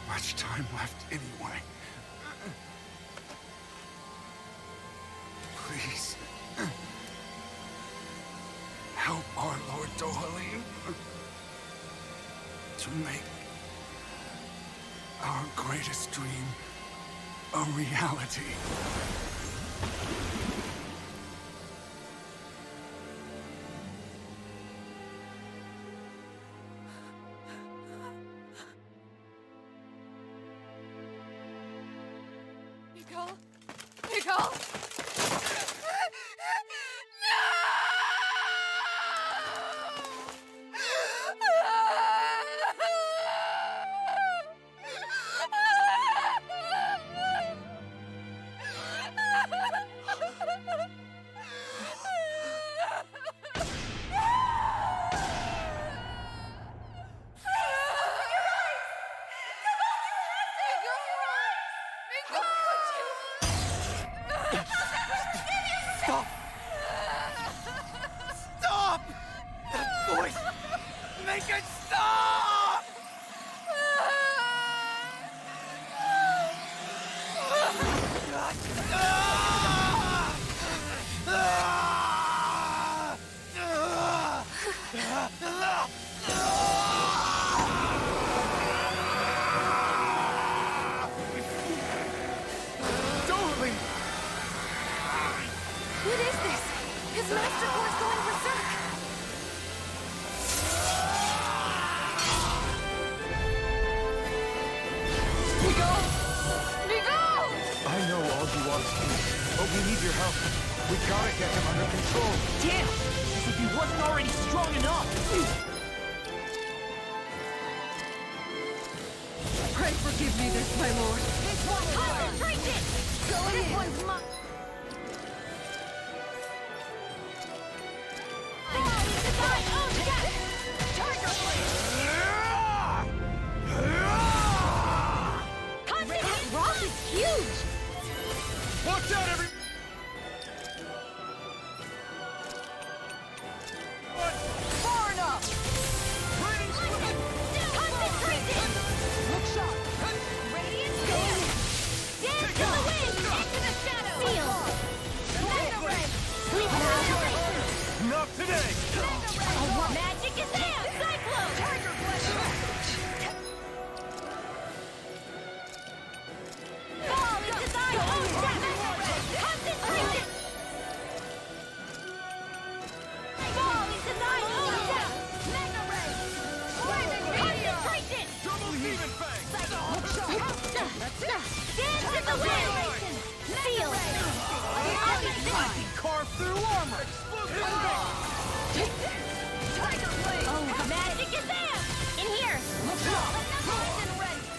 much time left anyway. Please, help our Lord Dohalim to make our greatest dream a reality. Miguel! Miguel! close. But we need your help. We gotta get him under control. Damn! As if he wasn't already strong enough! Pray forgive me this, my lord. This one's concentration! This one's mine! That rock is huge! Watch out, every... Far enough! Concentration! Look sharp! Radiant dance! Dance to the wind! Into the shadow! Seal! Mega ray! Sleep now! Not today! Magic is there! Cyclone! Tiger Fall into thine own death! Concentration! Fall into thine own death! Mega ray! Concentration! Double demon fang! Dance in the wind! Seal! I can carve through armor! Tiger blade! Oh, magic is there! In here!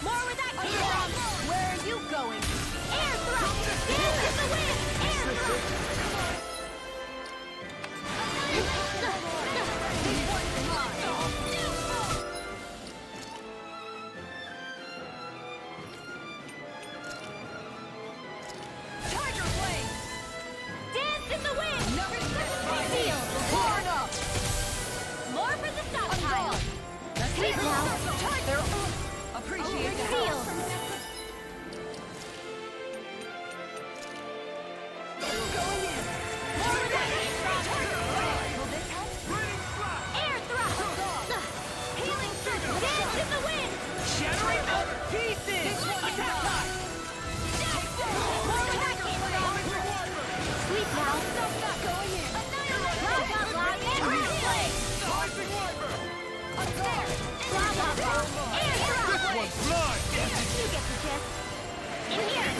More where that came from! Where are you going? Air thrust! Dance in the wind! Air thrust! Tiger blade! Dance in the wind! Seal! Far enough! More for the stockpile! Sleep now! Appreciate the Seal! help. Air thrust! Healing circle! Dance in the wind! Shattering out pieces! Attack time! More where that came from! Sleep now! Not going in! Rock out loud and blade! Up there! Blah blah blah! Air thrust! This one's mine! You get the gist! In here!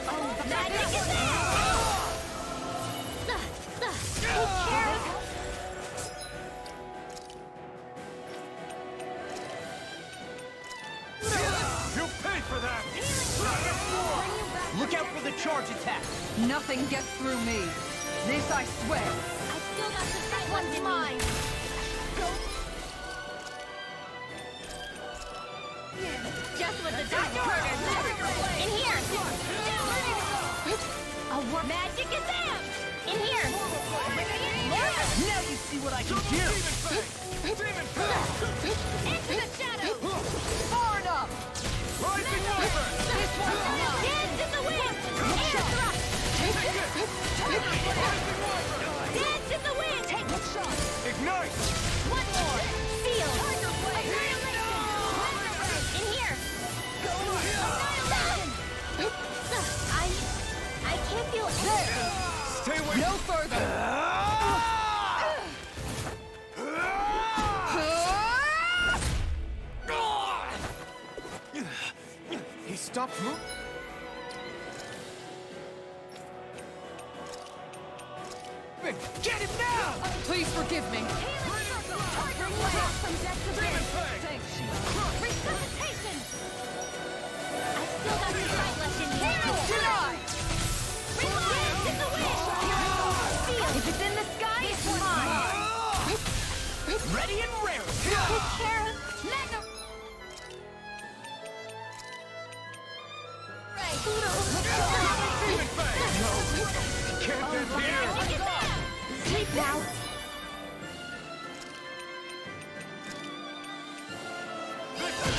Oh, the magic is there! Who cares? You pay for that! Look out for the charge attack! Nothing gets through me. This I swear. I still got the that one's mine! Just what the doctor ordered! In here! Magic is there! In here! Now you see what I can do! Demon fang! Into the shadow! Far enough! Rising Wyvern! This one's mine! Dance in the wind! Air thrust! Dance in the wind! Take a shot! Ignite! One more! Seal! In here! Annihilation! I can't feel anything! Stay away! No further. He stopped moving. Get him now! Please forgive me. Tiger blade! From death to Demon death! fang! Thanks, Sheila. Resuscitation! I still got the fight left in me! Denied! Dance in the wind! Seal! If it's in the sky, it's mine. Ready and raring! Who cares? Mega... Demon fang! Can't end here! Magic is there! Sleep now!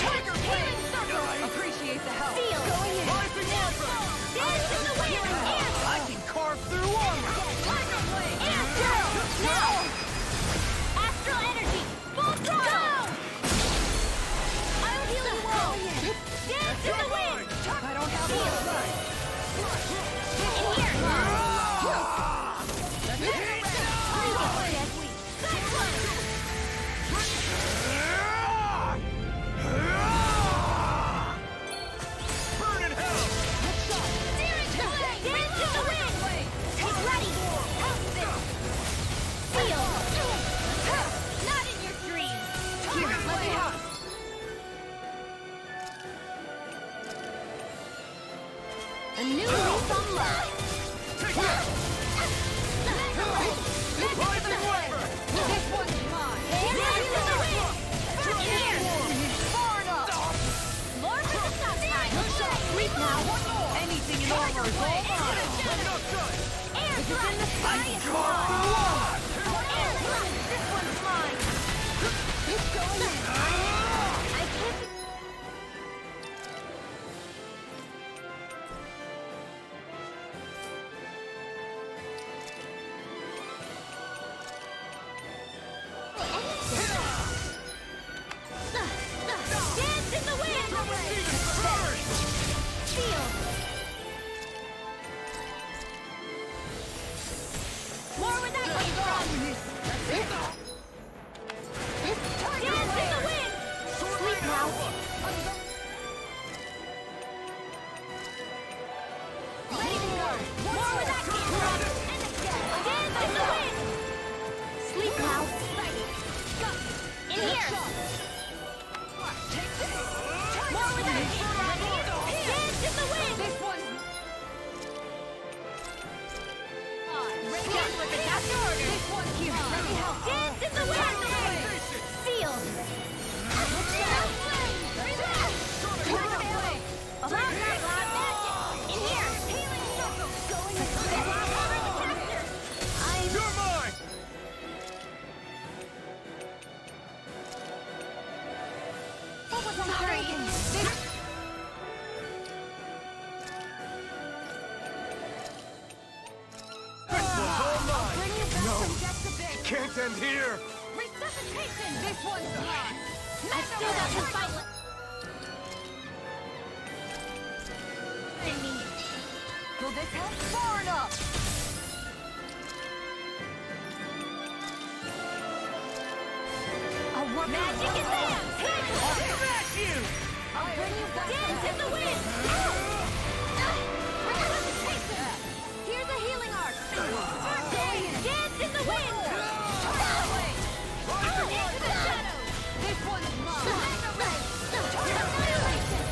Tiger Healing circle! Appreciate the help. Seal! Rising Wyvern! Dance in the wind! Air I can carve through armor! Tiger blade! Air throw! Now! Astral energy! Full throttle! I'll heal you all! Dance in the wind! I don't have Seal! In here! Deadly! Cyclone! Burn in hell! Here, let me help. A new lease on life. Rising Weaver! This one's mine. Dance in the wind. Here. Far enough. More for the stockpile. Sleep now. Anything in armor is all mine. Air thrust. In the sky is mine. Air thrust. This one's mine. It's going. I can't. Dance in the wind! Feel! More where that came from! Dance in the wind! Sleep now! Lightning word! More where that came from! Dance in the wind! Sleep now! In here! More with that! Dance in the wind! This one! Dance with the doctor order! This one here! Let me help! Dance in the wind! Sealed! Allow that loud magic! In here! Healing circle! Going to cover the capture! You're mine! What was I thinking? Can't end here! Resuscitation! This one's mine! I still got the fight! Will this help? Far enough! I'll work Magic is there! I'll smash you! I'll bring you back. Dance in the wind! Resuscitation! Here's a healing art! Dance in the wind! Out into the shadows! This one's mine! Annihilation!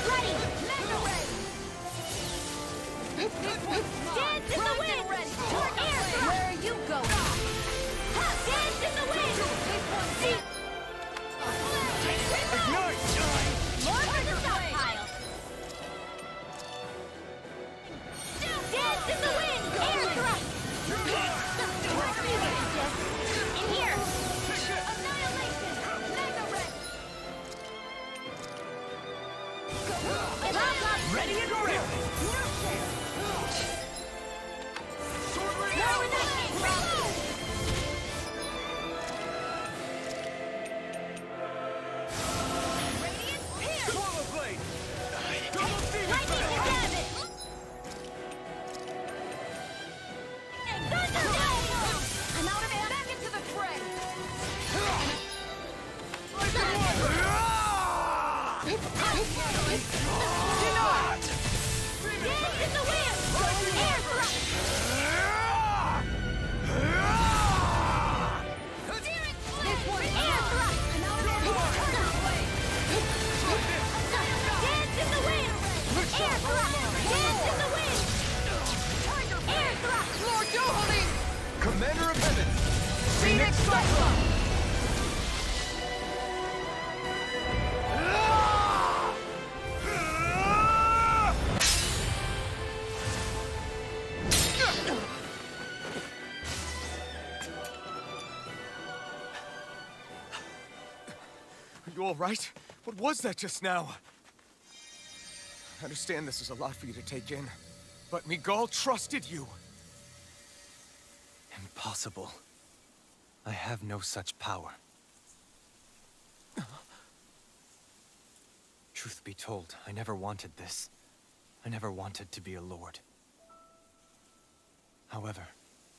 Ready! Mega ray! This one's mine! Dance in the wind! Air thrust! Where are you going? Dance in the wind! This one's See! Ignite! More for the stockpile! Dance in the wind! Air thrust! In here! annihilation! Mega ray! Ready and ready! More where that came from! Swallow blade! Double Lightning to grab it! I'm out of air! Back into the fray! Dance in the wind! Air thrust! This one! Air thrust! Dance in the wind! Air thrust! Dance in the wind! Air thrust! Lord Dohalim! Commander of Heaven! Phoenix Cyclone! Are you all right? What was that just now? I understand this is a lot for you to take in, but Miguel trusted you. Impossible. I have no such power. Truth be told, I never wanted this. I never wanted to be a lord. However,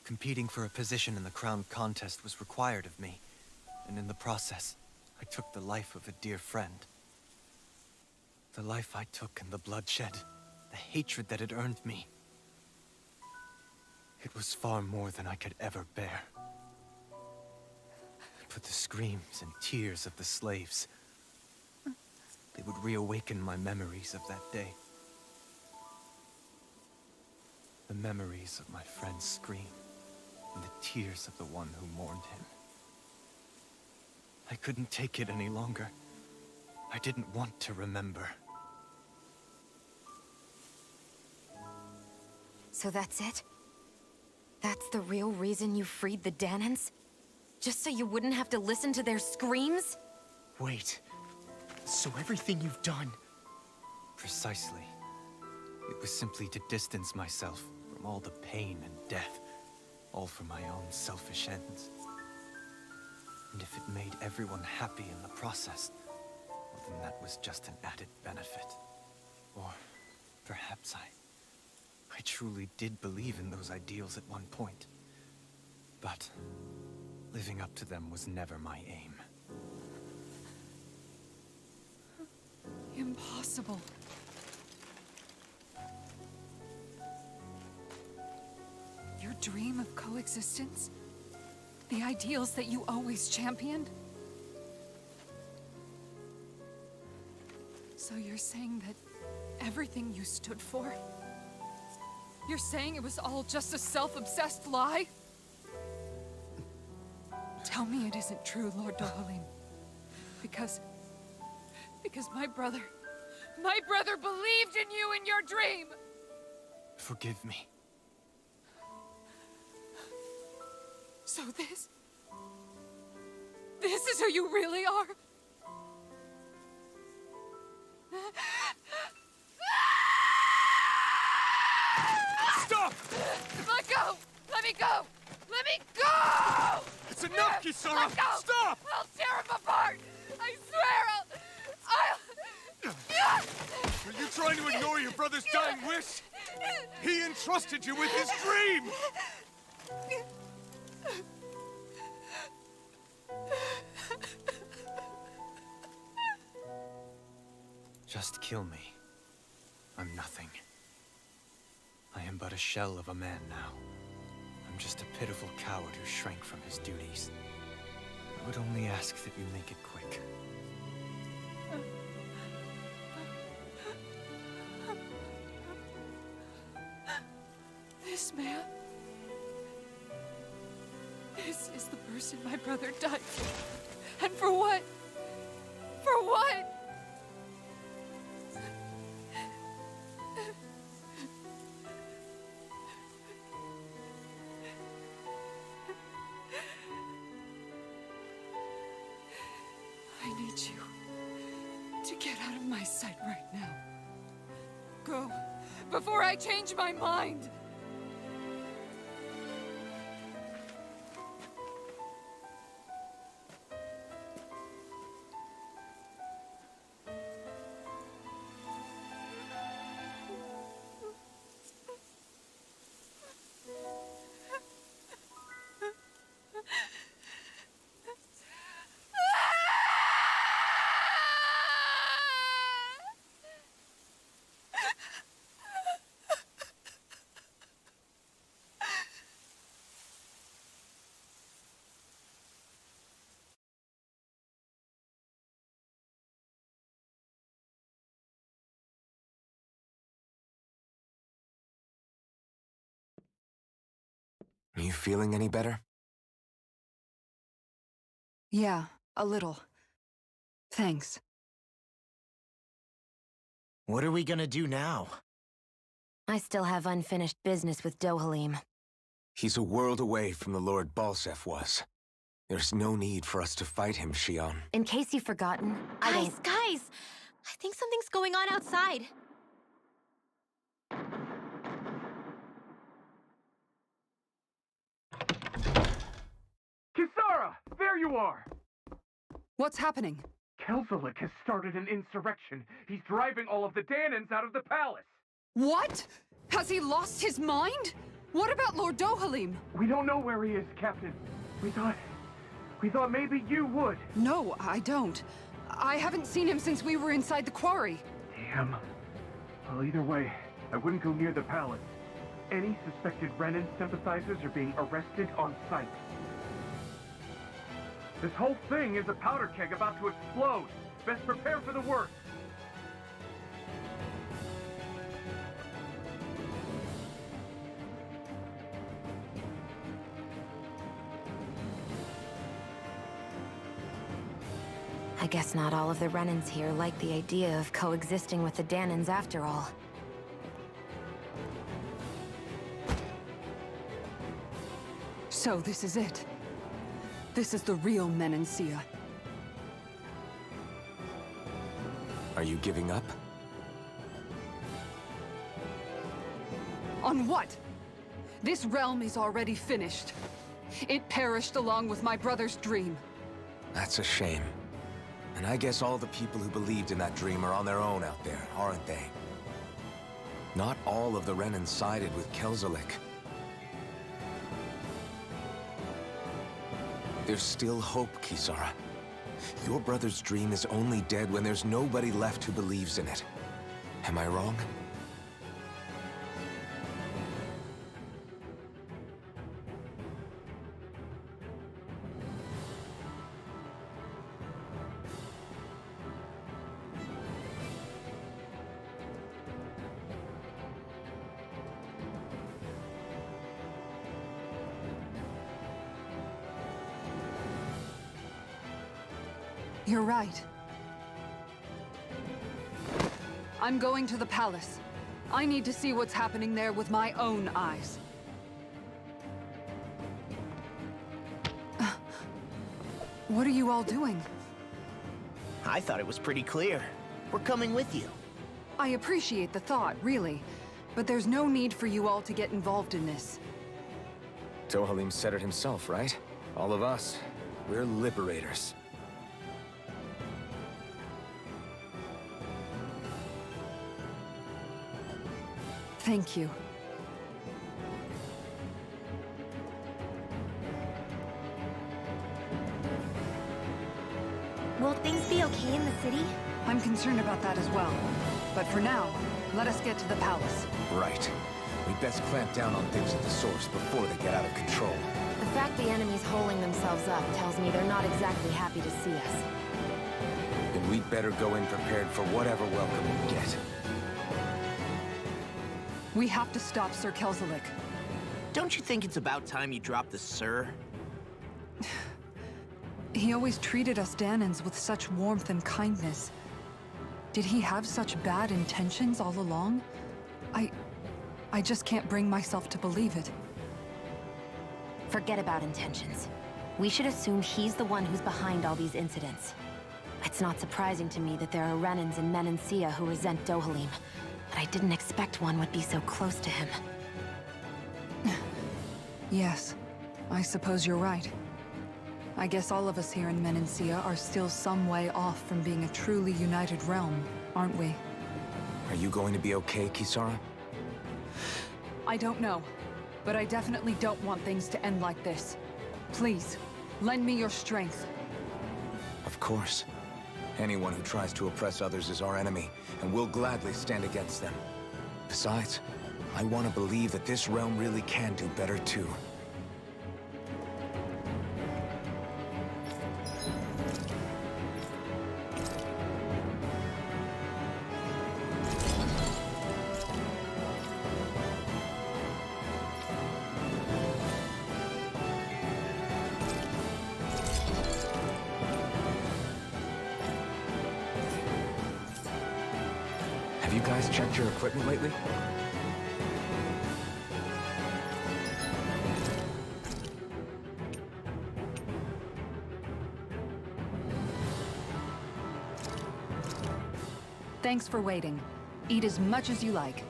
competing for a position in the crown contest was required of me, and in the process, I took the life of a dear friend. The life I took and the bloodshed, the hatred that it earned me. It was far more than I could ever bear. But the screams and tears of the slaves. They would reawaken my memories of that day. The memories of my friend's scream, and the tears of the one who mourned him. I couldn't take it any longer. I didn't want to remember. So that's it? That's the real reason you freed the Danans? Just so you wouldn't have to listen to their screams? Wait. So everything you've done... Precisely. It was simply to distance myself from all the pain and death, all for my own selfish ends. And if it made everyone happy in the process, well, then that was just an added benefit. Or perhaps I truly did believe in those ideals at one point. But living up to them was never my aim. Impossible. Your dream of coexistence? The ideals that you always championed? So you're saying that everything you stood for? You're saying it was all just a self-obsessed lie? Tell me it isn't true, Lord Dohalim. Because my brother believed in you in your dream! Forgive me. So this is who you really are? Stop! Let go! Let me go! Let me go! It's enough, Kisara! Let go! Stop! I'll tear him apart! I swear Are you trying to ignore your brother's dying wish? He entrusted you with his dream! Just kill me. I'm nothing. I am but a shell of a man now. I'm just a pitiful coward who shrank from his duties. I would only ask that you make it quick. This man... This is the person my brother died for. And for what? For what? I need you to get out of my sight right now. Go, before I change my mind! Are you feeling any better? Yeah, a little. Thanks. What are we gonna do now? I still have unfinished business with Dohalim. He's a world away from the Lord Balseph was. There's no need for us to fight him, Shion. In case you've forgotten, Guys, I think something's going on outside. Kisara! There you are! What's happening? Kelzelik has started an insurrection. He's driving all of the Danans out of the palace. What? Has he lost his mind? What about Lord Dohalim? We don't know where he is, Captain. We thought maybe you would. No, I don't. I haven't seen him since we were inside the quarry. Damn. Well, either way, I wouldn't go near the palace. Any suspected Renan sympathizers are being arrested on sight. This whole thing is a powder keg about to explode. Best prepare for the worst. I guess not all of the Renans here like the idea of coexisting with the Danans after all. So this is it. This is the real Menancia. Are you giving up? On what? This realm is already finished. It perished along with my brother's dream. That's a shame. And I guess all the people who believed in that dream are on their own out there, aren't they? Not all of the Renan sided with Kelzelik. There's still hope, Kisara. Your brother's dream is only dead when there's nobody left who believes in it. Am I wrong? You're right. I'm going to the palace. I need to see what's happening there with my own eyes. What are you all doing? I thought it was pretty clear. We're coming with you. I appreciate the thought, really. But there's no need for you all to get involved in this. Dohalim said it himself, right? All of us, we're liberators. Thank you. Will things be okay in the city? I'm concerned about that as well. But for now, let us get to the palace. Right. We'd best clamp down on things at the source before they get out of control. The fact the enemy's holding themselves up tells me they're not exactly happy to see us. Then we'd better go in prepared for whatever welcome we get. We have to stop Sir Kelzelik. Don't you think it's about time you dropped the sir? He always treated us Danans with such warmth and kindness. Did he have such bad intentions all along? I just can't bring myself to believe it. Forget about intentions. We should assume he's the one who's behind all these incidents. It's not surprising to me that there are Renans in Menancia who resent Dohalim, but I didn't expect one would be so close to him. Yes, I suppose you're right. I guess all of us here in Menancia are still some way off from being a truly united realm, aren't we? Are you going to be okay, Kisara? I don't know, but I definitely don't want things to end like this. Please, lend me your strength. Of course. Anyone who tries to oppress others is our enemy, and we'll gladly stand against them. Besides, I want to believe that this realm really can do better too. Have you guys checked your equipment lately? Thanks for waiting. Eat as much as you like.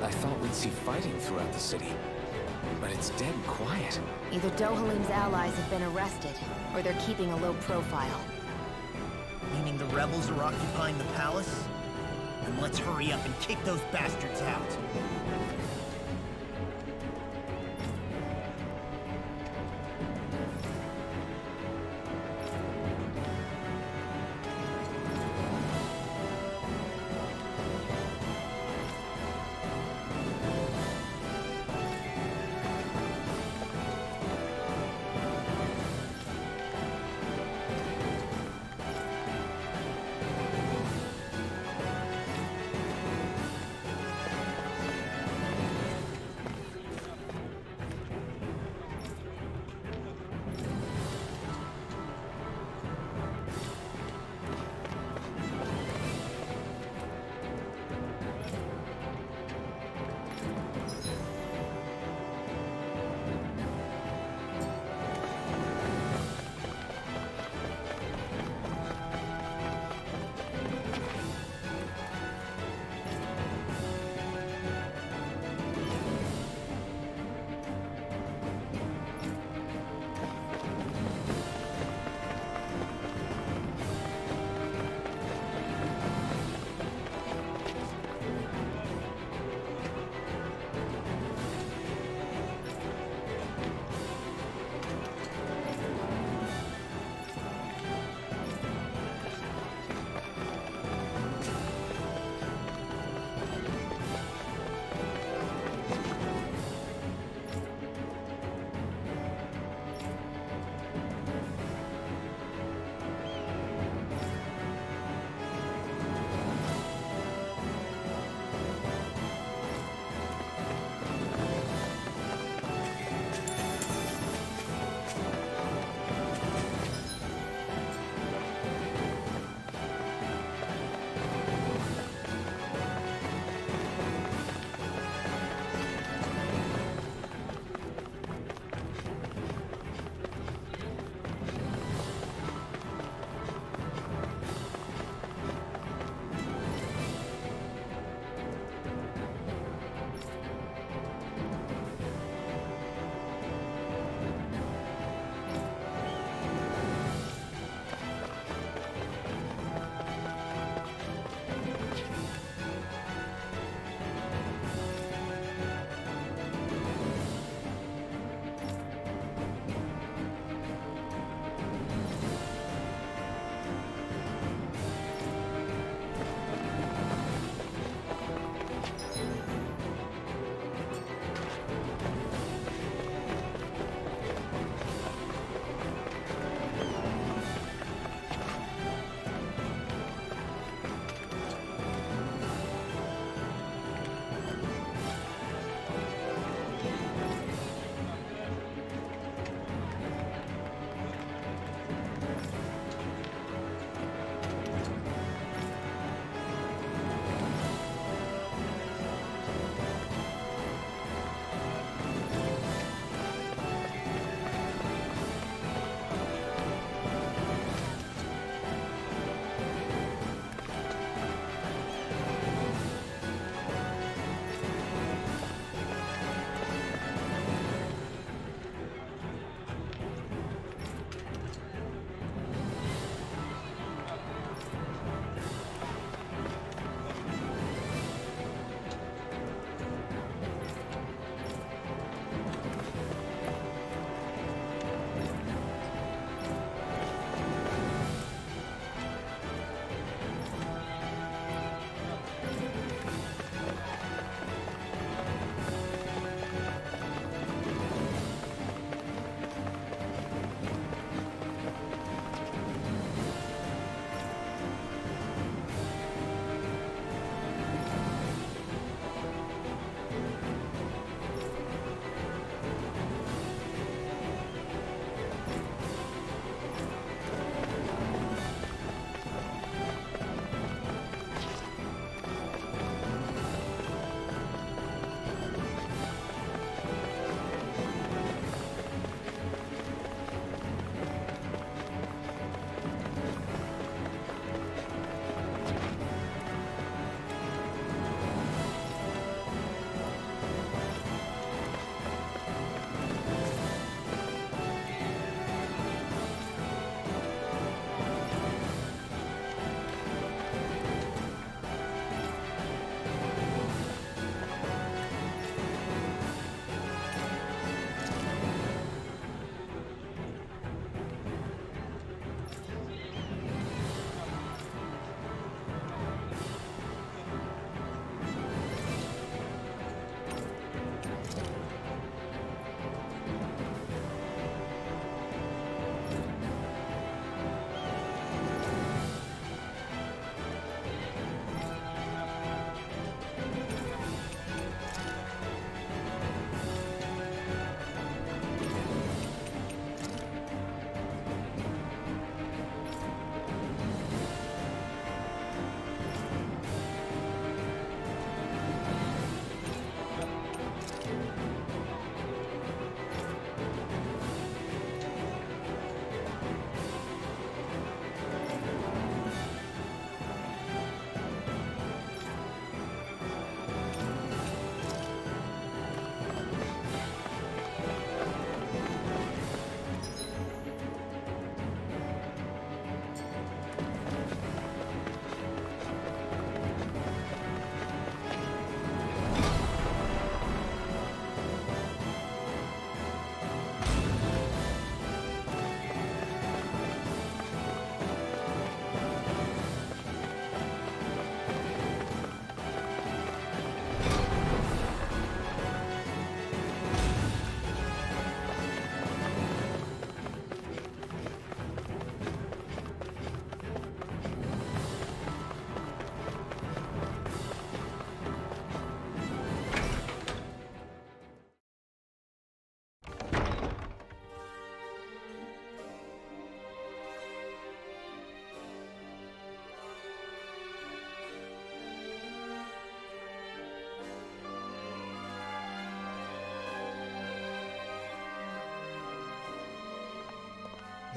I thought we'd see fighting throughout the city. But it's dead quiet. Either Dohalim's allies have been arrested, or they're keeping a low profile. Meaning the rebels are occupying the palace? Then let's hurry up and kick those bastards out.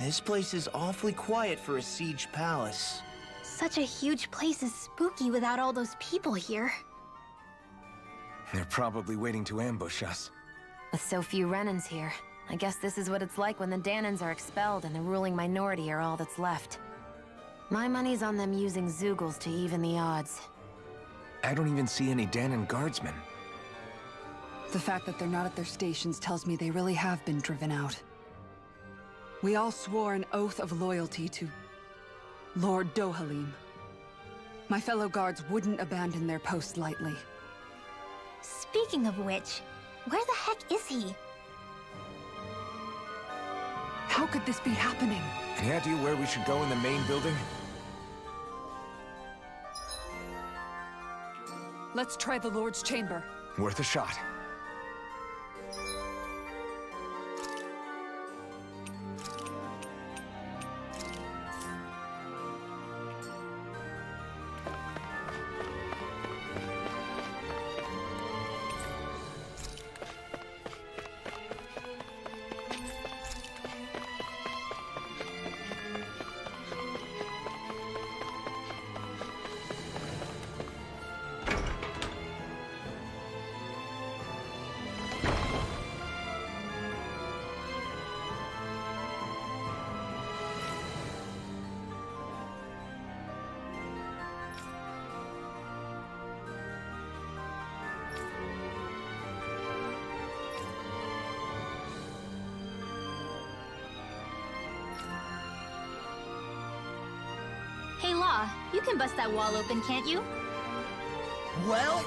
This place is awfully quiet for a siege palace. Such a huge place is spooky without all those people here. They're probably waiting to ambush us. With so few Renans here, I guess this is what it's like when the Danans are expelled and the ruling minority are all that's left. My money's on them using Zeugles to even the odds. I don't even see any Danan guardsmen. The fact that they're not at their stations tells me they really have been driven out. We all swore an oath of loyalty to Lord Dohalim. My fellow guards wouldn't abandon their post lightly. Speaking of which, where the heck is he? How could this be happening? Any idea where we should go in the main building? Let's try the Lord's chamber. Worth a shot. Hey, Law, you can bust that wall open, can't you? Well,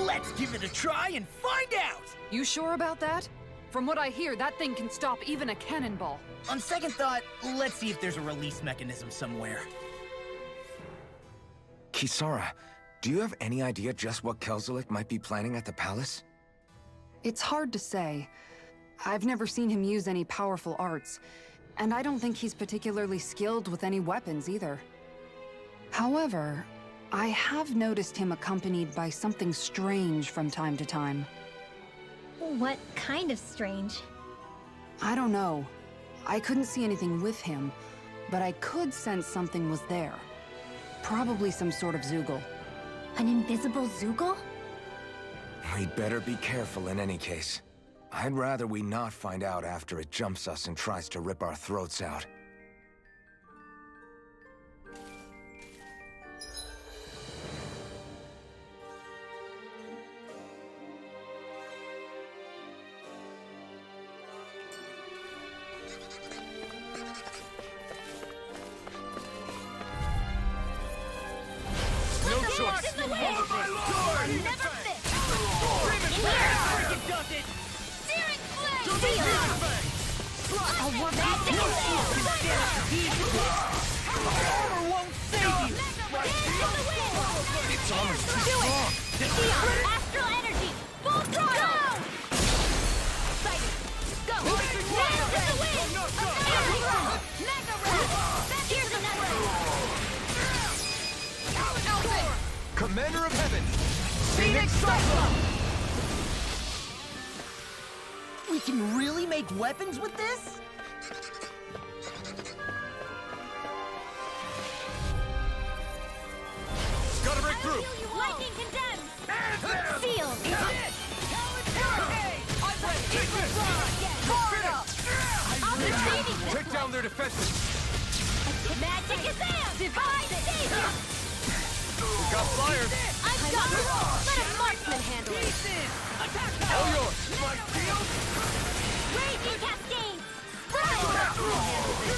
let's give it a try and find out! You sure about that? From what I hear, that thing can stop even a cannonball. On second thought, let's see if there's a release mechanism somewhere. Kisara, do you have any idea just what Kelzelik might be planning at the palace? It's hard to say. I've never seen him use any powerful arts, and I don't think he's particularly skilled with any weapons either. However, I have noticed him accompanied by something strange from time to time. What kind of strange? I don't know. I couldn't see anything with him, but I could sense something was there. Probably some sort of Zeugle. An invisible Zeugle? We'd better be careful in any case. I'd rather we not find out after it jumps us and tries to rip our throats out. Commander of Heaven! Phoenix Cyclone! We can really make weapons with this? Gotta break through! Lightning condemns! Sealed! Take down their defenses! Magic is out! Divine Savior! We got flyers! I've got it! Let a marksman handle it! All yours! My shield! Raging Cascade! Right!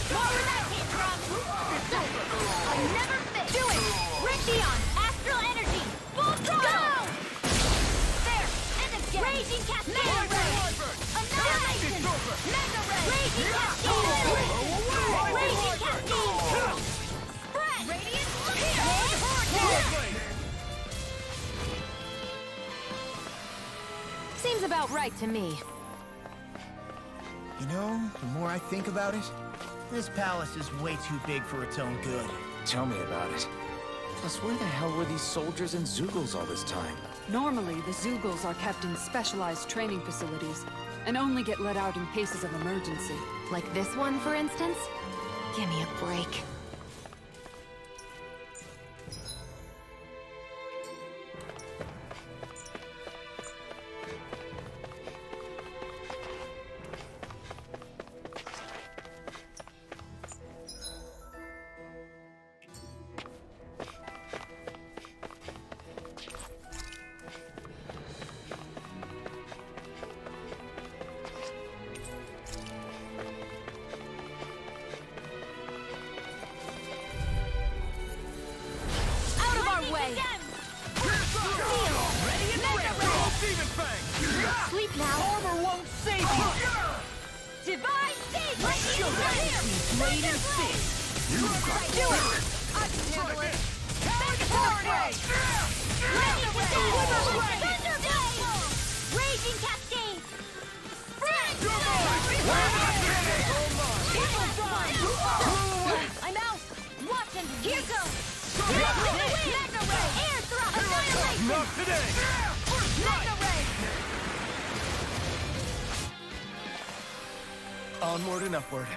More where that came from! I'll never fit! Do it! Rendion! Astral Energy! Full throttle! Go! There! And again! Raging Cascade! Annihilation! Mega Ray! Raging Cascade! Raging Cascade! Spread! Radiant! Seems about right to me. You know, the more I think about it, this palace is way too big for its own good. Tell me about it. Plus, where the hell were these soldiers and Zeugles all this time? Normally, the Zeugles are kept in specialized training facilities, and only get let out in cases of emergency. Like this one, for instance? Give me a break. Sleep now. Armor won't save you. Divine save. Blade and fist. You got do it. I can handle it. Thunderblade. Raging Cascade. I'm out. Watch and here goes. Magna Ray. Air thrust. Annihilation. Not today. Magna Ray. Onward and upward.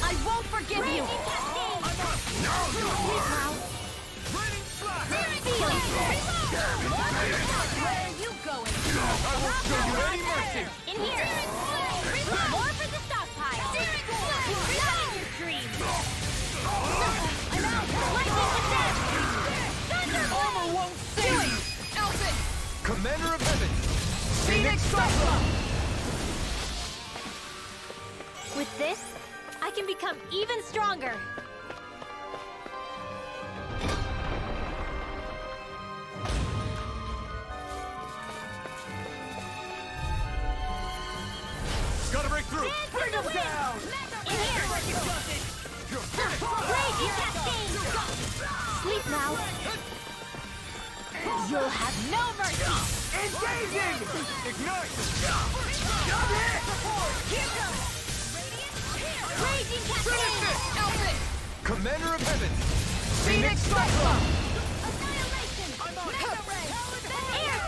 I won't forgive you. Where are you going? I won't show you any mercy. In here. More for the stockpile. Not in your dreams. I'm out. Lightning to death. Thunder. Armor won't save you. Elton. Commander of Heaven! Phoenix Cyclone. With this, I can become even stronger. Gotta break through. Bring them down. In here. Raging Cascade. Sleep now. You'll have no mercy. Engaging. Ignite. Raging Cascade. Elton. Commander of Heaven! Phoenix Cyclone. Annihilation. I'm on it. Air.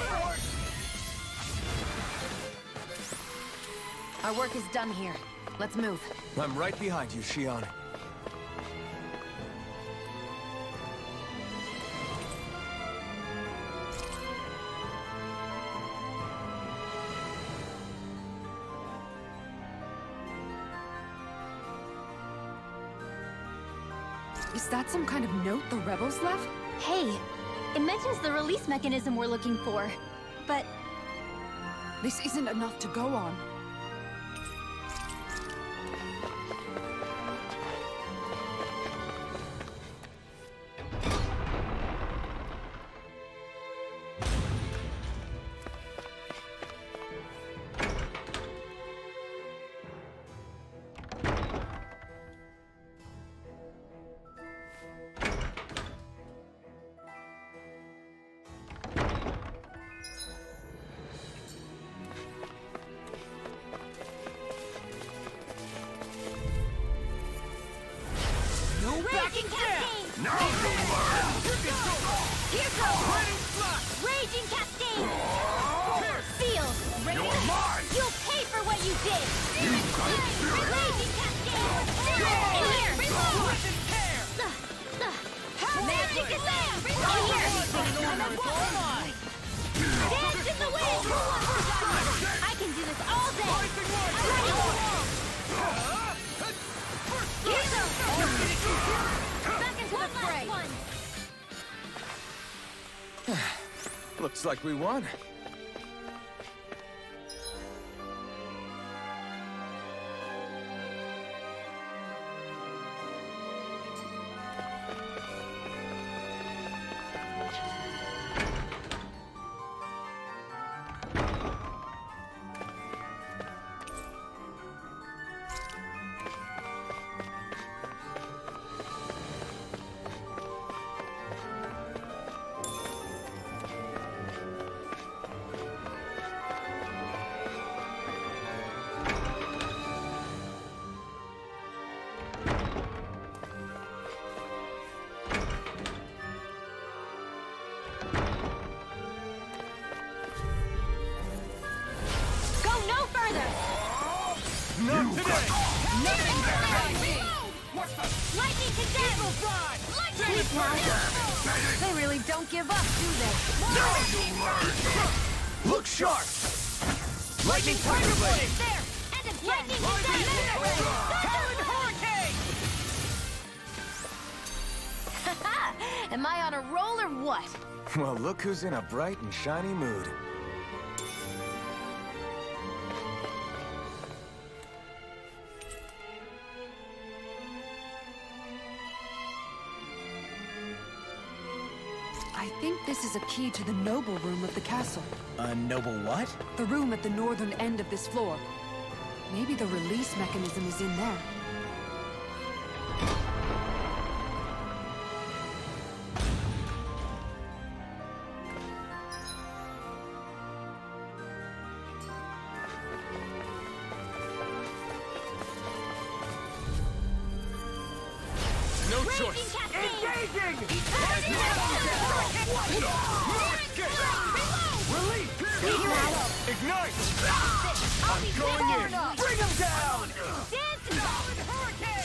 Our work is done here. Let's move. I'm right behind you, Shion. Is that some kind of note the rebels left? Hey, it mentions the release mechanism we're looking for, but This isn't enough to go on. Raging Cascade. Now you'll learn. Here goes. Raging Cascade. Sealed. You're mine. You'll pay for what you did. You got it. Raging Cascade. In here. Magic is there. In here. Dance in the wind. I can do this all day. Here goes. Back into the fray. Looks like we won. Eagle Fly! Sleep now. They really don't give up, do they? Now you'll learn! Look sharp! Lightning Tiger Blade! There! And a lightning Talon Hurricane! Haha! Am I on a roll or what? Well, look who's in a bright and shiny mood. I think this is a key to the noble room of the castle. A noble what? The room at the northern end of this floor. Maybe the release mechanism is in there. No choice! Engaging! Release! Ignite! I'm going in! Bring him down!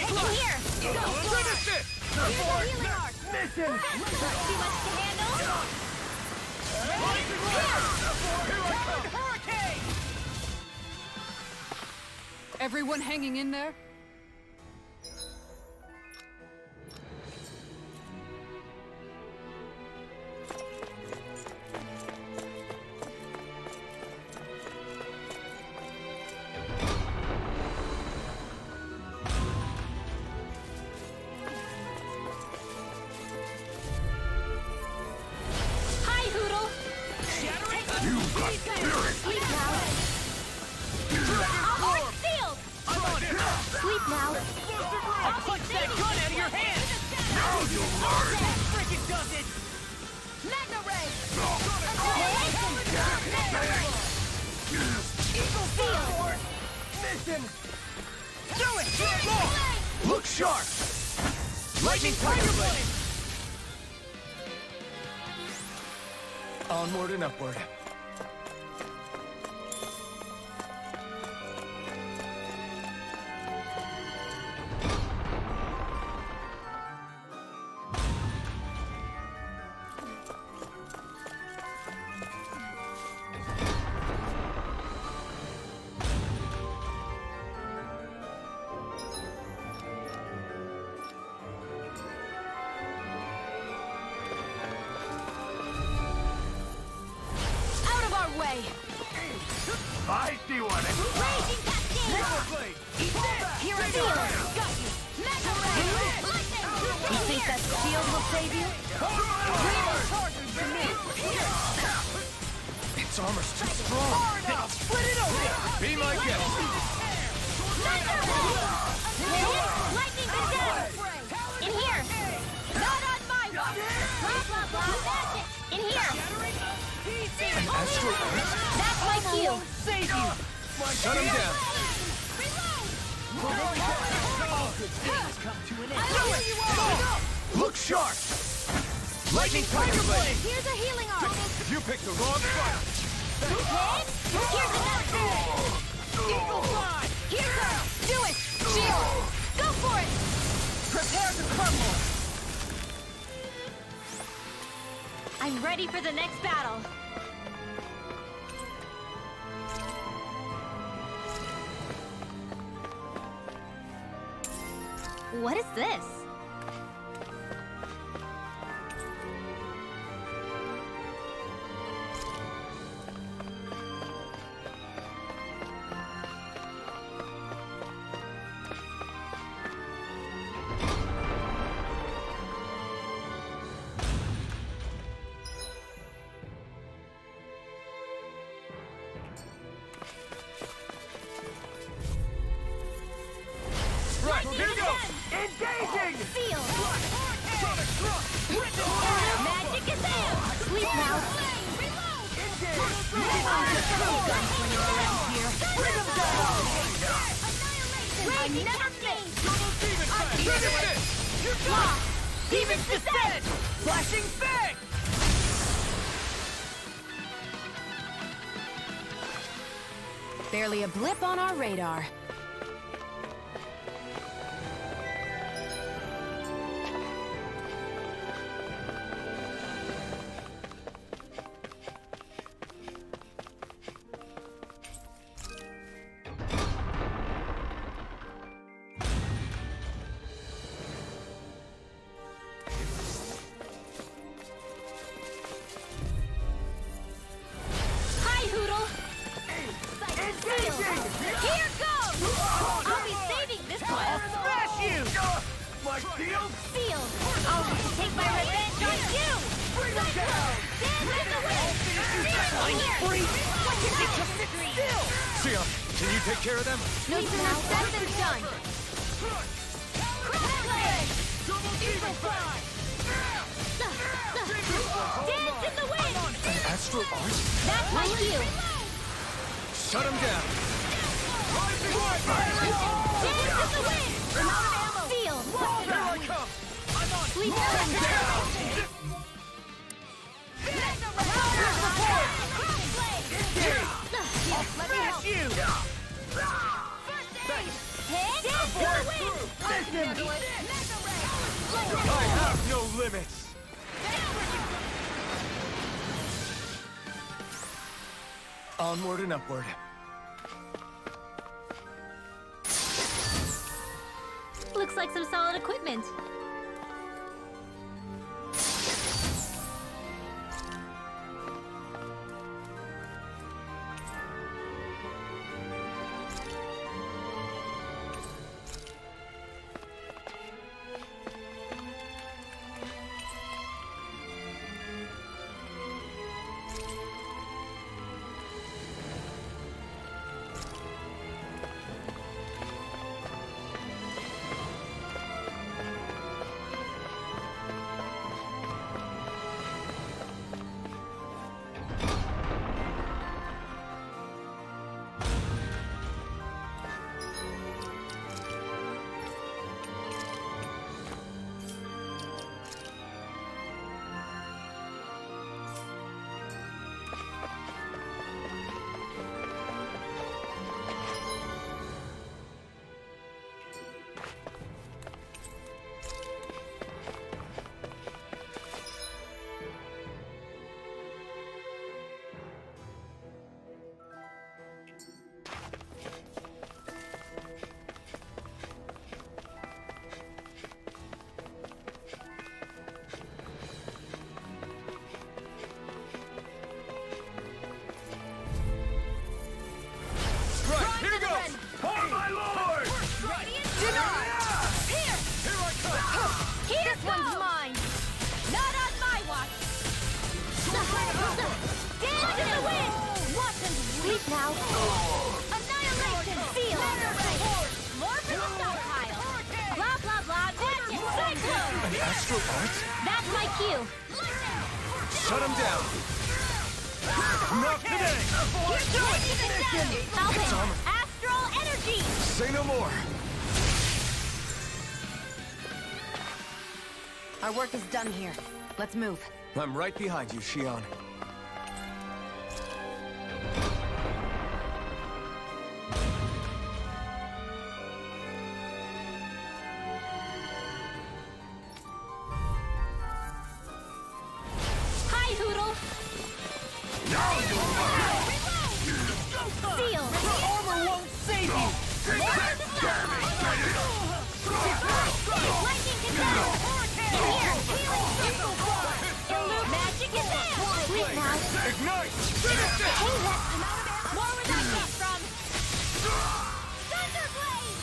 In here! Finish it! Healing arc! Mission! Too much to handle? Hurricane! Everyone hanging in there? Hi, Hoodle! You've got spirit! Sleep now! Arc field! Sleep now. I'll punch that gun out of your hand! Now you'll learn! Frickin' does it! Magna Ray! Eagle Field! Mission! Do it! Look sharp! Lightning Tiger Blade! Onward and upward. Out of our way! I see one! Raging Cascade! Here I feel it. Got you! Magna Ray! Lightning! You think that shield will save you? Its armor's too strong. Then I'll split it open! Be my guest! Magna Ray! Lightning Vendetta! In here! Not on my watch! Blah, blah, blah, magic! In here! That's my cue! Save you! Shut him down! Look sharp! Lightning Tiger Blade! Here's a healing arc! You picked the wrong fight! Here's another! Eagle Fly! Here's her! Do it! Shield! Go for it! Prepare to crumble! I'm ready for the next battle! What is this? Right, here we go! Engaging! Field! Magic is in! Sleep now! I never miss! Demon's Descent! Flashing Fang! Barely a blip on our radar. Sealed! I'll take my revenge on you! Bring them down! Dance in the wind! What can I just sit still? Xion, can you take care of them? No sooner said than done! Crossblade! Evil fly! Dance in the wind! An astral art? That's my cue! Shut him down! Dance in the wind! Sealed! Here I come! Please turn down! Smash you! I have no limits! Onward and upward. Looks like some solid equipment. This one's mine! Not on my watch! Dance in the wind! Watch and sleep now! Annihilation! Seal! More for the stockpile! Blah, blah, blah, that's it! Cyclone! An astral art? That's my cue! Shut him down! Not today! Falcon! Astral energy! Say no more! Our work is done here. Let's move. I'm right behind you, Xion. Hi, Hoodle! Seal! Armor won't save you! Lightning control! In here! Healing magic is there! Sleep now! Ignite! Finish it! Hey, more where that came from! Thunderblade!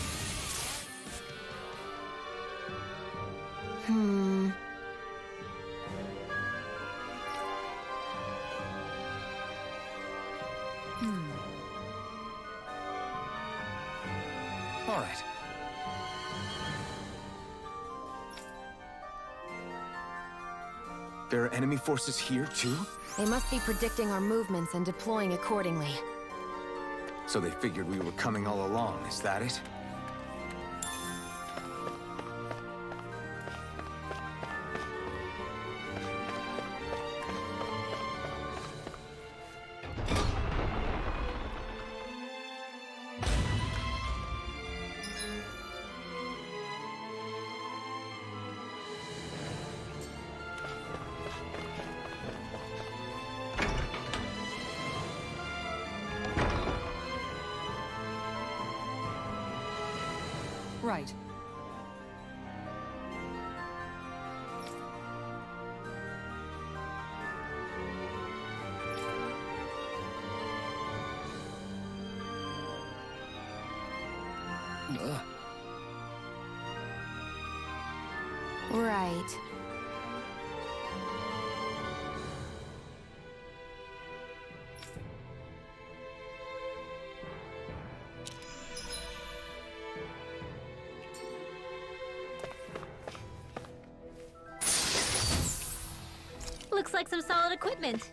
All right. There are enemy forces here, too? They must be predicting our movements and deploying accordingly. So they figured we were coming all along, is that it? Right. Right. Looks like some solid equipment.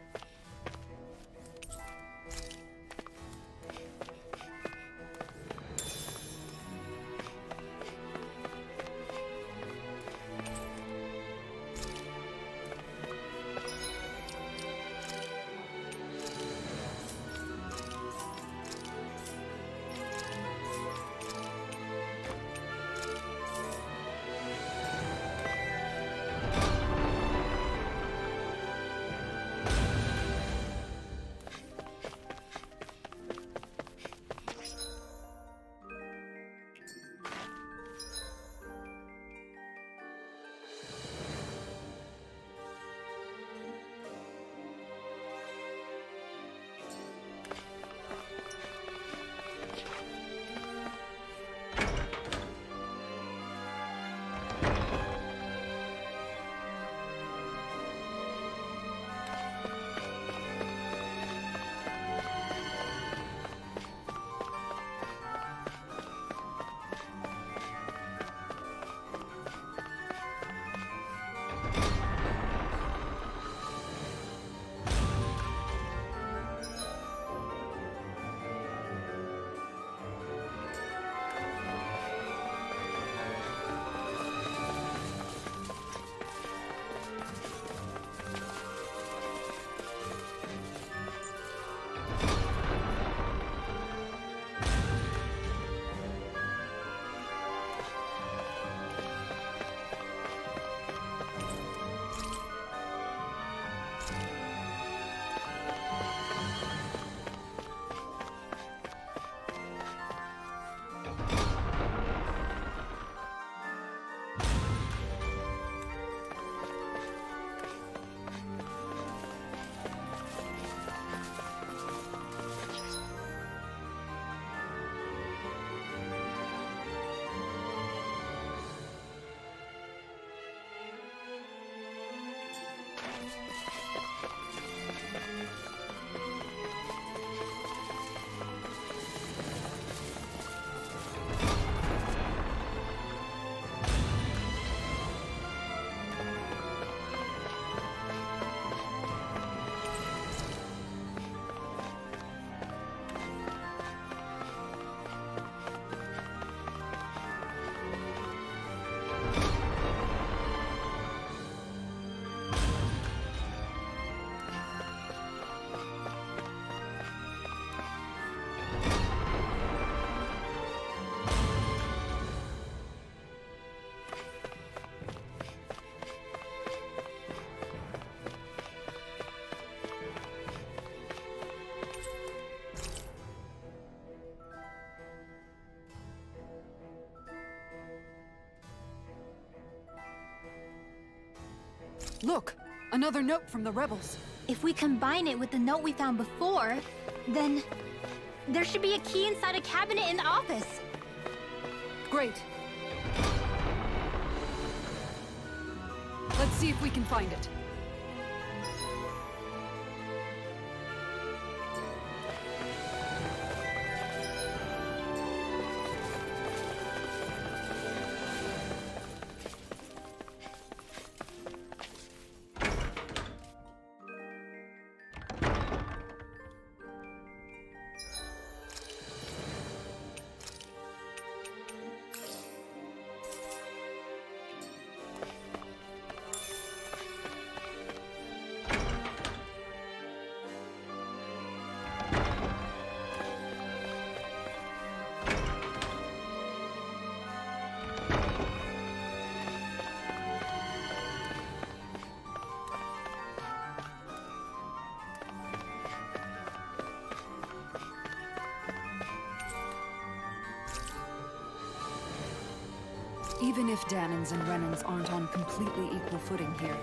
Look! Another note from the rebels. If we combine it with the note we found before, then there should be a key inside a cabinet in the office. Great. Let's see if we can find it. Even if Dahnans and Renans aren't on completely equal footing here,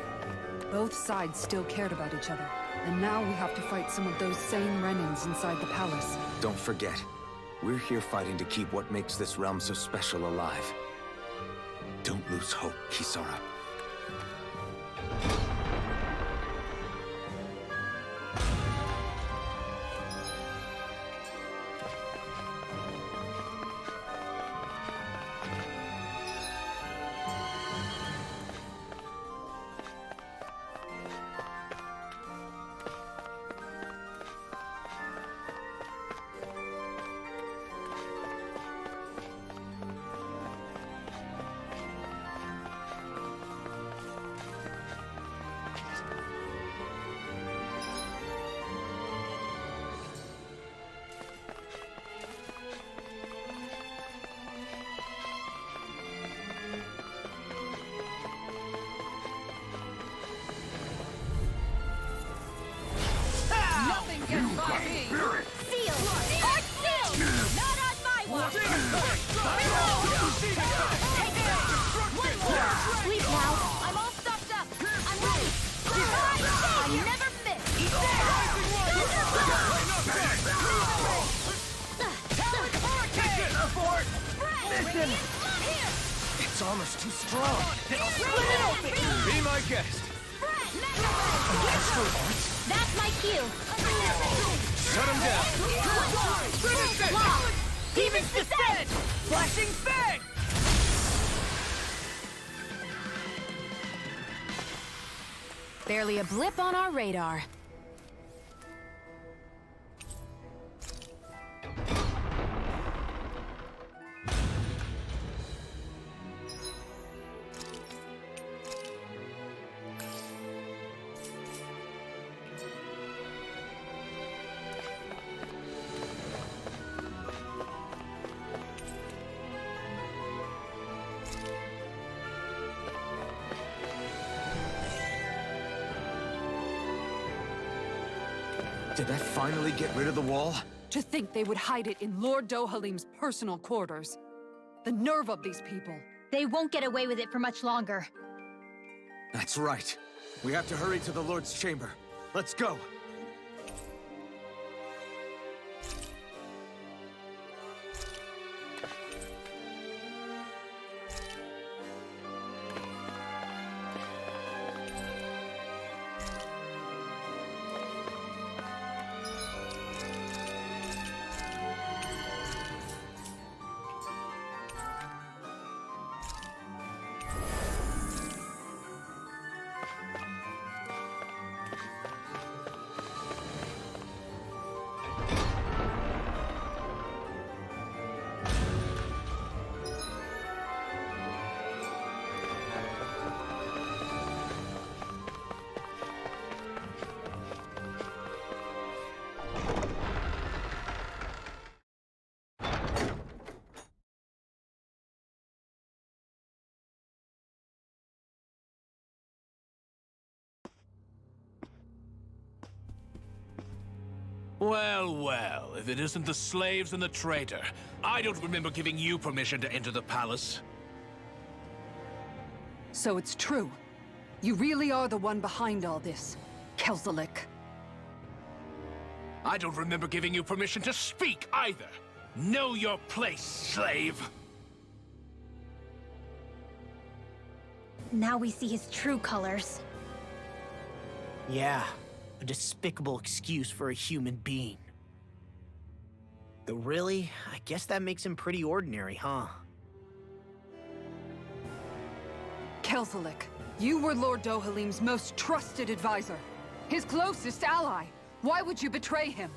both sides still cared about each other. And now we have to fight some of those same Renans inside the palace. Don't forget, we're here fighting to keep what makes this realm so special alive. Don't lose hope, Kisara. Nothing gets by me! Seal! Hard seal! Not on my watch! Sleep now! I'm all stuffed up! I'm ready! I never miss! It's almost too strong. Be my guest. That's my cue. Shut him down. Demon's Descent! Flashing Fang! Barely a blip on our radar. Did that finally get rid of the wall? To think they would hide it in Lord Dohalim's personal quarters. The nerve of these people. They won't get away with it for much longer. That's right. We have to hurry to the Lord's chamber. Let's go. Well, well, if it isn't the slaves and the traitor. I don't remember giving you permission to enter the palace. So it's true. You really are the one behind all this, Kelzelik. I don't remember giving you permission to speak either. Know your place, slave. Now we see his true colors. Yeah, a despicable excuse for a human being. Though really, I guess that makes him pretty ordinary, huh? Kelzelik, you were Lord Dohalim's most trusted advisor. His closest ally. Why would you betray him?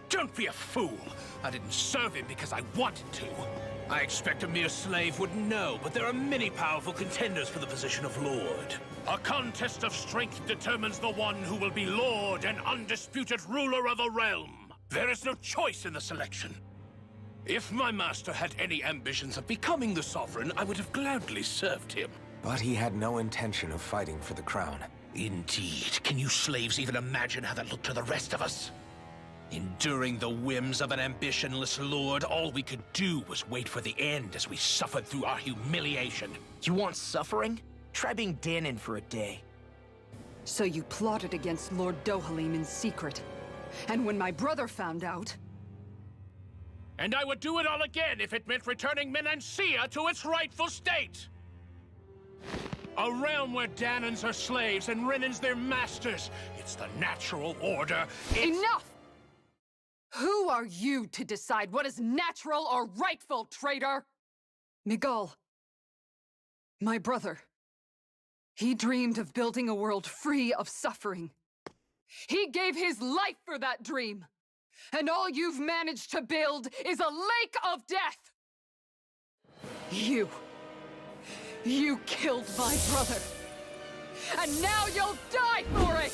Don't be a fool! I didn't serve him because I wanted to. I expect a mere slave would know, but there are many powerful contenders for the position of Lord. A contest of strength determines the one who will be Lord and undisputed ruler of a realm. There is no choice in the selection. If my master had any ambitions of becoming the Sovereign, I would have gladly served him. But he had no intention of fighting for the crown. Indeed. Can you slaves even imagine how that looked to the rest of us? Enduring the whims of an ambitionless lord, all we could do was wait for the end as we suffered through our humiliation. You want suffering? Try being Danon for a day. So you plotted against Lord Dohalim in secret. And when my brother found out... And I would do it all again if it meant returning Menancia to its rightful state! A realm where Danans are slaves and Renans their masters. It's the natural order. Enough! Who are you to decide what is natural or rightful, traitor? Miguel, my brother. He dreamed of building a world free of suffering. He gave his life for that dream. And all you've managed to build is a lake of death! You killed my brother. And now you'll die for it!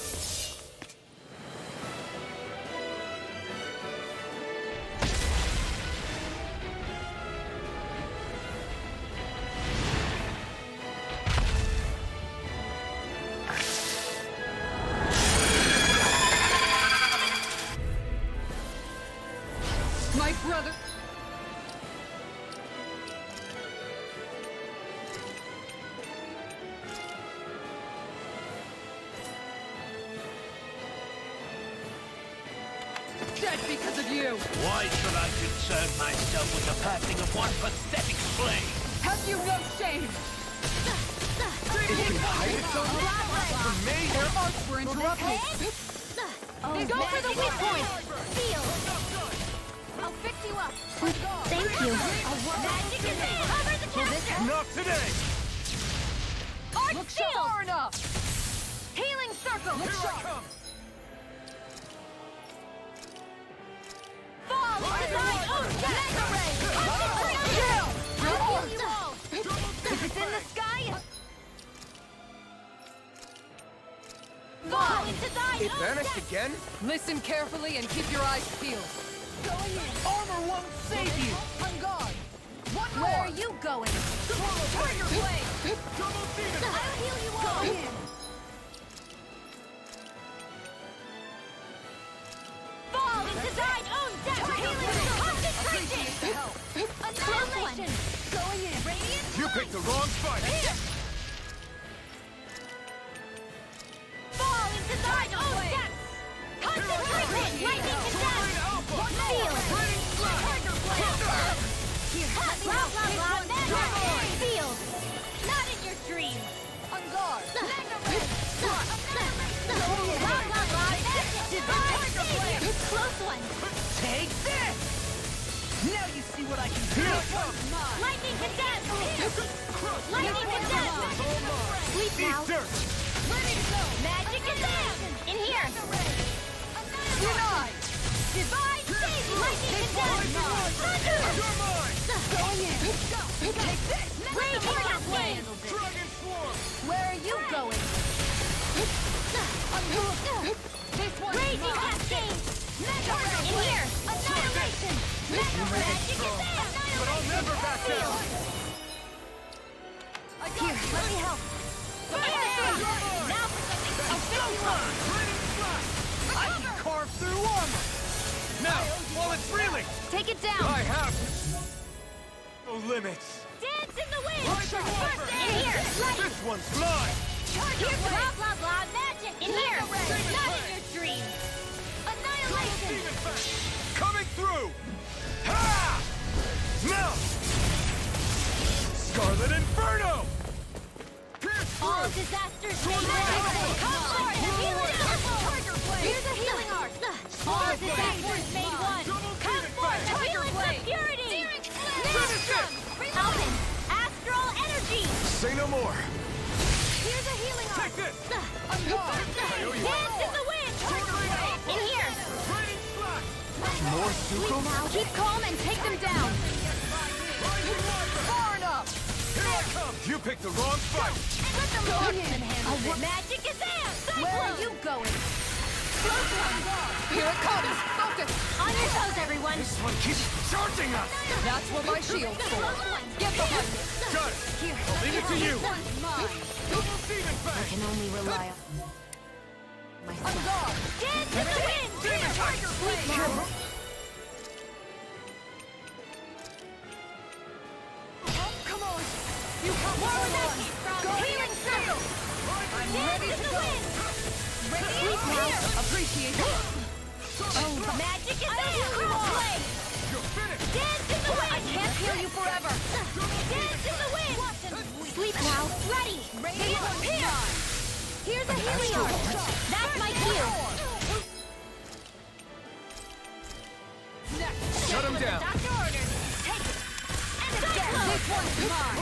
My brother... dead because of you! Why should I concern myself with the passing of one pathetic slave? Have you no shame? It can hide its own from me? Their arts were interrupted. Go for the weak point! Seal! I'll fix you up! Thank you. Magic is in! Cover the chapter! Not today! Arc Look shield! far enough! Healing circle! Here I come! Fall into thine own Mega ray! I'll heal you all! If it's in the sky... Fall into thine It own vanished again? Listen carefully and keep your eyes peeled. Going in! Armor won't save you! On guard! One Where more! are you going? Trigger blade! I'll heal you all! Fall into thine own death! Healing! Concentration! Annihilation! Going in! Radiant! You picked the wrong fight! Fall into thine own depths! Concentration! Lightning to death! Seal! Trigger blade! Here, blah blah blah! Magic! Seal! Not in your dreams! On guard! Blah blah blah! Magic! Divine savior! Close one! Take this! Now you see what I can do! Lightning to death! Lightning to death! Sleep now! Dirt! Magic is in here! Denied! Divine savior! Lightning to death! Thunder! You're mine! Going in! Take this! Raging cascade! Dragon Swarm! Where are you going? This one is Raging mine! cascade! Mega ray! In here! Annihilation! Mega ray! Magic is But I'll never back down! Here, let me help! Now for something I'll fix you up! I can carve through armor! Now, while it's reeling! Take it down! I have no limits! Dance in the wind! Rising Water! In here! Light! This one's mine! Here, blah blah blah! Magic! In here! Not in your dreams! Annihilation! Coming through! Ha! Now! Scarlet Inferno! All disasters made one! Come forth! Healing circle! Here's a healing art! All disasters made one! Come forth! Healing of purity! Alvin! Astral energy! Say no more! Here's a healing art! Take this! Dance in the wind! In here! More Sleep Zuko? now! Keep calm and take them down! Far enough! You picked the wrong fight! Let the marksman handle it! Magic is in! Where are you going? Here it comes! Focus! On your toes, everyone! This one keeps charging us! That's what my shield's for! Get behind me! Got it! Here! I'll leave it to you! Mine! Double demon I fang! can only rely on On myself. guard! Dance in the wind! Demon tiger! Sleep now! Come on! You have More more with than us! Healing circle! I'm Dance ready in to the go! wind! Sleep now! Appreciate it! Oh, magic is in! Crossplay! You're finished! Dance in the wind! I can't heal you forever! Dance in the wind! Sleep now! Ready! Here's a Helios! That's my cue! Shut him down! Doctor orders! Take it! And again! This one's mine!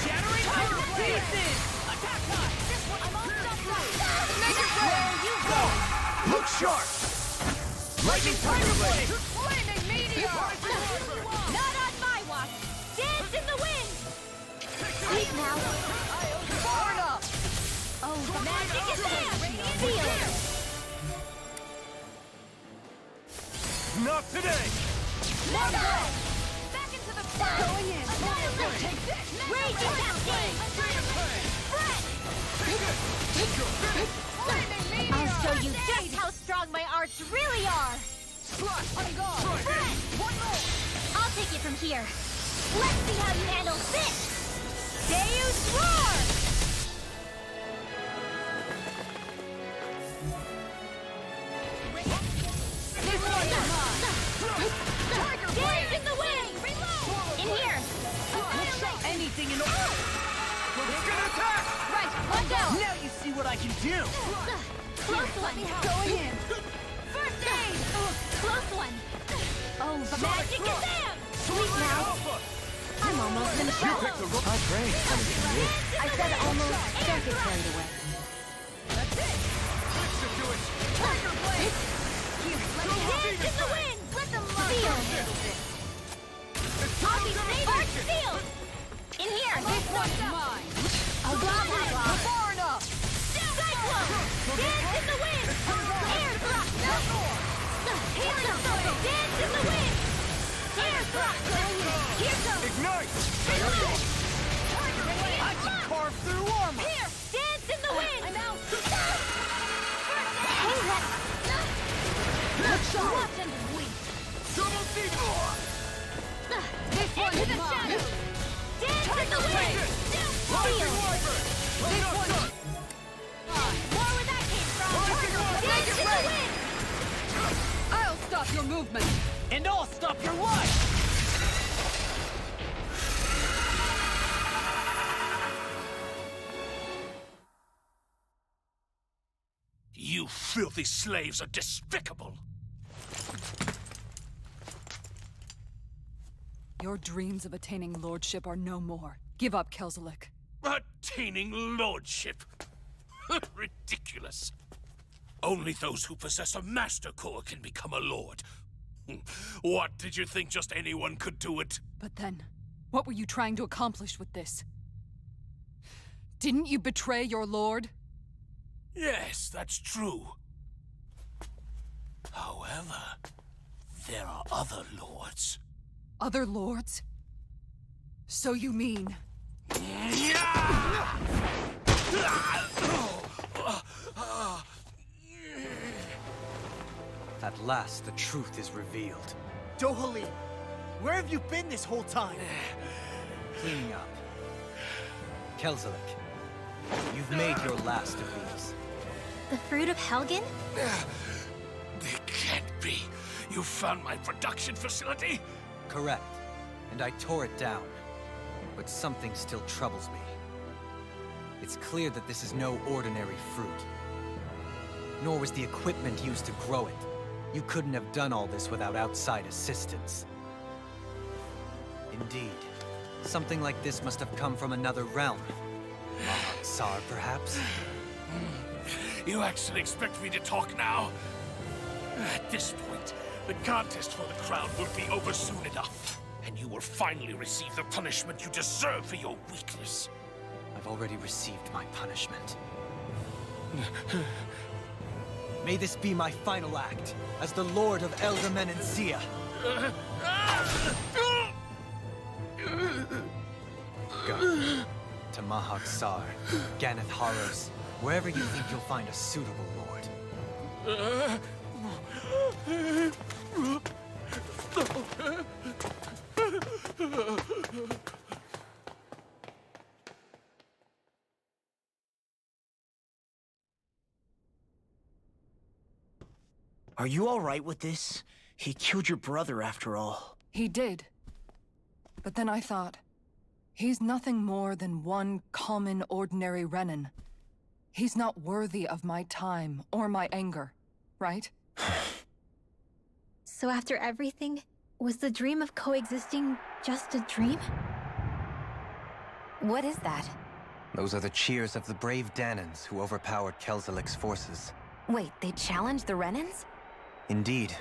Shattering power pieces! Attack time! This one, I'm all stuck right! Make it Where you go! Look sharp! Lightning Tiger Blade! Flaming meteor! Not on my watch! Dance in the wind! Sleep now! Far enough! Oh, the magic is there! Feel it! Not today! Let go! Back into the sun! Going in! Take this! Raging Cascade! I'll show you just how strong my arts really are! I'm gone! Fred! One more! I'll take it from here. Let's see how you handle this! Deus Roar! This one's mine! Dance in the wind! In here! Anything in order! It's gonna attack! Right, let go! Now you see what I can do! Close one! Going in! First aid! Close one! Oh, the magic is there! Sleep now! I'm almost in the shower! Oh, great. I said almost. Don't get carried away. That's it! Tiger Blade! Dance in the wind! Let them feel! I'll be safe! Arch field! In here! This one's mine! I'll grab Hydra! Far enough! Cyclone! Dance in the wind! Air thrust! Here goes! Dance in the wind! Air thrust! Here goes! Ignite! I can carve through armor! Here! Dance in the wind! I'm out! Watch and weep! Double deep! This one is mine! Dance in the wind! Feel! This one! More where that came from! Dance in the wind! I'll stop your movement! And I'll stop your life! You filthy slaves are despicable! Your dreams of attaining lordship are no more. Give up, Kelzelik. Attaining lordship? Ridiculous. Only those who possess a master core can become a lord. What, did you think just anyone could do it? But then, what were you trying to accomplish with this? Didn't you betray your lord? Yes, that's true. However, there are other lords. Other lords? So you mean... At last, the truth is revealed. Dohalim, where have you been this whole time? Cleaning up. Kelzelik, you've made your last of these. The fruit of Helgen? It can't be. You found my production facility? Correct. And I tore it down. But something still troubles me. It's clear that this is no ordinary fruit. Nor was the equipment used to grow it. You couldn't have done all this without outside assistance. Indeed. Something like this must have come from another realm. Mahak Sar, perhaps? You actually expect me to talk now? At this point, the contest for the crown will be over soon enough. And you will finally receive the punishment you deserve for your weakness. I've already received my punishment. May this be my final act, as the Lord of Elder Menancia. Go. To Mahak Sar, Ganeth Haros, wherever you think you'll find a suitable lord. Are you all right with this? He killed your brother after all. He did. But then I thought, He's nothing more than one common, ordinary Renan. He's not worthy of my time or my anger, right? So after everything, was the dream of coexisting just a dream? What is that? Those are the cheers of the brave Danans who overpowered Kelzelik's forces. Wait, they challenged the Renans? Indeed.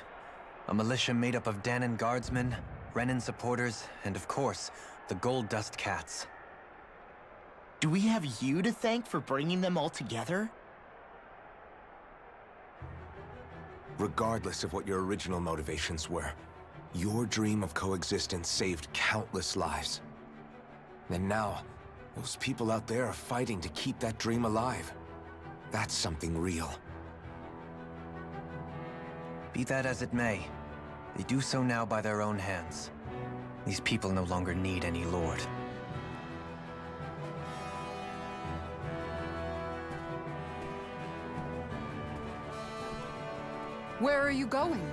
A militia made up of Danan guardsmen, Renan supporters, and of course, the Gold Dust Cats. Do we have you to thank for bringing them all together? Regardless of what your original motivations were, your dream of coexistence saved countless lives. And now, those people out there are fighting to keep that dream alive. That's something real. Be that as it may, they do so now by their own hands. These people no longer need any lord. Where are you going?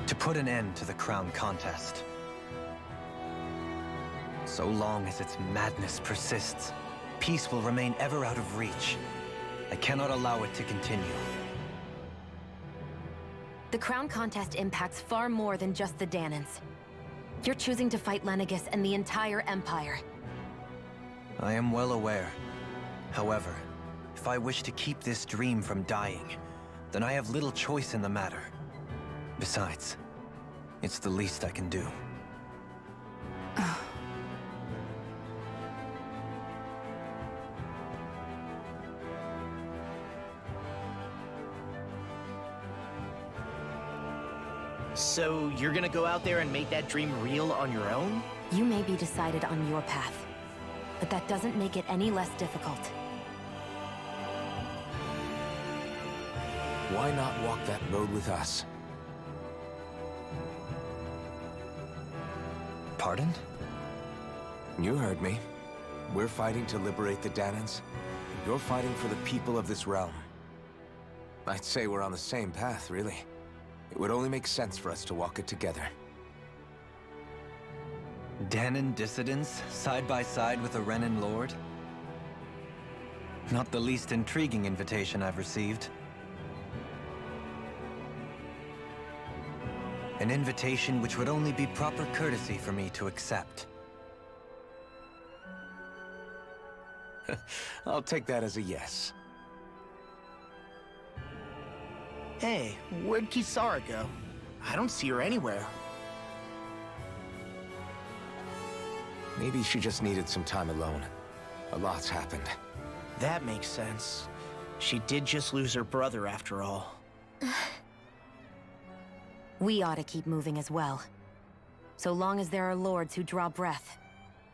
To put an end to the crown contest. So long as its madness persists, peace will remain ever out of reach. I cannot allow it to continue. The crown contest impacts far more than just the Danans. You're choosing to fight Lenegis and the entire Empire. I am well aware. However, if I wish to keep this dream from dying, then I have little choice in the matter. Besides, it's the least I can do. So you're gonna go out there and make that dream real on your own? You may be decided on your path, but that doesn't make it any less difficult. Why not walk that road with us? Pardon? You heard me. We're fighting to liberate the Danans. You're fighting for the people of this realm. I'd say we're on the same path, really. It would only make sense for us to walk it together. Danan dissidents, side by side with a Renan lord? Not the least intriguing invitation I've received. An invitation which would only be proper courtesy for me to accept. I'll take that as a yes. Hey, where'd Kisara go? I don't see her anywhere. Maybe she just needed some time alone. A lot's happened. That makes sense. She did just lose her brother after all. We ought to keep moving as well. So long as there are lords who draw breath,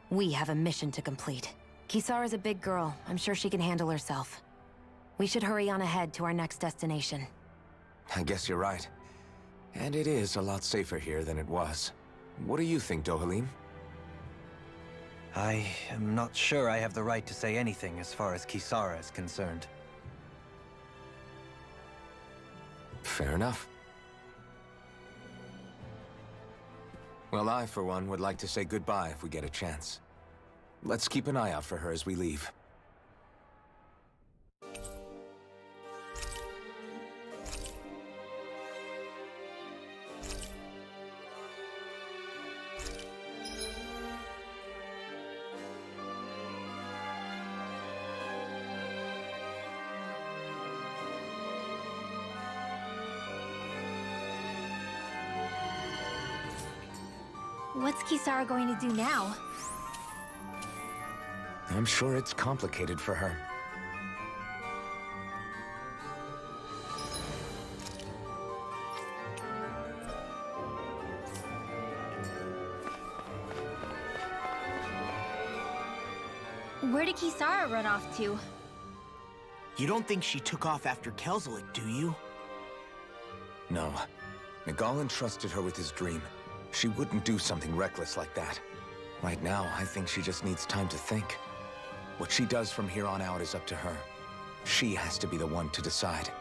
we have a mission to complete. Kisara's a big girl. I'm sure she can handle herself. We should hurry on ahead to our next destination. I guess you're right. And it is a lot safer here than it was. What do you think, Dohalim? I am not sure I have the right to say anything as far as Kisara is concerned. Fair enough. Well, I, for one, would like to say goodbye if we get a chance. Let's keep an eye out for her as we leave. What's Kisara going to do now? I'm sure it's complicated for her. Where did Kisara run off to? You don't think she took off after Kelzelik, do you? No. Nagal entrusted her with his dream. She wouldn't do something reckless like that. Right now, I think she just needs time to think. What she does from here on out is up to her. She has to be the one to decide.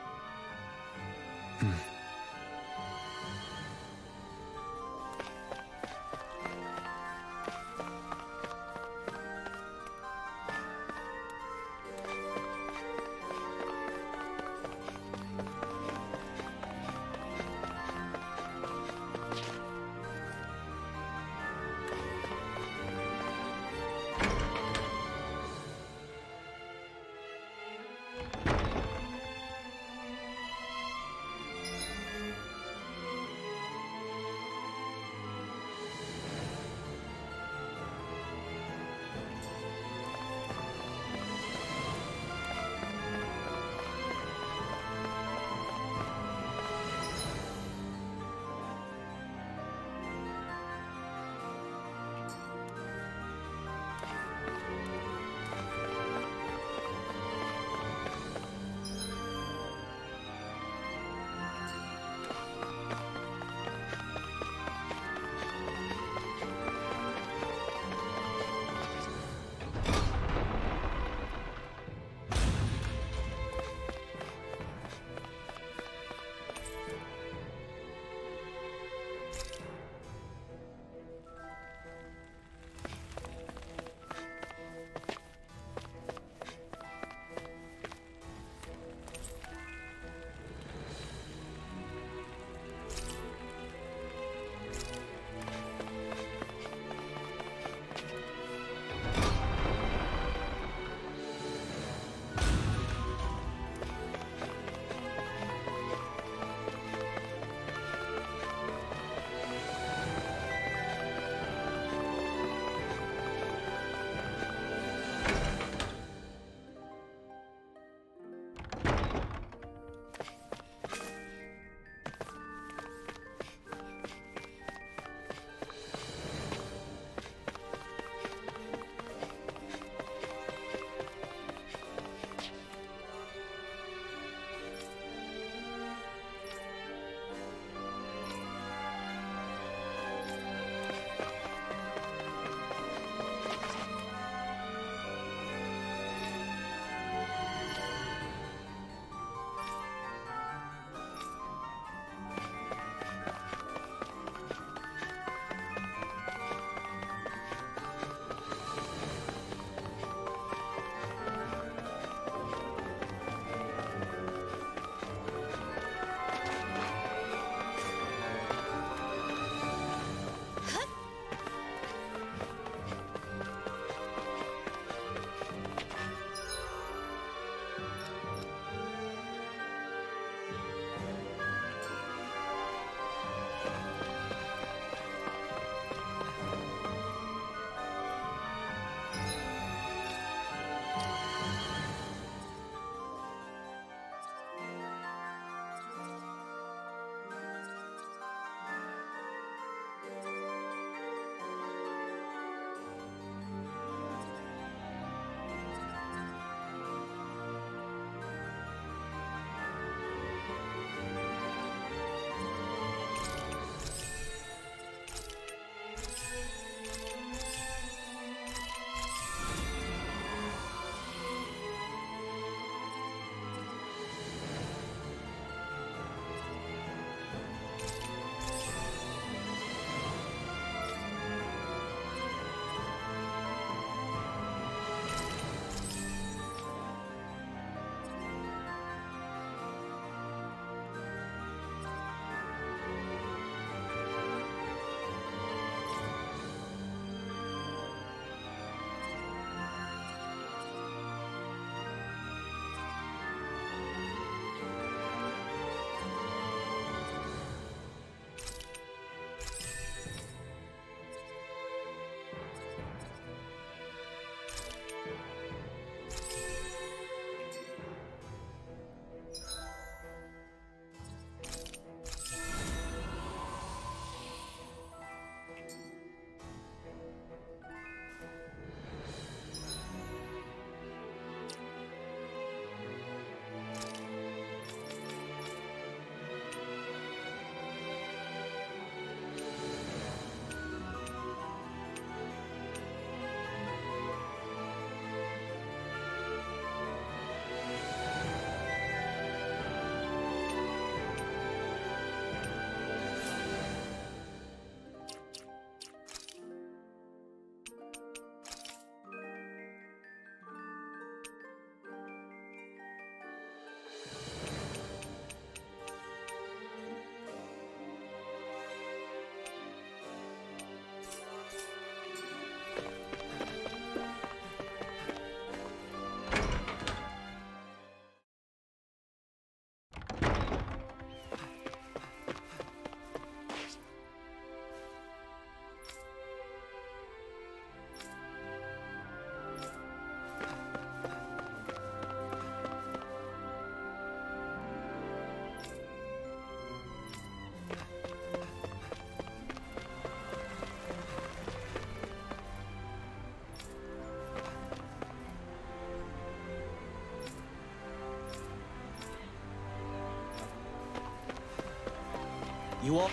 You all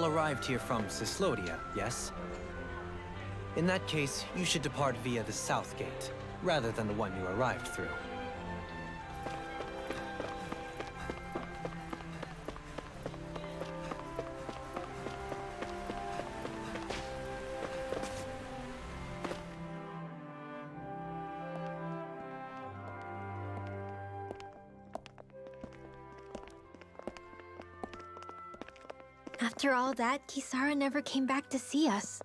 arrived here from Cyslodia, yes? In that case, you should depart via the south gate, rather than the one you arrived through. After all that, Kisara never came back to see us.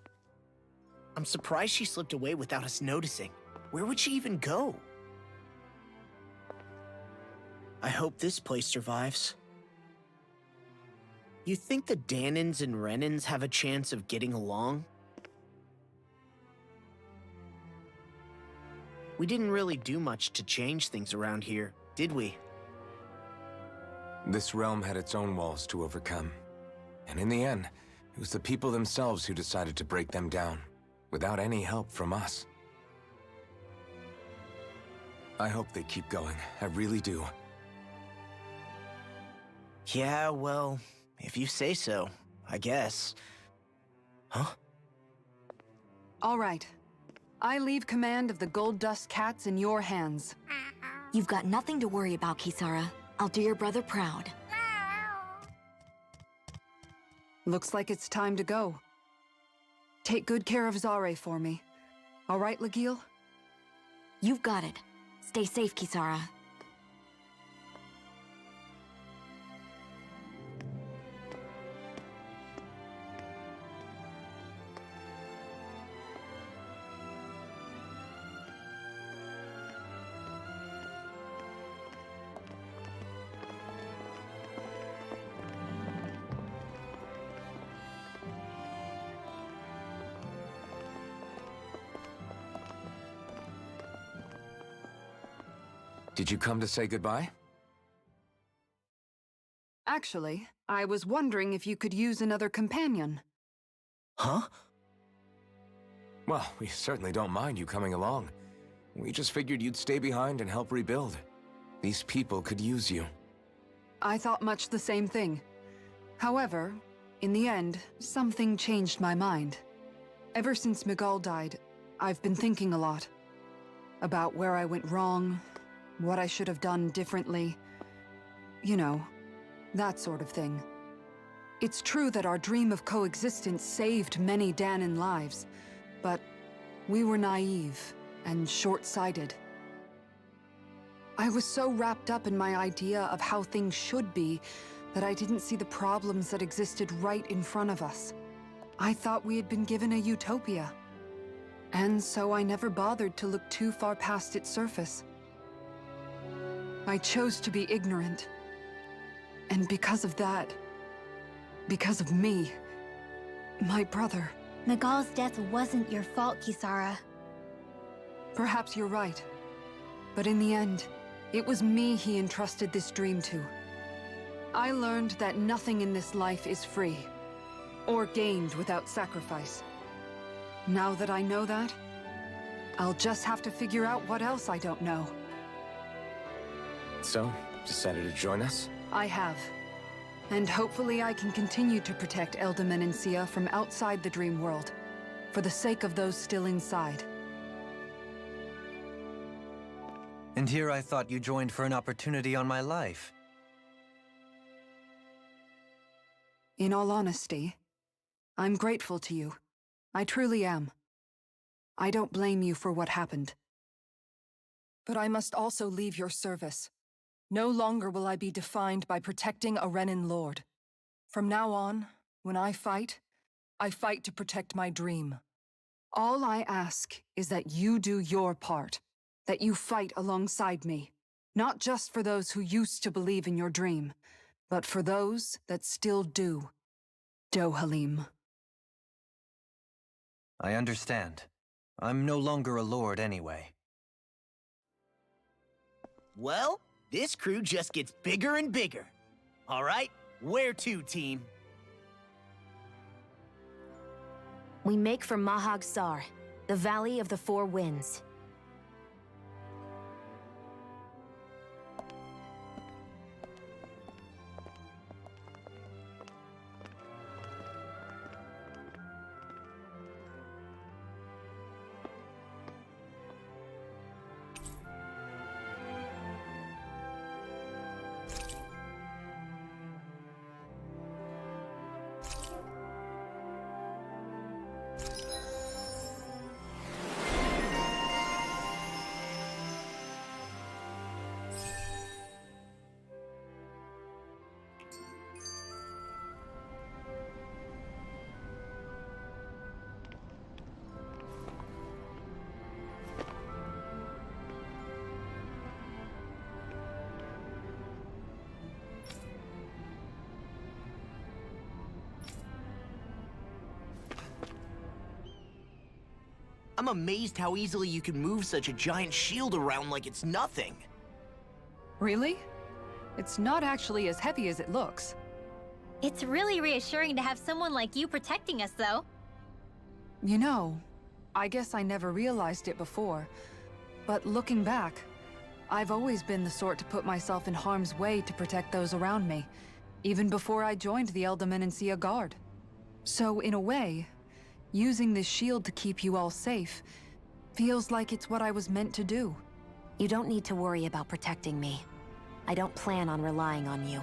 I'm surprised she slipped away without us noticing. Where would she even go? I hope this place survives. You think the Dahnans and Renans have a chance of getting along? We didn't really do much to change things around here, did we? This realm had its own walls to overcome. And in the end, it was the people themselves who decided to break them down, without any help from us. I hope they keep going. I really do. Yeah, well, if you say so, I guess. Huh? All right. I leave command of the Gold Dust Cats in your hands. You've got nothing to worry about, Kisara. I'll do your brother proud. Looks like it's time to go. Take good care of Zare for me. All right, Lagiel? You've got it. Stay safe, Kisara. Did you come to say goodbye? Actually, I was wondering if you could use another companion. Huh? Well, we certainly don't mind you coming along. We just figured you'd stay behind and help rebuild. These people could use you. I thought much the same thing. However, in the end, something changed my mind. Ever since Miguel died, I've been thinking a lot. About where I went wrong, what I should have done differently. You know, that sort of thing. It's true that our dream of coexistence saved many Dahnan lives, but we were naive and short-sighted. I was so wrapped up in my idea of how things should be that I didn't see the problems that existed right in front of us. I thought we had been given a utopia. And so I never bothered to look too far past its surface. I chose to be ignorant. And because of that, because of me, my brother... Miguel's death wasn't your fault, Kisara. Perhaps you're right. But in the end, it was me he entrusted this dream to. I learned that nothing in this life is free, or gained without sacrifice. Now that I know that, I'll just have to figure out what else I don't know. So, decided to join us? I have. And hopefully I can continue to protect Elda Menencia from outside the dream world, for the sake of those still inside. And here I thought you joined for an opportunity on my life. In all honesty, I'm grateful to you. I truly am. I don't blame you for what happened. But I must also leave your service. No longer will I be defined by protecting a Renan lord. From now on, when I fight to protect my dream. All I ask is that you do your part, that you fight alongside me, not just for those who used to believe in your dream, but for those that still do. Dohalim. I understand. I'm no longer a lord anyway. Well, this crew just gets bigger and bigger. All right, where to, team? We make for Mahag Sar, the Valley of the Four Winds. I'm amazed how easily you can move such a giant shield around like it's nothing. Really? It's not actually as heavy as it looks. It's really reassuring to have someone like you protecting us, though. You know, I guess I never realized it before, but looking back, I've always been the sort to put myself in harm's way to protect those around me, even before I joined the Elda-Menancia Guard. So, in a way, using this shield to keep you all safe feels like it's what I was meant to do. You don't need to worry about protecting me. I don't plan on relying on you.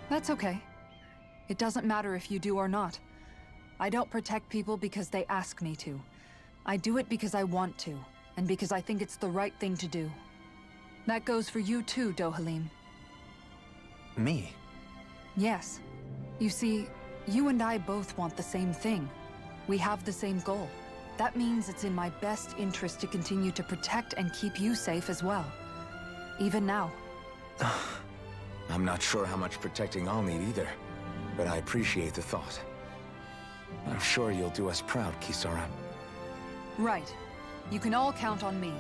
That's okay. It doesn't matter if you do or not. I don't protect people because they ask me to. I do it because I want to, and because I think it's the right thing to do. That goes for you too, Dohalim. Me? Yes. You see, you and I both want the same thing. We have the same goal. That means it's in my best interest to continue to protect and keep you safe as well. Even now. I'm not sure how much protecting I'll need either, but I appreciate the thought. I'm sure you'll do us proud, Kisara. Right. You can all count on me.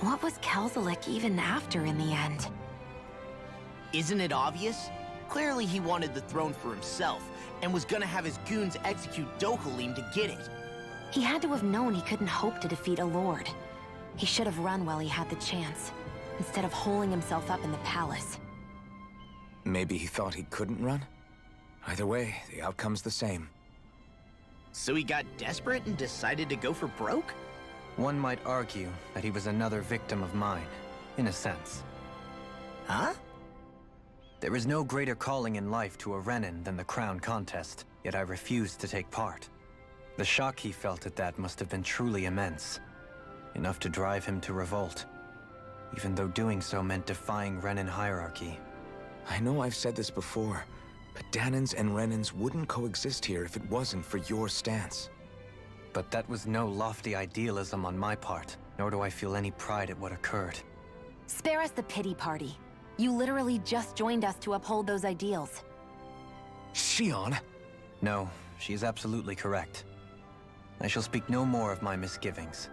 What was Kelzalik even after in the end? Isn't it obvious? Clearly he wanted the throne for himself, and was gonna have his goons execute Dohalim to get it. He had to have known he couldn't hope to defeat a lord. He should have run while he had the chance, instead of holding himself up in the palace. Maybe he thought he couldn't run? Either way, the outcome's the same. So he got desperate and decided to go for broke? One might argue that he was another victim of mine, in a sense. Huh? There is no greater calling in life to a Renin than the crown contest, yet I refused to take part. The shock he felt at that must have been truly immense. enough to drive him to revolt, even though doing so meant defying Renan hierarchy. I know I've said this before, but Dahnans and Renans wouldn't coexist here if it wasn't for your stance. But that was no lofty idealism on my part, nor do I feel any pride at what occurred. Spare us the pity party. You literally just joined us to uphold those ideals. Shionne? No, she is absolutely correct. I shall speak no more of my misgivings.